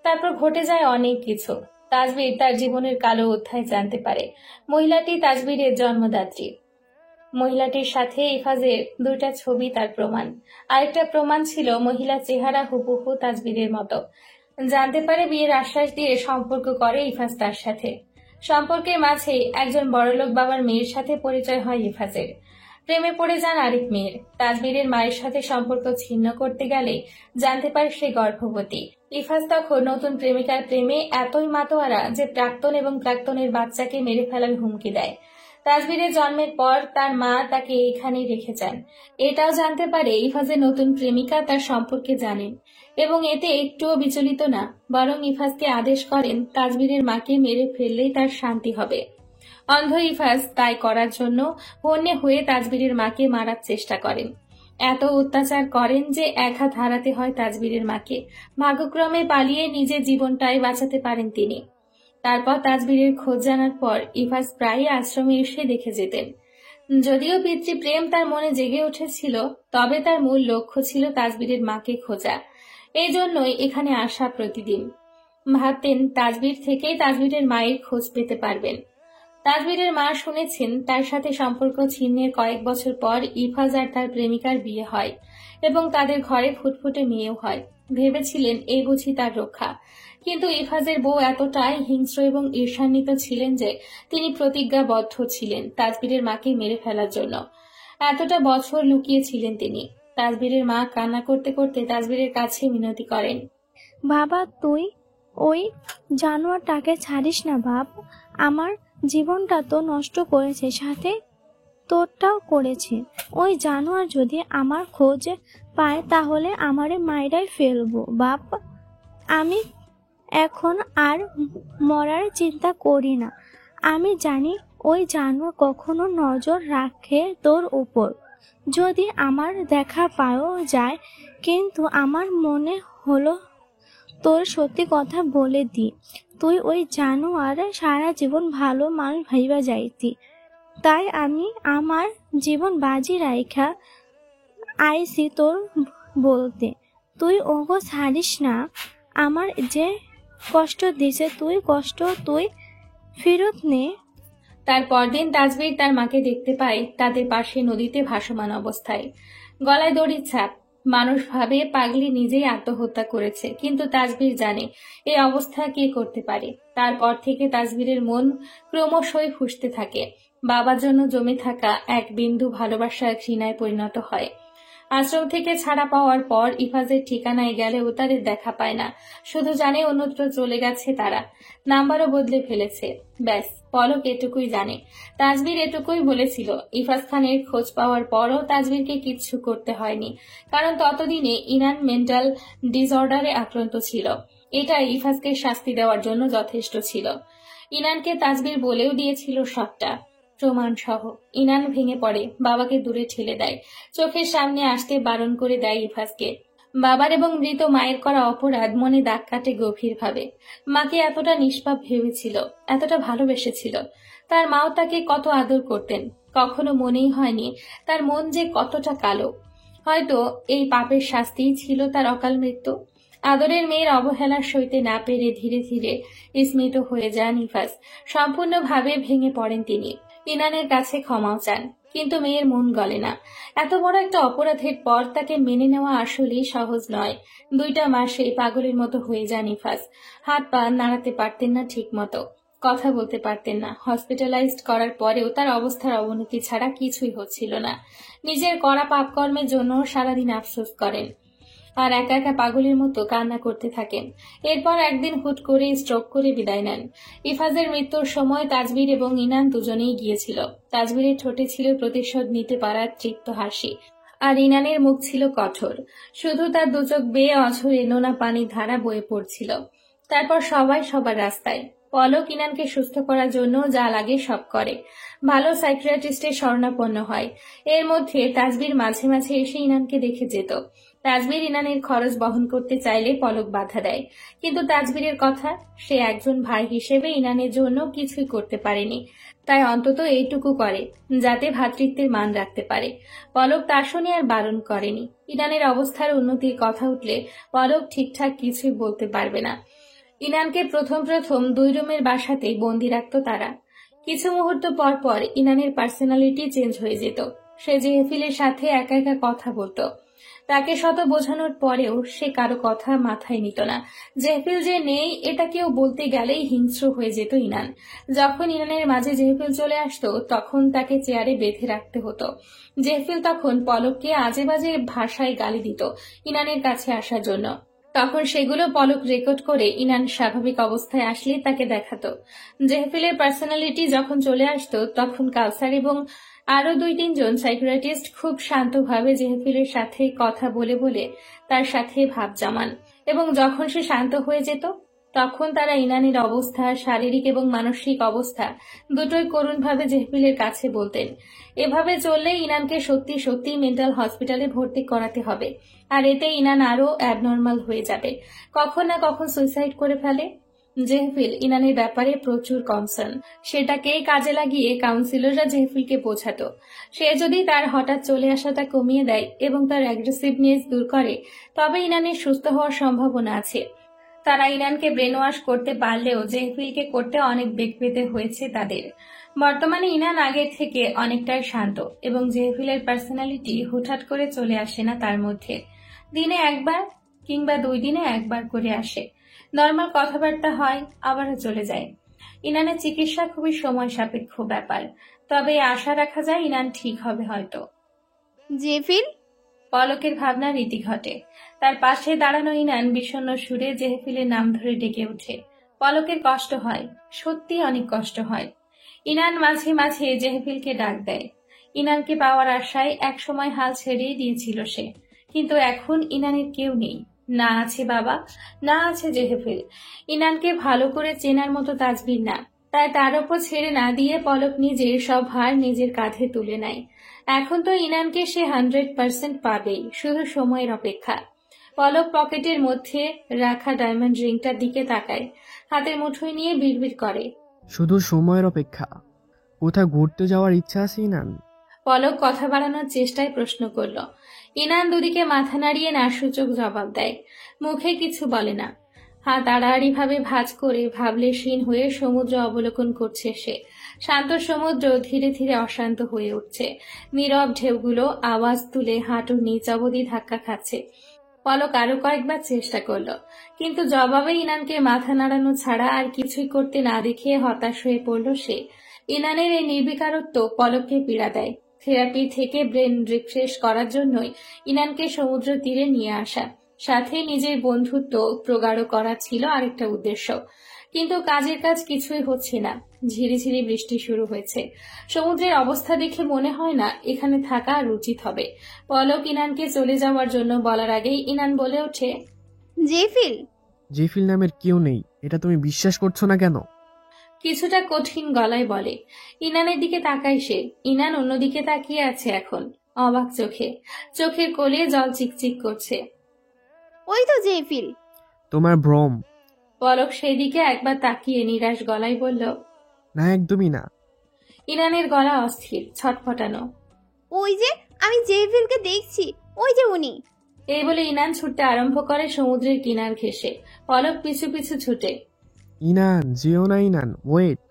তারপর ঘটে যায় অনেক কিছু। তাজবীর তার জীবনের কালো অধ্যায় জানতে পারে। মহিলাটি তাজবীরের জন্মদাত্রী। মহিলাটির সাথে ইফাজের দুইটা ছবি তার প্রমাণ। আরেকটা প্রমাণ ছিল মহিলার চেহারা হুবহু তাজবীরের মতো। জানতে পারে বিয়ের আশ্বাস দিয়ে সম্পর্ক করে ইফাজ তার সাথে। সম্পর্কের মাঝে একজন বড়লোক বাবার মেয়ের সাথে পরিচয় হয় ইফাজের। প্রেমে পড়ে যান আরেক মেয়ের। তাজবীরের মায়ের সাথে সম্পর্ক ছিন্ন করতে গেলে জানতে পারে সে গর্ভবতী। ইফাজ তখন নতুন প্রেমিকার প্রেমে এতই মাতোয়ারা যে প্রাক্তন এবং প্রাক্তনের বাচ্চাকে মেরে ফেলার হুমকি দেয়। তাজবীরের জন্মের পর তার মা তাকে এখানেই রেখে যান। এটাও জানতে পারে ইফাজের নতুন প্রেমিকা তার সম্পর্কে জানেন এবং এতে একটুও বিচলিত না, বরং ইফাজকে আদেশ করেন তাজবীরের মাকে মেরে ফেললেই তার শান্তি হবে। অন্ধ ইফাজ তাই করার জন্য হন্যে হয়ে তাজবীরের মাকে মারার চেষ্টা করেন। এত অত্যাচার করেন যে এক হাত হারাতে হয় তাজবীরের মাকে। ভাগ্যক্রমে পালিয়ে নিজের জীবনটাই বাঁচাতে পারেন তিনি। তারপর তাজবীরের খোঁজ জানার পর ইফাজ প্রায়ই আশ্রমে এসে দেখে যেতেন। যদিও পিতৃপ্রেম তার মনে জেগে উঠেছিল, তবে তার মূল লক্ষ্য ছিল তাজবীরের মাকে খোঁজা। এই জন্যই এখানে আসা প্রতিদিন। ভাবতেন তাজবীর থেকেই তাজবীরের মায়ের খোঁজ পেতে পারবেন। তাজবীরের মা শুনেছেন তার সাথে সম্পর্ক ছিন্নের কয়েক বছর পর ইফাজ আর তার প্রেমিকার বিয়ে হয় এবং তাদের ঘরে ফুটফুটে মেয়েও হয়। ভেবেছিলেন এই বুঝি তার রক্ষা, কিন্তু ইফাজের বউ এতটাই হিংস্র এবং ঈর্ষান্বিত ছিলেন যে তিনি প্রতিজ্ঞাবদ্ধ ছিলেন তাজবীরের মাকে মেরে ফেলার জন্য। এতটা বছর লুকিয়েছিলেন তিনি। তাজবীরের মা কান্না করতে করতে তাজবীরের কাছে মিনতি করেন, বাবা তুই ওই জানোয়ারটাকে ছাড়িস না বাপ। আমার জীবনটা তো নষ্ট করেছে, সাথে তোরটাও করেছে। ওই জানোয়ার যদি আমার খোঁজ পায় তাহলে আমারে মাইরাই ফেলবো বাপ। আমি এখন আর মরার চিন্তা করি না। আমি জানি ওই জানোয়ার কখনো নজর রাখে তোর উপর, যদি আমার দেখা পাওয়া যায়। কিন্তু আমার মনে হলো তোর সত্যি কথা বলে দি, তুই ওই জানোয়ার সারা জীবন ভালো মানুষ ভাইবা যাইতি। তাই আমি আমার জীবন বাজি রাইখা আইসি তোর বলতে, তুই ওগো ছাড়িস না। আমার যে কষ্ট দিছে তুই ফেরত নে। তার পরদিন তাজবীর তার মাকে দেখতে পায় তাদের পাশে নদীতে ভাসমান অবস্থায়, গলায় দড়ির ছাপ। মানুষ ভাবে পাগলি নিজেই আত্মহত্যা করেছে, কিন্তু তাজবীর জানে এই অবস্থা কে করতে পারে। তারপর থেকে তাজবীরের মন ক্রমশই ফুঁসতে থাকে। বাবার জন্য জমে থাকা এক বিন্দু ভালোবাসা ঘৃণায় পরিণত হয়। আশ্রম থেকে ছাড়া পাওয়ার পর ইফাজের ঠিকানায় গেলেও তাদের দেখা পায় না, শুধু জানে অন্যত্র চলে গেছে তারা, নাম্বারও বদলে ফেলেছে। ব্যাস, পলক এটুকুই জানে। তাজবীর এটুকুই বলেছিল। ইফাজ খানের খোঁজ পাওয়ার পরও তাজবীরকে কিচ্ছু করতে হয়নি, কারণ ততদিনে ইনান মেন্টাল ডিসঅর্ডারে আক্রান্ত ছিল। এটা ইফাজকে শাস্তি দেওয়ার জন্য যথেষ্ট ছিল। ইনানকে তাজবীর বলেও দিয়েছিল সবটা, প্রমাণ সহ। ইনান ভেঙে পড়ে, বাবাকে দূরে ঠেলে দেয়, চোখের সামনে আসতে বারণ করে দেয় ইফাজকে। বাবার এবং মৃত মায়ের করা অপরাধ মনে দাগ কাটে গভীরভাবে। মাকে এতটা নিষ্পাপ ভেবেছিল, এতটা ভালোবেসেছিল। তার মাও তাকে কত আদর করতেন। কখনো মনেই হয়নি তার মন যে কতটা কালো। হয়তো এই পাপের শাস্তিই ছিল তার অকাল মৃত্যু। আদরের মেয়ের অবহেলা সইতে না পেরে ধীরে ধীরে স্মৃত হয়ে যান ইফাজ। সম্পূর্ণভাবে ভেঙে পড়েন তিনি। ইনানের কাছে ক্ষমাও চান, কিন্তু মেয়ের মন গলে না। এত বড় একটা অপরাধের পর তাকে মেনে নেওয়া আসলেই সহজ নয়। 2টা মাসে পাগলের মতো হয়ে যান ইফাজ। হাত পা নাড়াতে পারতেন না ঠিক মতো, কথা বলতে পারতেন না। হসপিটালাইজড করার পরেও তার অবস্থার অবনতি ছাড়া কিছুই হচ্ছিল না। নিজের করা পাপকর্মের জন্য সারাদিন আফসোস করেন আর একা একা পাগলের মতো কান্না করতে থাকেন। এরপর একদিন হুট করে স্ট্রোক করে বিদায় নেন। ইফাজের মৃত্যুর সময় তাজবীর এবং ইনান দুজনেই গিয়েছিল। তাজবীরের ঠোঁটে ছিল প্রতিশোধ নিতে পারার তৃপ্ত হাসি, আর ইনানের মুখ ছিল কঠোর। শুধু তার দুচোখ বেয়ে অঝরে নোনা পানির ধারা বয়ে পড়ছিল। তারপর সবাই সবার রাস্তায়। পলক ইনানকে সুস্থ করার জন্য যা লাগে সব করে। ভালো সাইকিয়াট্রিস্টের শরণাপন্ন হয়। এর মধ্যে তাজবীর মাঝে মাঝে এসে ইনানকে দেখে যেত। তাজবীর ইনানের খরচ বহন করতে চাইলে পলক বাধা দেয়, কিন্তু তাজবীরের কথা, সে একজন ভাই হিসেবে ইনানের জন্য কিছুই করতে পারেনি, তাই অন্তত এইটুকু করে যাতে ভ্রাতৃত্বের মান রাখতে পারে। পলক তা শুনে আর বারণ করেনি। ইনানের অবস্থার উন্নতির কথা উঠলে পলক ঠিকঠাক কিছুই বলতে পারবে না। ইনানকে প্রথম 2 রুমের বাসাতেই বন্দি রাখত তারা। কিছু মুহূর্ত পর পর ইনানের পার্সোনালিটি চেঞ্জ হয়ে যেত। সে জেহেফিলের সাথে একা একা কথা বলতো। তাকে শত বোঝানোর পরেও সে কারো কথা মাথায় নিত না। জেহফিল যে নেই এটা কেউ বলতে গেলেই হিংস্র হয়ে যেত ইনান। যখন ইনানের মাঝে জেহফিল চলে আসতো তখন তাকে চেয়ারে বেঁধে রাখতে হতো। জেহফিল তখন পলককে আজে বাজে ভাষায় গালি দিত ইনানের কাছে আসার জন্য। তখন সেগুলো পলক রেকর্ড করে ইনান স্বাভাবিক অবস্থায় আসলে তাকে দেখাতো। জেহফিলের পার্সোনালিটি যখন চলে আসতো তখন কাউসার এবং আরো 2-3 সাইকিয়াট্রিস্ট খুব শান্তভাবে জেহফিলের সাথে কথা বলে বলে তার সাথে ভাব জমান, এবং যখন সে শান্ত হয়ে যেত তখন তারা ইনানের অবস্থা, শারীরিক এবং মানসিক অবস্থা দুটোই করুণভাবে জেহফিলের কাছে বলতেন। এভাবে চললে ইনানকে সত্যি সত্যি মেন্টাল হসপিটালে ভর্তি করাতে হবে, আর এতে ইনান আরো অ্যাবনর্মাল হয়ে যাবে, কখন না কখন সুইসাইড করে ফেলে। জেহফিল ইনানের ব্যাপারে প্রচুর কনসার্ন। সেটাকেই কাজে লাগিয়ে কাউন্সিলররা জেহফিলকে বোঝাতো সে যদি তার হঠাৎ চলে আসাটা কমিয়ে দেয় এবং তার অ্যাগ্রেসিভনেস দূর করে তবে ইনানের সুস্থ হওয়ার সম্ভাবনা আছে। তারা ইনানকে ব্রেন ওয়াশ করতে পারলেও জেহফিলকে করতে অনেক বেগ পেতে হয়েছে তাদের। বর্তমানে ইনান আগের থেকে অনেকটাই শান্ত এবং জেহফিলের পার্সোনালিটি হুটহাট করে চলে আসে না তার মধ্যে। দিনে একবার কিংবা 2 দিনে একবার করে আসে, নর্মাল কথাবার্তা হয়, আবারও চলে যায়। ইনানের চিকিৎসা খুবই সময় সাপেক্ষ ব্যাপার, তবে আশা রাখা যায় ইনান ঠিক হবে হয়তো। জেফিল, পলকের ভাবনা রীতি ঘটে। তার পাশে দাঁড়ানো ইনান বিষণ্ণ সুরে জেহফিলের নাম ধরে ডেকে ওঠে। পলকের কষ্ট হয়, সত্যি অনেক কষ্ট হয়। ইনান মাঝে মাঝে জেহফিলকে ডাক দেয়। ইনানকে পাওয়ার আশায় একসময় হাল ছেড়েই দিয়েছিল সে, কিন্তু এখন ইনানের কেউ নেই। না আছে বাবা, না আছে জেহফিল। ইনানকে ভালো করে চেনার মতো তাজবীর না, তাই তার ওপর ছেড়ে না দিয়ে পলক নিজের সব ভার নিজের কাঁধে তুলে নেয়। এখন তো ইনানকে সে 100% পাবেই, শুধু সময়ের অপেক্ষা। পলক পকেটের মধ্যে রাখা ডায়মন্ড রিংটার দিকে তাকায়, হাতের মুঠোয় নিয়ে বিড়বিড় করে, শুধু সময়ের অপেক্ষা? কোথাও ঘুরতে যাওয়ার ইচ্ছা আছে ইনান? পলক কথা বাড়ানোর চেষ্টায় প্রশ্ন করল। ইনান দুদিকে মাথা নাড়িয়ে না সূচক জবাব দেয়, মুখে কিছু বলে না। হাত আড়াআড়ি ভাবে ভাঁজ করে ভাবলেশীন হয়ে সমুদ্র অবলোকন করছে সে। শান্ত সমুদ্র ধীরে ধীরে অশান্ত হয়ে উঠছে। নীরব ঢেউগুলো আওয়াজ তুলে হাঁটুর নিচ অবধি ধাক্কা খাচ্ছে। পলক আরো কয়েকবার চেষ্টা করলো, কিন্তু জবাবে ইনানকে মাথা নাড়ানো ছাড়া আর কিছুই করতে না দেখে হতাশ হয়ে পড়ল সে। ইনানের এই নির্বিকারত্ব পলককে পীড়া দেয়। থেরাপি থেকে ব্রেন রিফ্রেশ করার জন্যই ইনানকে সমুদ্র তীরে নিয়ে আসা, সাথে নিজের বন্ধুত্ব প্রগাঢ় করা ছিল আরেকটা উদ্দেশ্য। কিন্তু কাজের কাজ কিছুই হচ্ছে না। ঝিরিঝিরি বৃষ্টি শুরু হয়েছে। সমুদ্রের অবস্থা দেখে মনে হয় না এখানে থাকা আর উচিত হবে। পলক ইনানকে চলে যাওয়ার জন্য বলার আগেই ইনান বলে ওঠে, জেফিল। জেফিল নামের কেউ নেই, এটা তুমি বিশ্বাস করছো না কেন? কিছুটা কঠিন গলায় বলে। ইনানের দিকে তাকায় সে। ইনান অন্যদিকে তাকিয়ে আছে এখন, অবাক চোখে। চোখের কোলে জল চিকচিক করছে। ওই তো জেফিল। তোমার ভ্রম। পলক সেই দিকে একবার তাকিয়ে নিরাশ গলায় বলল, না, একদমই না। ইনানের গলা অস্থির, ছটফটানো। ওই যে আমি জেফিলকে দেখছি, ওই যে উনি। এই বলে ইনান ছুটতে আরম্ভ করে সমুদ্রের কিনার ঘেঁষে। পলক পিছু পিছু ছুটে। ইনান, যেও না ইনান, ওয়েট।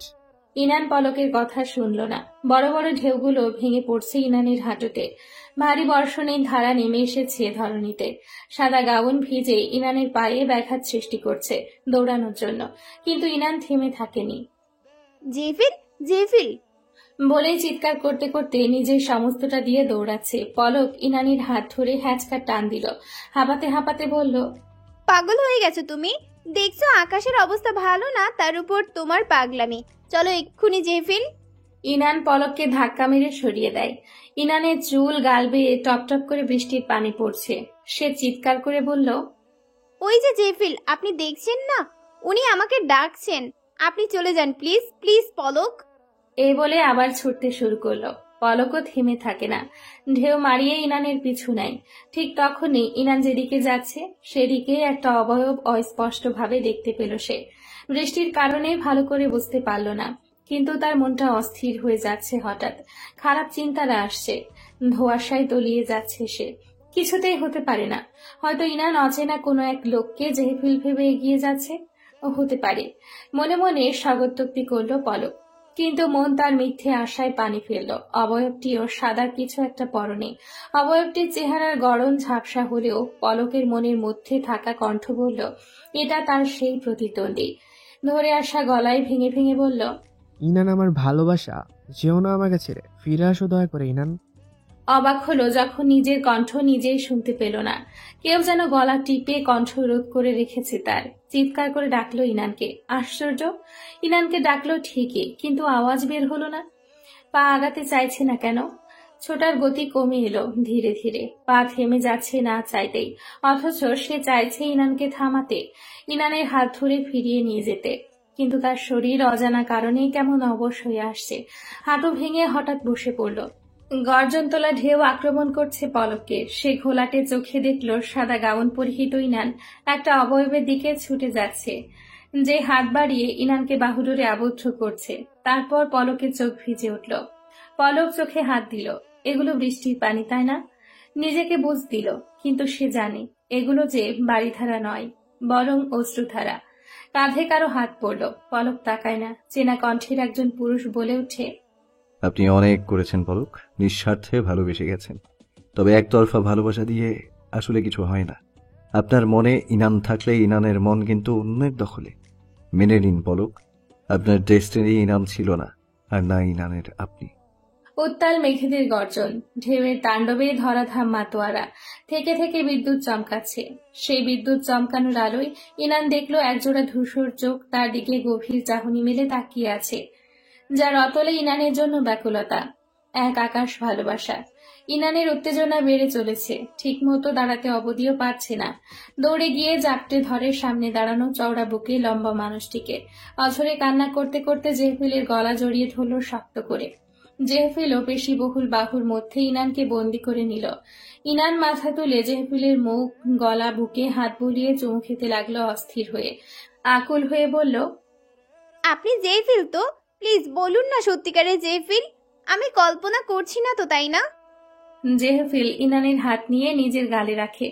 ইনান পলকের কথা শুনল না। বড় বড় ঢেউগুলো ভেঙে পড়ছে ইনানের হাঁটুতে। ভারী বর্ষণের ধারা নেমে এসেছে ধরণীতে। সাদা গাউন ভিজে ইনানের পায়ে ব্যাঘাত সৃষ্টি করছে দৌড়ানোর জন্য, কিন্তু ইনান থেমে থাকেনি। জেফিল, জেফিল বলেই চিৎকার করতে করতে নিজের সমস্তটা দিয়ে দৌড়াচ্ছে। পলক ইনানির হাত ধরে হ্যাঁচকা টান দিল। হাঁপাতে হাঁপাতে বলল, পাগল হয়ে গেছো তুমি? দেখছো আকাশের অবস্থা ভালো না, তার উপর তোমার পাগলামি। চলো এক্ষুনি জেফিল। ইনান পলককে ধাক্কা মেরে সরিয়ে দেয়। ইনানের চুল গাল বেয়ে টপটপ করে বৃষ্টির পানি পড়ছে। সে চিৎকার করে বলল, ওই যে জেফিল, আপনি দেখছেন না? উনি আমাকে ডাকছেন। আপনি চলে যান প্লিজ, প্লিজ পলক। এই বলে আবার ছুটতে শুরু করলো। পলকও থেমে থাকে না, ঢেউ মারিয়ে ইনানের পিছু নেয়। ঠিক তখনই ইনান যেদিকে যাচ্ছে সেদিকে একটা অবয়ব অস্পষ্টভাবে দেখতে পেল সে। বৃষ্টির কারণে ভালো করে বুঝতে পারল না, কিন্তু তার মনটা অস্থির হয়ে যাচ্ছে। হঠাৎ খারাপ চিন্তারা আসছে। ধোঁয়াশায় তলিয়ে যাচ্ছে সে। কিছুতেই হতে পারে না। হয়তো ইনান অচেনা কোনো এক লোককে জেহফিল ভেবে এগিয়ে যাচ্ছে। ও হতে পারে। মনে মনে স্বাগতোক্তি করল পলক। কিন্তু মন তার মিথ্যে আশায় পানি ফেলল। অবয়বটিও সাদা কিছু একটা পরনে। অবয়বটির চেহারার গড়ন ঝাপসা হলেও পলকের মনের মধ্যে থাকা কণ্ঠ বলল এটা তার সেই প্রতিদ্বন্দ্বী। ধরে আসা গলায় ভেঙে ভেঙে বলল, ইনান আমার ভালোবাসা, যেও না আমাকে ছেড়ে, ফিরে আসো দয়া করে ইনান। অবাক হলো যখন নিজের কণ্ঠ নিজেই শুনতে পেল না। কেউ যেন গলা টিপে কণ্ঠ রোধ করে রেখেছে তার। চিৎকার করে ডাকলো ইনানকে। আশ্চর্য, ইনানকে ডাকলো ঠিকই, কিন্তু আওয়াজ বের হলো না। পা আগাতে চাইছে না কেন? ছোটার গতি কমে এলো ধীরে ধীরে। পা থেমে যাচ্ছে না চাইতেই, অথচ সে চাইছে ইনানকে থামাতে, ইনানের হাত ধরে ফিরিয়ে নিয়ে যেতে। কিন্তু তার শরীর অজানা কারণেই কেমন অবশ হয়ে আসছে। হাঁটু ভেঙে হঠাৎ বসে পড়ল। গর্জন তোলা ঢেউ আক্রমণ করছে পলককে। সে ঘোলাটে চোখে দেখল সাদা গাউন পরিহিত ইনান একটা অবয়বের দিকে ছুটে যাচ্ছে, যে হাত বাড়িয়ে ইনানকে বাহুডোরে আবদ্ধ করছে। তারপর পলকের চোখ ভিজে উঠল। পলক চোখে হাত দিল। এগুলো বৃষ্টির পানি, তাই না? নিজেকে বুঝ দিল, কিন্তু সে জানে এগুলো যে বাড়িধারা নয়, বরং অশ্রুধারা। কাঁধে কারো হাত পড়ল। পলক তাকায় না। চেনা কণ্ঠের একজন পুরুষ বলে ওঠে, আপনি অনেক করেছেন পলক, নিঃস্বার্থে ভালোবেসে গেছেন। তবে একতরফা ভালোবাসা দিয়ে আসলে কিছু হয় না। আপনার মনে ইনান থাকলে ইনানের মন কিন্তু অন্যের দখলে। মেনে নিন পলক, আপনার ডেস্টিনি ইনান ছিল না, আর না ইনানের আপনি। উত্তাল মেঘেদের গর্জন, ঢেউয়ের তাণ্ডবে ধরাধাম মাতোয়ারা। থেকে থেকে বিদ্যুৎ চমকাচ্ছে। সেই বিদ্যুৎ চমকানোর আলোয় ইনান দেখল একজোড়া ধূসর চোখ তার দিকে গভীর চাহনি মেলে তাকিয়ে আছে, যার অতলে ইনানের জন্য ব্যাকুলতা, এক আকাশ ভালোবাসা। ইনানের উত্তেজনা বেড়ে চলেছে। ঠিক মতো দাঁড়াতে অবধিও পারছে না। দৌড়ে গিয়ে জাপটে ধরে সামনে দাঁড়ানো চওড়া বুকে লম্বা মানুষটিকে। অঝরে কান্না করতে করতে জেহফিলের গলা জড়িয়ে ধরল শক্ত করে। জেহফিলও পেশিবহুল বাহুর মধ্যে ইনানকে বন্দি করে নিল। ইনান মাথা তুলে জেহফিলের মুখ, গলা, বুকে হাত বুলিয়ে চুমু খেতে লাগলো অস্থির হয়ে। আকুল হয়ে বলল, আপনি জেফিল তো? প্লিজ বলুন না সত্যিকারের জেফিল। আমি কল্পনা করছি না তো, তাই না? জেহফিল ইনানের হাত নিয়ে নিজের গালে রাখে।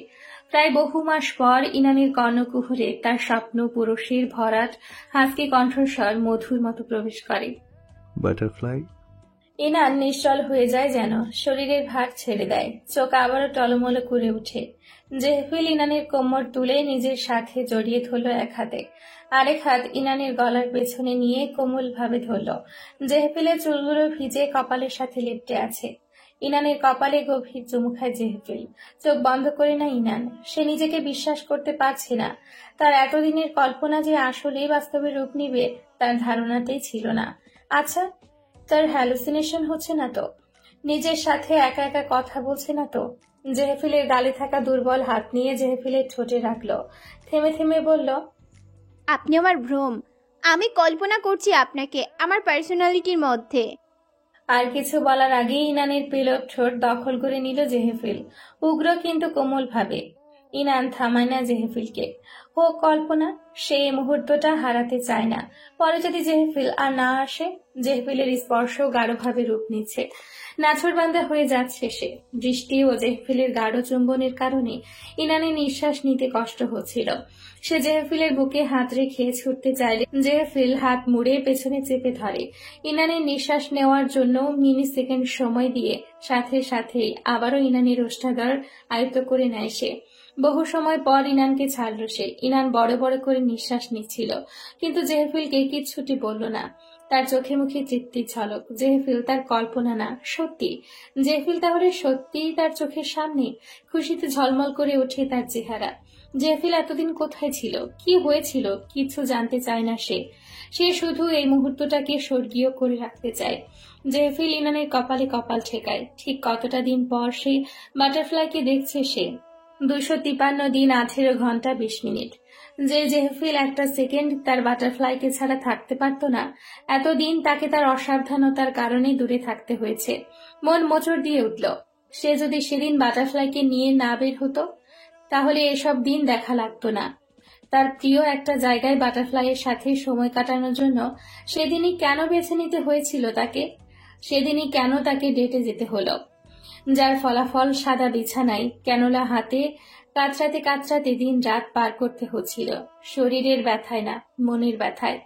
প্রায় বহু মাস পর ইনানের কর্ণকুহরে তার স্বপ্ন পুরুষের ভরাট হাসকি কণ্ঠস্বর মধুর মতো প্রবেশ করে। বাটারফ্লাই। ইনান নিশ্চল হয়ে যায় যেন, শরীরের ভার ছেড়ে দেয়। চোখ আবারও টলমলো করে উঠে। জেহফিল ইনানের কোমর তুলে নিজের সাথে জড়িয়ে ধরল এক হাতে, আরেক হাত ইনানের গলার পেছনে নিয়ে কোমল ভাবে ধরল। জেহফিলের চুলগুলো ভিজে কপালের সাথে লেপ্টে আছে। ইনানের কপালে গভীর চুমু খায় জেহফিল। চোখ বন্ধ করে না ইনান। সে নিজেকে বিশ্বাস করতে পারছে না। তার এতদিনের কল্পনা যে আসলেই বাস্তবে রূপ নিবে তার ধারণাতেই ছিল না। আচ্ছা, তার হ্যালুসিনেশন হচ্ছে না তো? নিজের সাথে একা একা কথা বলছে না তো? জেহফিলের গালে থাকা দুর্বল হাত নিয়ে জেহফিলের ঠোঁটে রাখলো। থেমে থেমে বলল, আপনি আমার ভ্রম। আমি কল্পনা করছি আপনাকে আমার পার্সোনালিটির মধ্যে। আর কিছু বলার আগেই ইনানের পেলব ঠোঁট দখল করে নিল জেহফিল, উগ্র কিন্তু কোমল ভাবে। ইনান থামায় না জেহফিলকে। হোক কল্পনা, সে এই মুহূর্তটা হারাতে চায় না। পরে যদি জেহফিল আর না আসে। জেহফিলের স্পর্শ গাঢ়ভাবে রূপ নিচ্ছে। নাছোড়বান্দা হয়ে যাচ্ছে সে। দৃষ্টি ও জেহফিলের গাঢ় চুম্বনের কারণে ইনানের নিঃশ্বাস নিতে কষ্ট হচ্ছিল। সে জেহফিলের বুকে হাত রেখে ছুটতে চাইলে জেহফিল হাত মুড়ে পেছনে চেপে ধরে। ইনানের নিঃশ্বাস নেওয়ার জন্য মিনি সেকেন্ড সময় দিয়ে সাথে সাথেই আবারও ইনানের ওষ্ঠাধর আয়ত্ত করে নেয় সে। বহু সময় পর ইনানকে ছাড়ল সে। ইনান বড় বড় করে নিঃশ্বাস নিচ্ছিল, কিন্তু জেহফিলকে কিচ্ছুটি বলল না। তার চোখে মুখে তৃপ্তির ঝলক। জেহফিল তার কল্পনা না, সত্যি। জেহফিল তাহলে সত্যিই তার চোখের সামনে। খুশিতে ঝলমল করে ওঠে তার চেহারা। জেহফিল এতদিন কোথায় ছিল, কি হয়েছিল, কিছু জানতে চায় না সে। সে শুধু এই মুহূর্তটাকে স্বর্গীয় করে রাখতে চায়। জেহফিল ইনানের কপালে কপাল ঠেকায়। ঠিক কতটা দিন পর সে বাটারফ্লাইকে দেখছে সে। 253 দিন 18 ঘন্টা 20 মিনিট। যে জেহফিল একটা সেকেন্ড তার বাটারফ্লাইকে ছাড়া থাকতে পারত না, এতদিন তাকে তার অসাবধানতার কারণে দূরে থাকতে হয়েছে। মন মোচড় দিয়ে উঠল। সে যদি সেদিন বাটারফ্লাইকে নিয়ে না বের হতো, তাহলে এসব দিন দেখা লাগতো না। তার প্রিয় একটা জায়গায় বাটারফ্লাইয়ের সাথে সময় কাটানোর জন্য সেদিনই কেন বেছে নিতে হয়েছিল তাকে? সেদিনই কেন তাকে ডেটে যেতে হলো? যার ফলাফল সাদা বিছানায় ক্যানোলা হাতে কাতরাতে কাতরাতে দিন রাত পার করতে হচ্ছিল। শরীরের ব্যথায় না, মনের ব্যথায়।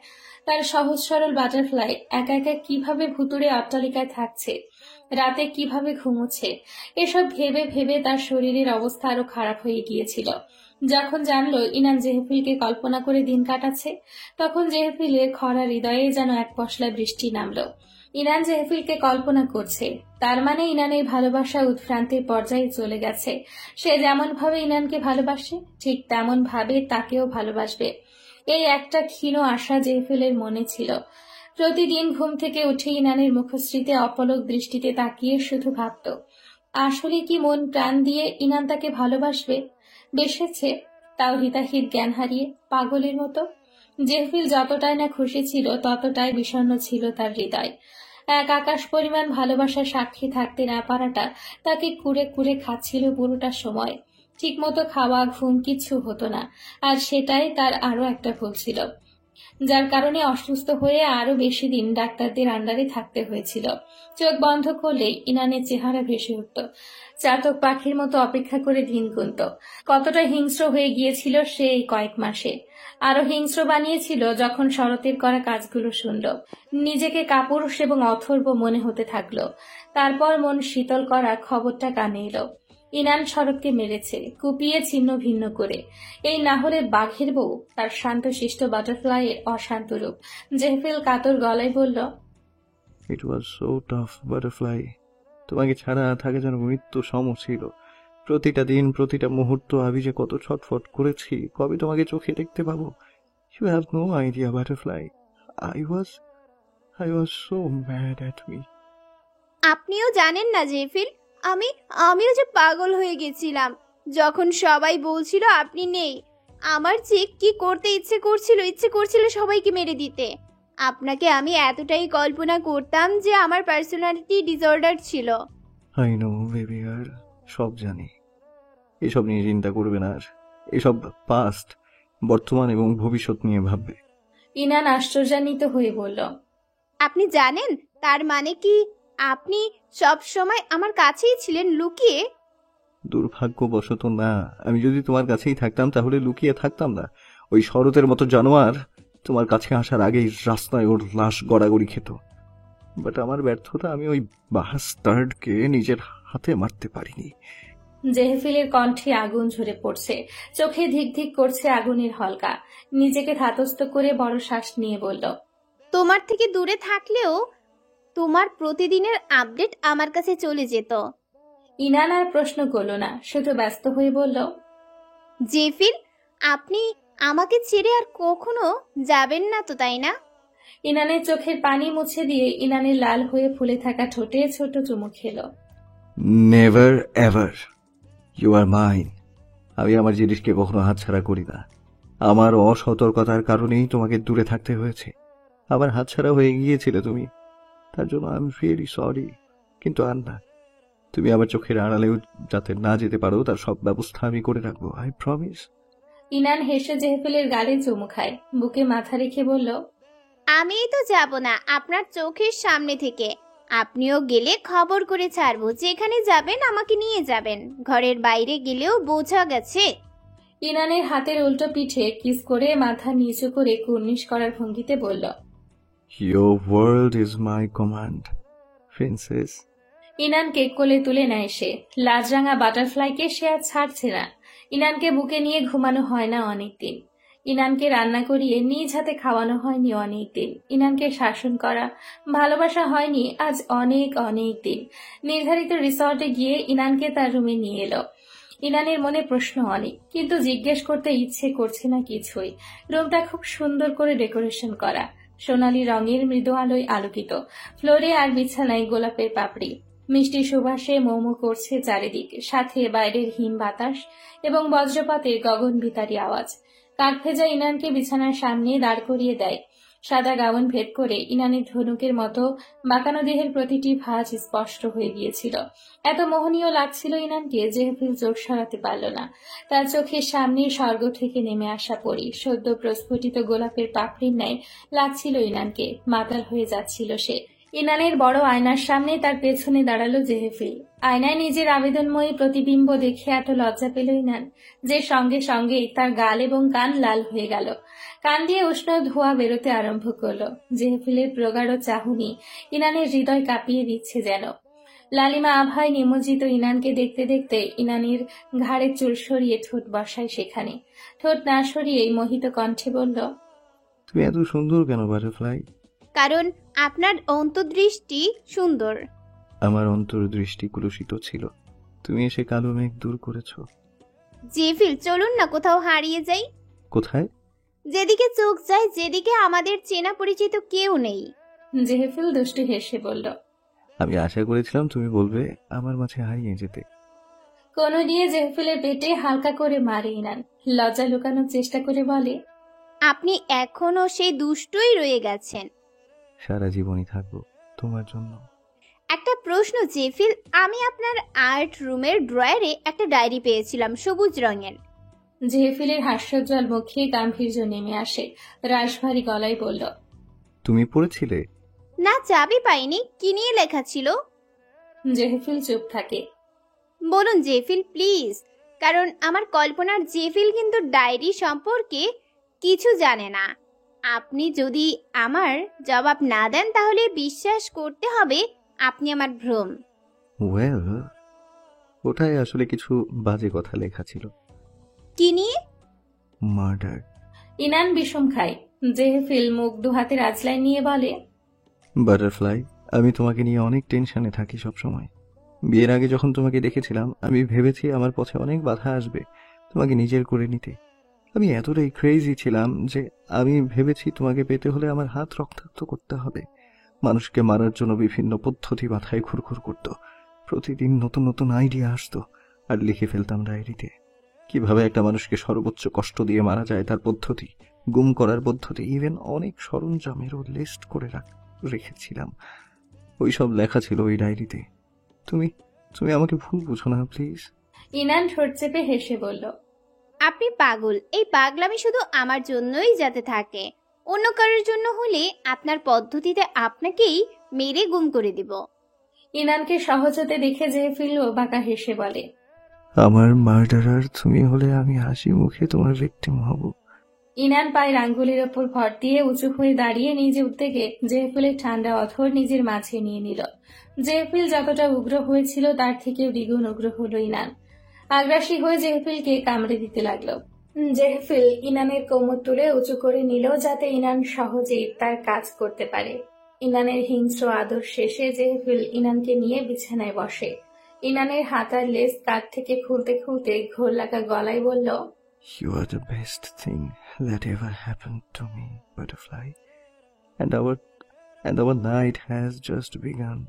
তার সহজ সরল বাটারফ্লাই একা একা কিভাবে ভুতুড়ে অট্টালিকায় থাকছে, রাতে কিভাবে ঘুমোচ্ছে, এসব ভেবে ভেবে তার শরীরের অবস্থা আরো খারাপ হয়ে গিয়েছিল। যখন জানলো ইনান জেহেফিলকে কল্পনা করে দিন কাটাচ্ছে, তখন জেহেফিলের খরা হৃদয়ে যেন এক পশলা বৃষ্টি নামলো। ইনান জেহেফিলকে কল্পনা করছে, তার মানে ইনানের ভালোবাসা উৎভ্রান্তির পর্যায়ে চলে গেছে। সে যেমন ভাবে ইনানকে ভালোবাসে, ঠিক তেমন ভাবে তাকেও ভালোবাসবে, এই একটা ক্ষীণ আশা জেহেফিলের মনে ছিল। প্রতিদিন ঘুম থেকে উঠে ইনানের মুখশ্রীতে অপলক দৃষ্টিতে তাকিয়ে শুধু ভাবত, আসলে কি মন প্রাণ দিয়ে ইনান তাকে ভালোবাসবে, বেসেছে তাও হিতাহিত জ্ঞান হারিয়ে পাগলের মতো। জেহফিল যতটাই না খুশি ছিল ততটাই বিষণ্ণ ছিল তার হৃদয়। এক আকাশ পরিমাণ ভালোবাসার সাক্ষী থাকতে না পারাটা তাকে কুড়ে কুড়ে খাচ্ছিল পুরোটা সময়। ঠিকমতো খাওয়া ঘুম কিচ্ছু হতো না, আর সেটাই তার আরো একটা ভুল ছিল, যার কারণে অসুস্থ হয়ে আরো বেশি দিন ডাক্তারদের আন্ডারে থাকতে হয়েছিল। চোখ বন্ধ করলেই ইনানের চেহারা ভেসে উঠত, চাতক পাখির মতো অপেক্ষা করে দিন গুনত। কতটা হিংস্র হয়ে গিয়েছিল সে এই কয়েক মাসে, আরো হিংস্র বানিয়েছিল যখন শরতের করা কাজগুলো শুনল। নিজেকে কাপুরুষ এবং অথর্ব মনে হতে থাকলো। তারপর মন শীতল করা খবরটা কানে এলো, ইনান শরৎকে মেরেছে, কুপিয়ে ছিন্ন ভিন্ন করে। এই না হলে বাঘের বউ, তার শান্তশিষ্ট বাটারফ্লাইয়ের অশান্ত রূপ। জেহফিল কাতর গলায় বলল, ইট ওয়াজ সো টাফ বাটারফ্লাই। তোমাকে ছাড়া থাকা যেন মৃত্যু সম ছিল। প্রতিটা দিন, প্রতিটা মুহূর্ত আমি যে কত ছটফট করেছি, কবে তোমাকে চোখে দেখতে পাবো। You have no idea butterfly. I was so mad at me. আপনিও জানেন না জেফিল, আমিও যে পাগল হয়ে গেছিলাম যখন সবাই বলছিল আপনি নেই। আমার যে কি করতে ইচ্ছে করছিল সবাইকে মেরে দিতে। আপনাকে আমি এতটাই কল্পনা করতাম যে আমার পার্সোনালিটি ডিসঅর্ডার ছিল। আই নো বেবি, আর সব জানি। এসব নিয়ে চিন্তা করবে না আর। এসব পাস্ট, বর্তমান এবং ভবিষ্যৎ নিয়ে ভাববে। ইনান আশ্চর্যান্বিত হয়ে বলল, আপনি জানেন তার মানে কি আপনি সব সময় আমার কাছেই ছিলেন লুকিয়ে? দুর্ভাগ্যবশত না। আমি যদি তোমার কাছেই থাকতাম তাহলে লুকিয়ে থাকতাম না। ওই শরতের মতো জানোয়ার তোমার কাছে আসার আগেই রাস্তায় ওর লাশ গড়াগড়ি খেত। বাট আমার ব্যর্থতা, আমি ওই বাস্টার্ডকে নিজের হাতে মারতে পারিনি। জেহফিলের কণ্ঠে আগুন ঝরে পড়ছে, চোখে ধিক ধিক করছে আগুনের হলকা। নিজেকে ধাতস্থ করে বড় শ্বাস নিয়ে বলল, তোমার থেকে দূরে থাকলেও তোমার প্রতিদিনের আপডেট আমার কাছে চলে যেত। ইনান আর প্রশ্ন করল না, শুধু ব্যস্ত হয়ে বলল, জেফিল, আপনি আমাকে ছেড়ে আর কখনো যাবেন না তো, তাই না? ইনানের চোখের পানি মুছে দিয়ে ইনানের লাল হয়ে ফুলে থাকা ঠোঁটে ছোট চুমু খেল। Never ever, you are mine. আমি আমার জিনিসকে কখনো হাতছাড়া করি না। আমার অসতর্কতার কারণেই তোমাকে দূরে থাকতে হয়েছে। আবার হাতছাড়া হয়ে গিয়েছিলে তুমি, তার জন্য আই এম রিয়েলি সরি। কিন্তু আর না, তুমি আমার চোখের আড়ালেও যাতে না যেতে পারো তার সব ব্যবস্থা আমি করে রাখবো, আই প্রমিস। ইনান হেসে জেহফিলের গালে চুমু খায়, বুকে মাথা রেখে বলল, আমিই তো যাব না আপনার চোখের সামনে থেকে। আপনিও গেলে খবর করে ছাড়বো, যেখানে যাবেন আমাকে নিয়ে যাবেন। ঘরের বাইরে গেলেও বোঝা গেছে। ইনানের হাতের উল্টো পিঠে কিস করে মাথা নিচু করে কুর্নিশ করার ভঙ্গিতে বলল, your world is my command, princess. ইনানকে কোলে তুলে নেয় সে। লাজরাঙা বাটারফ্লাইকে সে আর ছাড়ছে না। ইনানকে বুকে নিয়ে ঘুমানো হয় না অনেকদিন। ইনানকে রান্না করিয়ে নিজ হাতে খাওয়ানো হয়নি অনেকদিন। ইনানকে শাসন করা, ভালোবাসা হয়নি আজ অনেক অনেক দিন। নির্ধারিত রিসর্টে গিয়ে ইনানকে তার রুমে নিয়ে এলো। ইনানের মনে প্রশ্ন অনেক, কিন্তু জিজ্ঞেস করতে ইচ্ছে করছে না কিছুই। রুমটা খুব সুন্দর করে ডেকোরেশন করা, সোনালী রঙের মৃদু আলোয় আলোকিত। ফ্লোরে আর বিছানায় গোলাপের পাপড়ি। মিষ্টি সুবাসে মোমো করছে চারিদিক, সাথে বাইরের হিম বাতাস এবং বজ্রপাতের গগন বিতারী আওয়াজ। কাঠভেজা ইনানকে বিছানার সামনে দাঁড় করিয়ে দেয়। সাদা গাউন ভেদ করে ইনানের ধনুকের মতো বাঁকানো দেহের প্রতিটি ভাঁজ স্পষ্ট হয়ে গিয়েছিল। এত মোহনীয় লাগছিল ইনানকে, জেহফিল চোখ সরাতে পারল না। তার চোখের সামনে স্বর্গ থেকে নেমে আসা পরি, সদ্য প্রস্ফুটিত গোলাপের পাপড়ির ন্যায় লাগছিল ইনানকে। মাতাল হয়ে যাচ্ছিল সে। ইনানের বড় আয়নার সামনে তার পেছনে দাঁড়ালো জেহেফিল। আয়নায় নিজের আবেদনময়ী প্রতিবিম্ব দেখে এত লজ্জা পেল ইনান যে সঙ্গে সঙ্গেই তার গাল এবং কান লাল হয়ে গেল। কান দিয়ে উষ্ণ ধোঁয়া বেরোতে আরম্ভ করলো। জেহেফিলের প্রগাঢ় চাহনি ইনানের হৃদয় কাঁপিয়ে দিচ্ছে যেন। লালিমা আভায় নিমজ্জিত ইনানকে দেখতে দেখতে ইনানের ঘাড়ের চুল সরিয়ে ঠোঁট বসায় সেখানে। ঠোঁট না সরিয়েই মোহিত কণ্ঠে বলল, তুমি এত সুন্দর কেন বাটারফ্লাই? কারণ আপনার অন্তর্দৃষ্টি সুন্দর। আমার অন্তর্দৃষ্টি কুলুষিত ছিল, তুমি এসে কালো মেঘ দূর করেছো। জেফিল, চলুন না কোথাও হারিয়ে যাই। কোথায়? যেদিকে চোখ যায়, যেদিকে আমাদের চেনা পরিচিত কেউ নেই। জেহেফিল দুষ্টু হেসে বলল, আমি আশা করেছিলাম তুমি বলবে আমার মাঝে হারিয়ে যেতে। কোনো দিয়ে জেহেফিলের পেটে হালকা করে মারে ইনান। লজ্জা লুকানোর চেষ্টা করে বলে, আপনি এখনো সেই দুষ্টই রয়ে গেছেন। সারা জীবনই থাকবো তোমার জন্য। একটা প্রশ্ন জেফিল, আমি আপনার আর্ট রুমের ড্রয়ারে একটা ডায়েরি পেয়েছিলাম সবুজ রঙের। জেহেফিলের হাস্যোজ্জ্বল মুখে গাম্ভীর্য নেমে আসে। রাশভারী গলায় বলল, তুমি পড়েছিলে? না, চাবি পাইনি। কি নিয়ে লেখা ছিল? জেহেফিল চুপ থাকে। বলুন জেফিল প্লিজ, কারণ আমার কল্পনার জেফিল কিন্তু ডায়েরি সম্পর্কে কিছু জানে না। আপনি যদি আমার জবাব না দেন তাহলে বিশ্বাস করতে হবে আপনি আমার ভ্রম। ওয়েল, ওটাই আসলে কিছু বাজে কথা লেখা ছিল। কি নিয়ে? মার্ডার। ইনান বিষম খায়। জেহেফিল মুখ দুহাতে রাজলাই নিয়ে বলে, বাটারফ্লাই, আমি তোমাকে নিয়ে অনেক টেনশনে থাকি সব সময়। বিয়ের আগে যখন তোমাকে দেখেছিলাম আমি ভেবেছি আমার পথে অনেক বাধা আসবে তোমাকে নিজের করে নিতে। আমি এতটাই ক্রেজি ছিলাম যে আমি ভেবেছি তোমাকে পেতে হলে আমার হাত রক্তাক্ত করতে হবে। মানুষকে মারার জন্য বিভিন্ন পদ্ধতি মাথায় ঘুরঘুর করতো। প্রতিদিন নতুন নতুন আইডিয়া আসতো আর লিখে ফেলতাম ডায়েরিতে। কিভাবে একটা মানুষকে সর্বোচ্চ কষ্ট দিয়ে মারা যায় তার পদ্ধতি, গুম করার পদ্ধতি, ইভেন অনেক সরঞ্জামেরও লিস্ট করে রেখেছিলাম। ওইসব লেখা ছিল ওই ডায়েরিতে। তুমি তুমি আমাকে ভুল বুঝো না প্লিজ। ইনান ঠোঁট চেপে হেসে বলল, আপনি পাগল। এই পাগলামি শুধু আমার জন্যই যাতে থাকে, অন্য কারোর জন্য হলে আপনার পদ্ধতিতে আপনাকেই মেরে গুম করে দিব। ইনানকে সহজ হতে দেখে জেহেফিল বাঁকা হেসে বলে, আমার মার্ডারার তুমি হলে আমি হাসি মুখে তোমার ভিকটিম হব। ইনান পায়ের আঙ্গুলের ওপর ভর দিয়ে উঁচু হয়ে দাঁড়িয়ে নিজে উদ্যোগে জেহেফিলের ঠান্ডা অথর নিজের মাঝে নিয়ে নিল। জেহেফিল যতটা উগ্র হয়েছিল তার থেকেও দ্বিগুণ উগ্র হলো ইনান। আগ্রাসী হয়ে জেহেফিলকে কামড়ে দিতে লাগলো। জেহেফিল ইনানের কোমর তুলে উঁচু করে নিল যাতে ইনান সহজেই তার কাজ করতে পারে। ইনানের হিংস্র আদর শেষে জেহেফিল ইনানকে নিয়ে বিছানায় বসে। ইনানের হাতার লেস কাঁধ থেকে খুলতে খুলতে ঘোর লাগা গলায় বলল, You are the best thing that ever happened to me, Butterfly. And our night has just begun.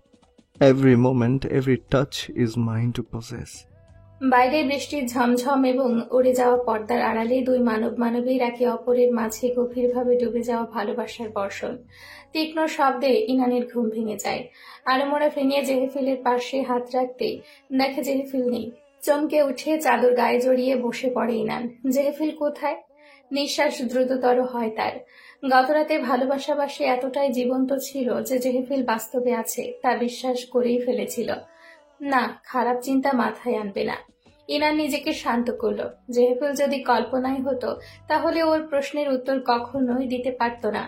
Every moment, every touch is mine to possess. বাইরে বৃষ্টির ঝমঝম এবং উড়ে যাওয়া পর্দার আড়ালে দুই মানব মানবীর একে অপরের মাঝে গভীরভাবে ডুবে যাওয়া ভালোবাসার বর্ষণ। তীক্ষ্ণ শব্দে ইনানের ঘুম ভেঙে যায়। আড়মোড়া ভেঙে জেহেফিলের পাশে হাত রাখতে দেখে জেহেফিল নেই। চমকে উঠে চাদর গায়ে জড়িয়ে বসে পড়ে ইনান। জেহেফিল কোথায়? নিঃশ্বাস দ্রুততর হয় তার। গতরাতে ভালোবাসাবাসী এতটাই জীবন্ত ছিল যে জেহেফিল বাস্তবে আছে তা বিশ্বাস করেই ফেলেছিল। না, খারাপ চিন্তা মাথায় আনবে না। ইনান নিজেকে শান্ত করলো। জেহেফিল যদি কল্পনায় হতো তাহলে ওর প্রশ্নের উত্তর কখনোই দিতে পারত না।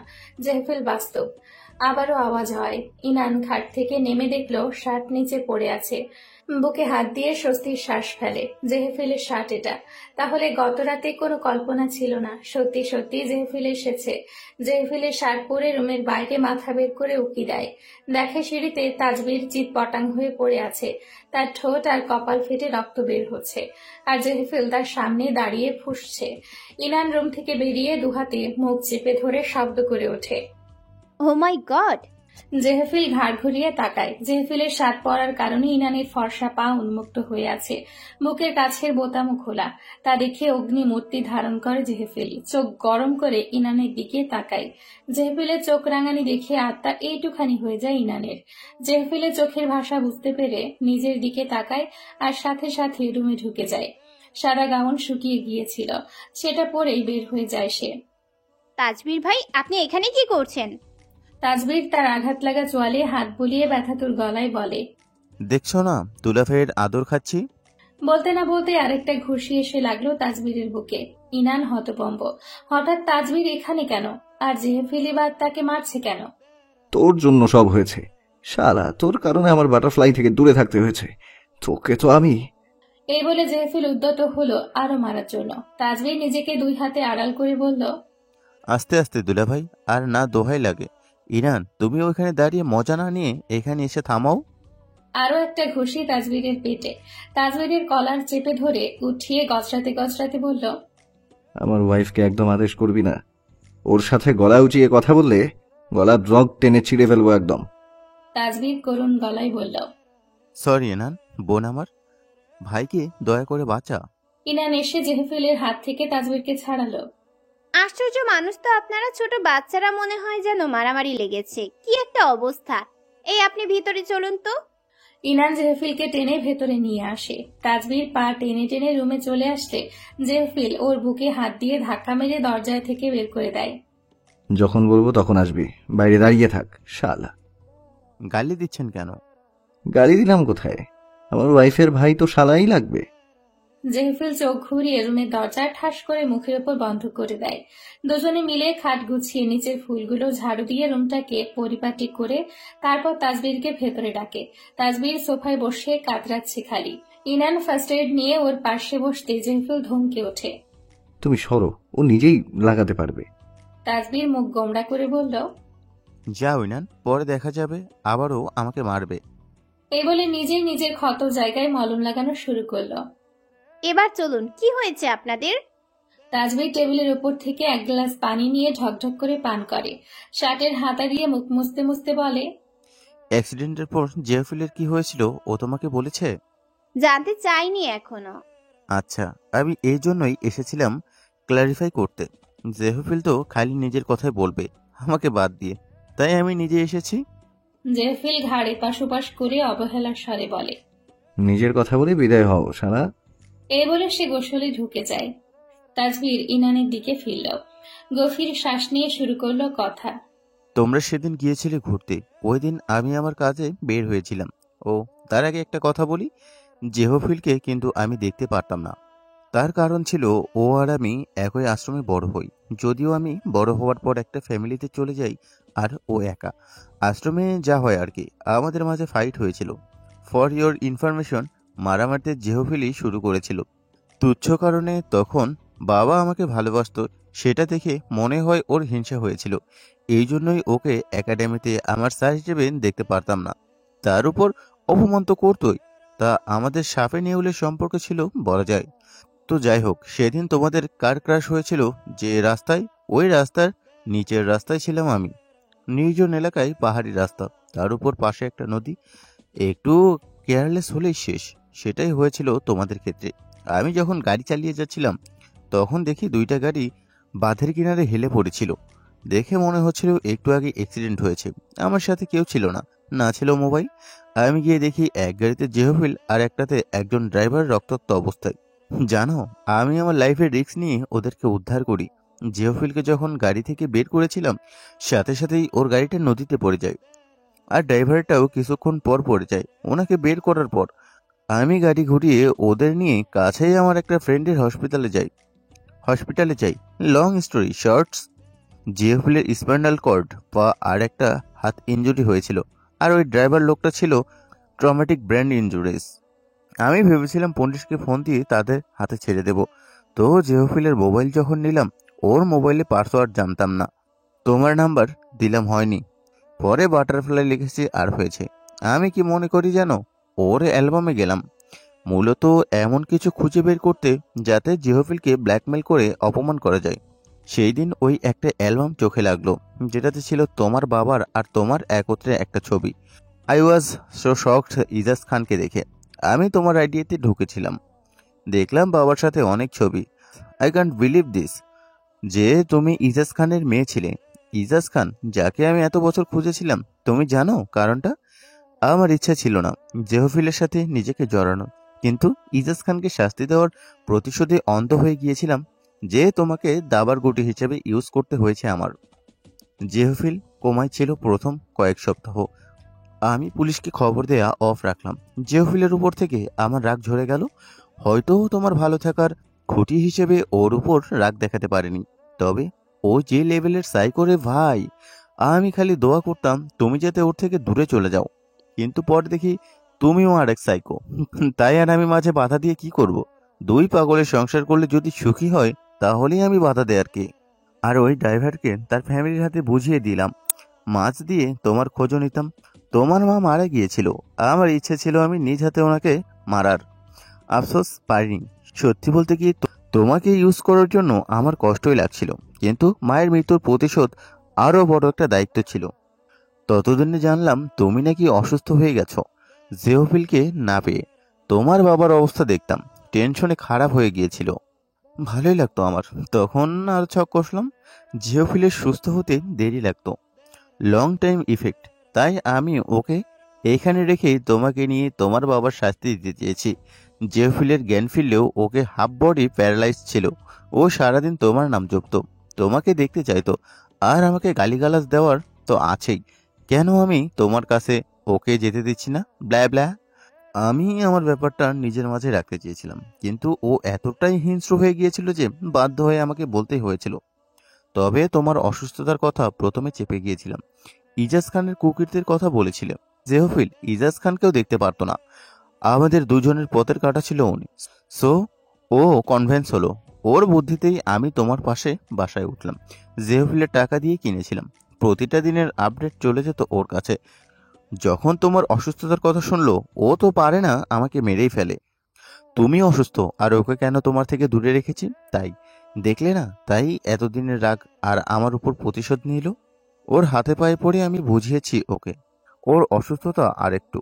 জেহেফিল বাস্তব। আবারও আওয়াজ হয়। ইনান খাট থেকে নেমে দেখলো শার্ট নিচে পড়ে আছে। বুকে হাত দিয়ে স্বস্তির শ্বাস ফেলে। জেহেফিলের শার্ট এটা। তাহলে গত রাতে কোনো কল্পনা ছিল না, সত্যি সত্যি জেহেফিল এসেছে। জেহেফিলের শার্ট পরে রুমের বাইরে মাথা বের করে উকি দেয়। দেখে সিঁড়িতে তাজবির চিৎ পটাং হয়ে পড়ে আছে। তার ঠোঁট আর কপাল ফেটে রক্ত বের হচ্ছে, আর জেহেফিল তার সামনে দাঁড়িয়ে ফুঁসছে। ইনান রুম থেকে বেরিয়ে দুহাতে মুখ চেপে ধরে শব্দ করে ওঠে, ও মাই গড! জেহেফিল ঘাড় ঘুরিয়ে তাকায়। জেহেফিলের শার্ট পরার কারণে ইনানের ফর্সা পা উন্মুক্ত হয়ে আছে। বুকের কাছের বোতামও খোলা। তা দেখে অগ্নিমূর্তি ধারণ করে জেহেফিল। চোখ গরম করে ইনানের দিকে তাকায়। জেহেফিলের চোখ রাঙানি দেখে আত্মা এইটুখানি হয়ে যায় ইনানের। জেহেফিলের চোখের ভাষা বুঝতে পেরে নিজের দিকে তাকায় আর সাথে সাথে রুমে ঢুকে যায়। সাদা গাউন শুকিয়ে গিয়েছিল, সেটা পরেই বের হয়ে যায় সে। তাজবীর ভাই, আপনি এখানে কি করছেন? তাজবীর তার আঘাত লাগা চোয়ালে হাত বুলিয়ে ব্যথাতুর গলায় বলে, দেখছো না দুলাভাইয়ের আদর খাচ্ছি। বলতে না বলতে আরেকটা ঘুষি এসে লাগলো তাজবীরের বুকে। ইনান হতভম্ব। হঠাৎ তাজবীর এখানে কেন? আর জেহেফিল এবার তাকে মারছে কেন? তোর জন্য সব হয়েছে শালা, তোর কারণে আমার বাটারফ্লাই থেকে দূরে থাকতে হয়েছে। তোকে তো আমি। এই বলে জেহেফিল উদ্যত হলো আরো মারার জন্য। তাজবীর নিজেকে দুই হাতে আড়াল করে বলল, আস্তে আস্তে দুলাভাই, আর না দোহাই লাগে। ইরান, তুমি ওইখানে দাঁড়িয়ে মজা না নিয়ে এখানে এসে থামাও। আরো একটা ঘুষি তাজবীরের পেটে। তাজবীরের কলার চেপে ধরে উঠিয়ে গজরাতে গজরাতে বলল, আমার ওয়াইফকে একদম আদেশ করবি না। ওর সাথে গলা উঁচিয়ে কথা বললে গলার রগ টেনে ছিঁড়ে ফেলবো একদম। তাজবীর করুণ গলায় বলল, সরি ইনান, বোন আমার, ভাইকে দয়া করে বাঁচা। ইনান এসে জেহেফিলের হাত থেকে তাজবীরকে ছাড়ালো। আশ্চর্য মানুষ তো আপনারা, ছোট বাচ্চারা মনে হয় যেন মারামারি লেগেছে। কি একটা অবস্থা! এই আপনি ভিতরে চলুন তো। ইনান জেহেফিলকে টেনে ভেতরে নিয়ে আসে। তাজবীর পা টেনে টেনে রুমে চলে আসলে জেহেফিল ওর বুকে হাত দিয়ে ধাক্কা মেরে দরজায় থেকে বের করে দেয়। যখন বলবো তখন আসবি, বাইরে দাঁড়িয়ে থাক শালা। গালি দিচ্ছেন কেন? গালি দিলাম কোথায়? আমার ওয়াইফের ভাই তো শালাই লাগবে। জেহেফিল চোখ ঘুরিয়ে রুমের দরজা ঠাস করে মুখের উপর বন্ধ করে দেয়। দুজনে মিলে খাট গুছিয়ে নিচের ফুলগুলো ঝাড়ু দিয়ে রুমটাকে পরিপাটি করে তারপর তাজবীরকে ভেতরে ডাকে। তাজবীর সোফায় বসে কাতরাচ্ছে খালি। ইনান ফার্স্ট এড নিয়ে ওর পাশে বসতে জেহেফিল ধমকে ওঠে। তুমি সরো, ও নিজেই লাগাতে পারবে। তাজবীর মুখ গোমড়া করে বলল, যাও ইনান, পরে দেখা যাবে আবারও আমাকে মারবে। এই বলে নিজেই নিজের ক্ষত জায়গায় মলম লাগানো শুরু করলো। এবার চলুন, কি হয়েছে আপনাদের? তাজবীর টেবিলের উপর থেকে এক গ্লাস পানি নিয়ে ঢকঢক করে পান করে। শার্টের হাতা দিয়ে মুখ মুছতে মুছতে বলে, অ্যাক্সিডেন্টের পর জেফিলের কি হয়েছিল ও তোমাকে বলেছে? জানতে চাইনি এখনো। আচ্ছা, আমি এই জন্যই এসেছিলাম ক্ল্যারিফাই করতে। জেহফিল তো খালি নিজের কথাই বলবে আমাকে বাদ দিয়ে, তাই আমি নিজে এসেছি। জেফিল ঘাড়ে পাশোপাশ করে অবহেলার স্বরে বলে, নিজের কথা বলে বিদায় হও শালা। এই বলে সে গোসলে ঢুকে যায়। তাজবীর ইনানের দিকে ফিরল। গভীর শ্বাস নিয়ে শুরু করলো কথা। তোমরা সেদিন গিয়েছিলে ঘুরতে, ওই দিন আমি আমার কাজে বের হয়েছিলাম। ও তার আগে একটা কথা বলি, জেহফিলকে কিন্তু আমি দেখতে পারতাম না। তার কারণ ছিল ও আর আমি একই আশ্রমে বড় হই। যদিও আমি বড় হওয়ার পর একটা ফ্যামিলিতে চলে যাই আর ও একা। আশ্রমে যা হয় আর কি, আমাদের মাঝে ফাইট হয়েছিল। ফর ইয়োর ইনফরমেশন, মারামারিতে জেহফিলই শুরু করেছিল। তুচ্ছ কারণে তখন বাবা আমাকে ভালোবাসতো, সেটা দেখে মনে হয় ওর হিংসা হয়েছিল। এই জন্যই ওকে একাডেমিতে আমার স্যার হিসেবে দেখতে পারতাম না। তার উপর অপমান তো করতোই। তা আমাদের সাপে নেউলের সম্পর্ক ছিল বলা যায়। তো যাই হোক, সেদিন তোমাদের কার ক্রাশ হয়েছিল যে রাস্তায়, ওই রাস্তার নিচের রাস্তায় ছিলাম আমি। নির্জন এলাকায় পাহাড়ি রাস্তা, তার উপর পাশে একটা নদী। একটু কেয়ারলেস হলেই শেষ। সেটাই হয়েছিল তোমাদের ক্ষেত্রে। আমি যখন গাড়ি চালিয়ে যাচ্ছিলাম তখন দেখি দুইটা গাড়ি বাঁধের কিনারে হেলে পড়েছিল। দেখে মনে হচ্ছিল একটু আগে অ্যাক্সিডেন্ট হয়েছে। আমার সাথে কেউ ছিল না, না ছিল মোবাইল। আমি গিয়ে দেখি এক গাড়িতে জেহফিল আর একটাতে একজন ড্রাইভার রক্তাক্ত অবস্থায়। জানো, আমি আমার লাইফের রিস্ক নিয়ে ওদেরকে উদ্ধার করি। জেহফিলকে যখন গাড়ি থেকে বের করেছিলাম সাথে সাথেই ওর গাড়িটা নদীতে পড়ে যায়, আর ড্রাইভারটাও কিছুক্ষণ পর পড়ে যায়। ওনাকে বের করার পর আমি গাড়ি ঘুরিয়ে ওদের নিয়ে কাছেই আমার একটা ফ্রেন্ডের হসপিটালে যাই। লং স্টোরি শর্টস, জিওফিলের স্পাইনাল কর্ড বা আর একটা হাত ইনজুরি হয়েছিল, আর ওই ড্রাইভার লোকটা ছিল ট্রমেটিক ব্রেন ইনজুরিস। আমি ভেবেছিলাম পুলিশকে ফোন দিয়ে তাদের হাতে ছেড়ে দেব। তো জিওফিলের মোবাইল যখন নিলাম, ওর মোবাইলে পাসওয়ার্ড জানতাম না। তোমার নাম্বার দিলাম, হয়নি। পরে বাটারফ্লাই লিখেছি আর হয়েছে। আমি কি মনে করি জানো, ওর অ্যালবামে গেলাম মূলত এমন কিছু খুঁজে বের করতে যাতে জিওফিলকে ব্ল্যাকমেল করে অপমান করা যায়। সেই দিন ওই একটা অ্যালবাম চোখে লাগলো, যেটাতে ছিল তোমার বাবার আর তোমার একত্রে একটা ছবি। I was so shocked Ijaz খানকে দেখে। আমি তোমার আইডিয়াতে ঢুকেছিলাম, দেখলাম বাবার সাথে অনেক ছবি। আই ক্যান্ট বিলিভ দিস যে তুমি ইজাজ খানের মেয়ে ছিলে। ইজাজ খান, যাকে আমি এত বছর খুঁজেছিলাম। তুমি জানো কারণটা? আমার ইচ্ছা ছিল না জেহফিলের সাথে নিজেকে জড়ানো, কিন্তু ইজাজ খানকে শাস্তি দেওয়ার প্রতিশোধে অন্ধ হয়ে গিয়েছিলাম যে তোমাকে দাবার গুটি হিসেবে ইউজ করতে হয়েছে আমার। জেহফিল কোমায় ছিল প্রথম কয়েক সপ্তাহ। আমি পুলিশকে খবর দেয়া অফ রাখলাম। জেওফিলের উপর থেকে আমার রাগ ঝরে গেল। হয়তো তোমার ভালো থাকার খুঁটি হিসেবে ওর উপর রাগ দেখাতে পারিনি, তবে ও যে লেভেলের সাইকো রে ভাই, আমি খালি দোয়া করতাম তুমি যাতে ওর থেকে দূরে চলে যাও। কিন্তু পরে দেখি তুমিও আরেক সাইকো। তাই আর আমি মাঝে বাধা দিয়ে কি করব? দুই পাগলের সংসার করলে যদি সুখী হয় তাহলেই আমি বাধা দেয়ার কে। আর ওই ড্রাইভারকে তার ফ্যামিলির হাতে বুঝিয়ে দিলাম, মাছ দিয়ে তোমার খোঁজও নিতাম। তোমার মা মারা গিয়েছিল, আমার ইচ্ছে ছিল আমি নিজ হাতে ওনাকে মারার। আফসোস পারিনি। সত্যি বলতে কি তোমাকে ইউজ করার জন্য আমার কষ্টই লাগছিল, কিন্তু মায়ের মৃত্যুর প্রতিশোধ আরো বড় একটা দায়িত্ব ছিল। ততদিনে জানলাম তুমি নাকি অসুস্থ হয়ে গেছো জেওফিলকে না পেয়ে। তোমার বাবার অবস্থা দেখতাম, টেনশনে খারাপ হয়ে গিয়েছিল। ভালোই লাগতো আমার তখন, আর ছক কষলাম জিওফিলের সুস্থ হতে দেরি লাগতো, লং টাইম ইফেক্ট। তাই আমি ওকে এইখানে রেখেই তোমাকে নিয়ে তোমার বাবার শাস্তি দিতে চেয়েছি। জিওফিলের জ্ঞান ফিরলেও ওকে হাফ বডি প্যারালাইজ ছিল। ও সারাদিন তোমার নাম জপতো, তোমাকে দেখতে চাইতো, আর আমাকে গালিগালাজ দেওয়ার তো আছেই। কেন আমি তোমার কাছে ওকে যেতে দিচ্ছি না? ব্লা ব্লা। আমি আমার ব্যাপারটা নিজের মাঝে রাখতে চেয়েছিলাম, কিন্তু ও এতটাই হিংস্র হয়ে গিয়েছিল যে বাধ্য হয়ে আমাকে বলতেই হয়েছিল। তবে তোমার অসুস্থতার কথা প্রথমে চেপে গিয়েছিলাম। ইজাজ খানের কুকীর্তির কথা বলেছিল জেহফিল ইজাজ খানকেও দেখতে পারতো না। আমাদের দুজনের পথের কাটা ছিল উনি। সো ও কনভেন্স হলো। ওর বুদ্ধিতেই আমি তোমার পাশে বাসায় উঠলাম। জেহফিলের টাকা দিয়ে কিনেছিলাম। প্রতিটা দিনের আপডেট চলে যেত ওর কাছে। যখন তোমার অসুস্থতার কথা শুনলো, ও তো পারে না আমাকে মেরেই ফেলে। তুমি অসুস্থ আর ওকে কেন তোমার থেকে দূরে রেখেছি, তাই দেখলে না? তাই এতদিনের রাগ আর আমার উপর প্রতিশোধ নিল। ওর হাতে পায়ে পড়ে আমি বুঝিয়েছি ওকে, ওর অসুস্থতা আর একটু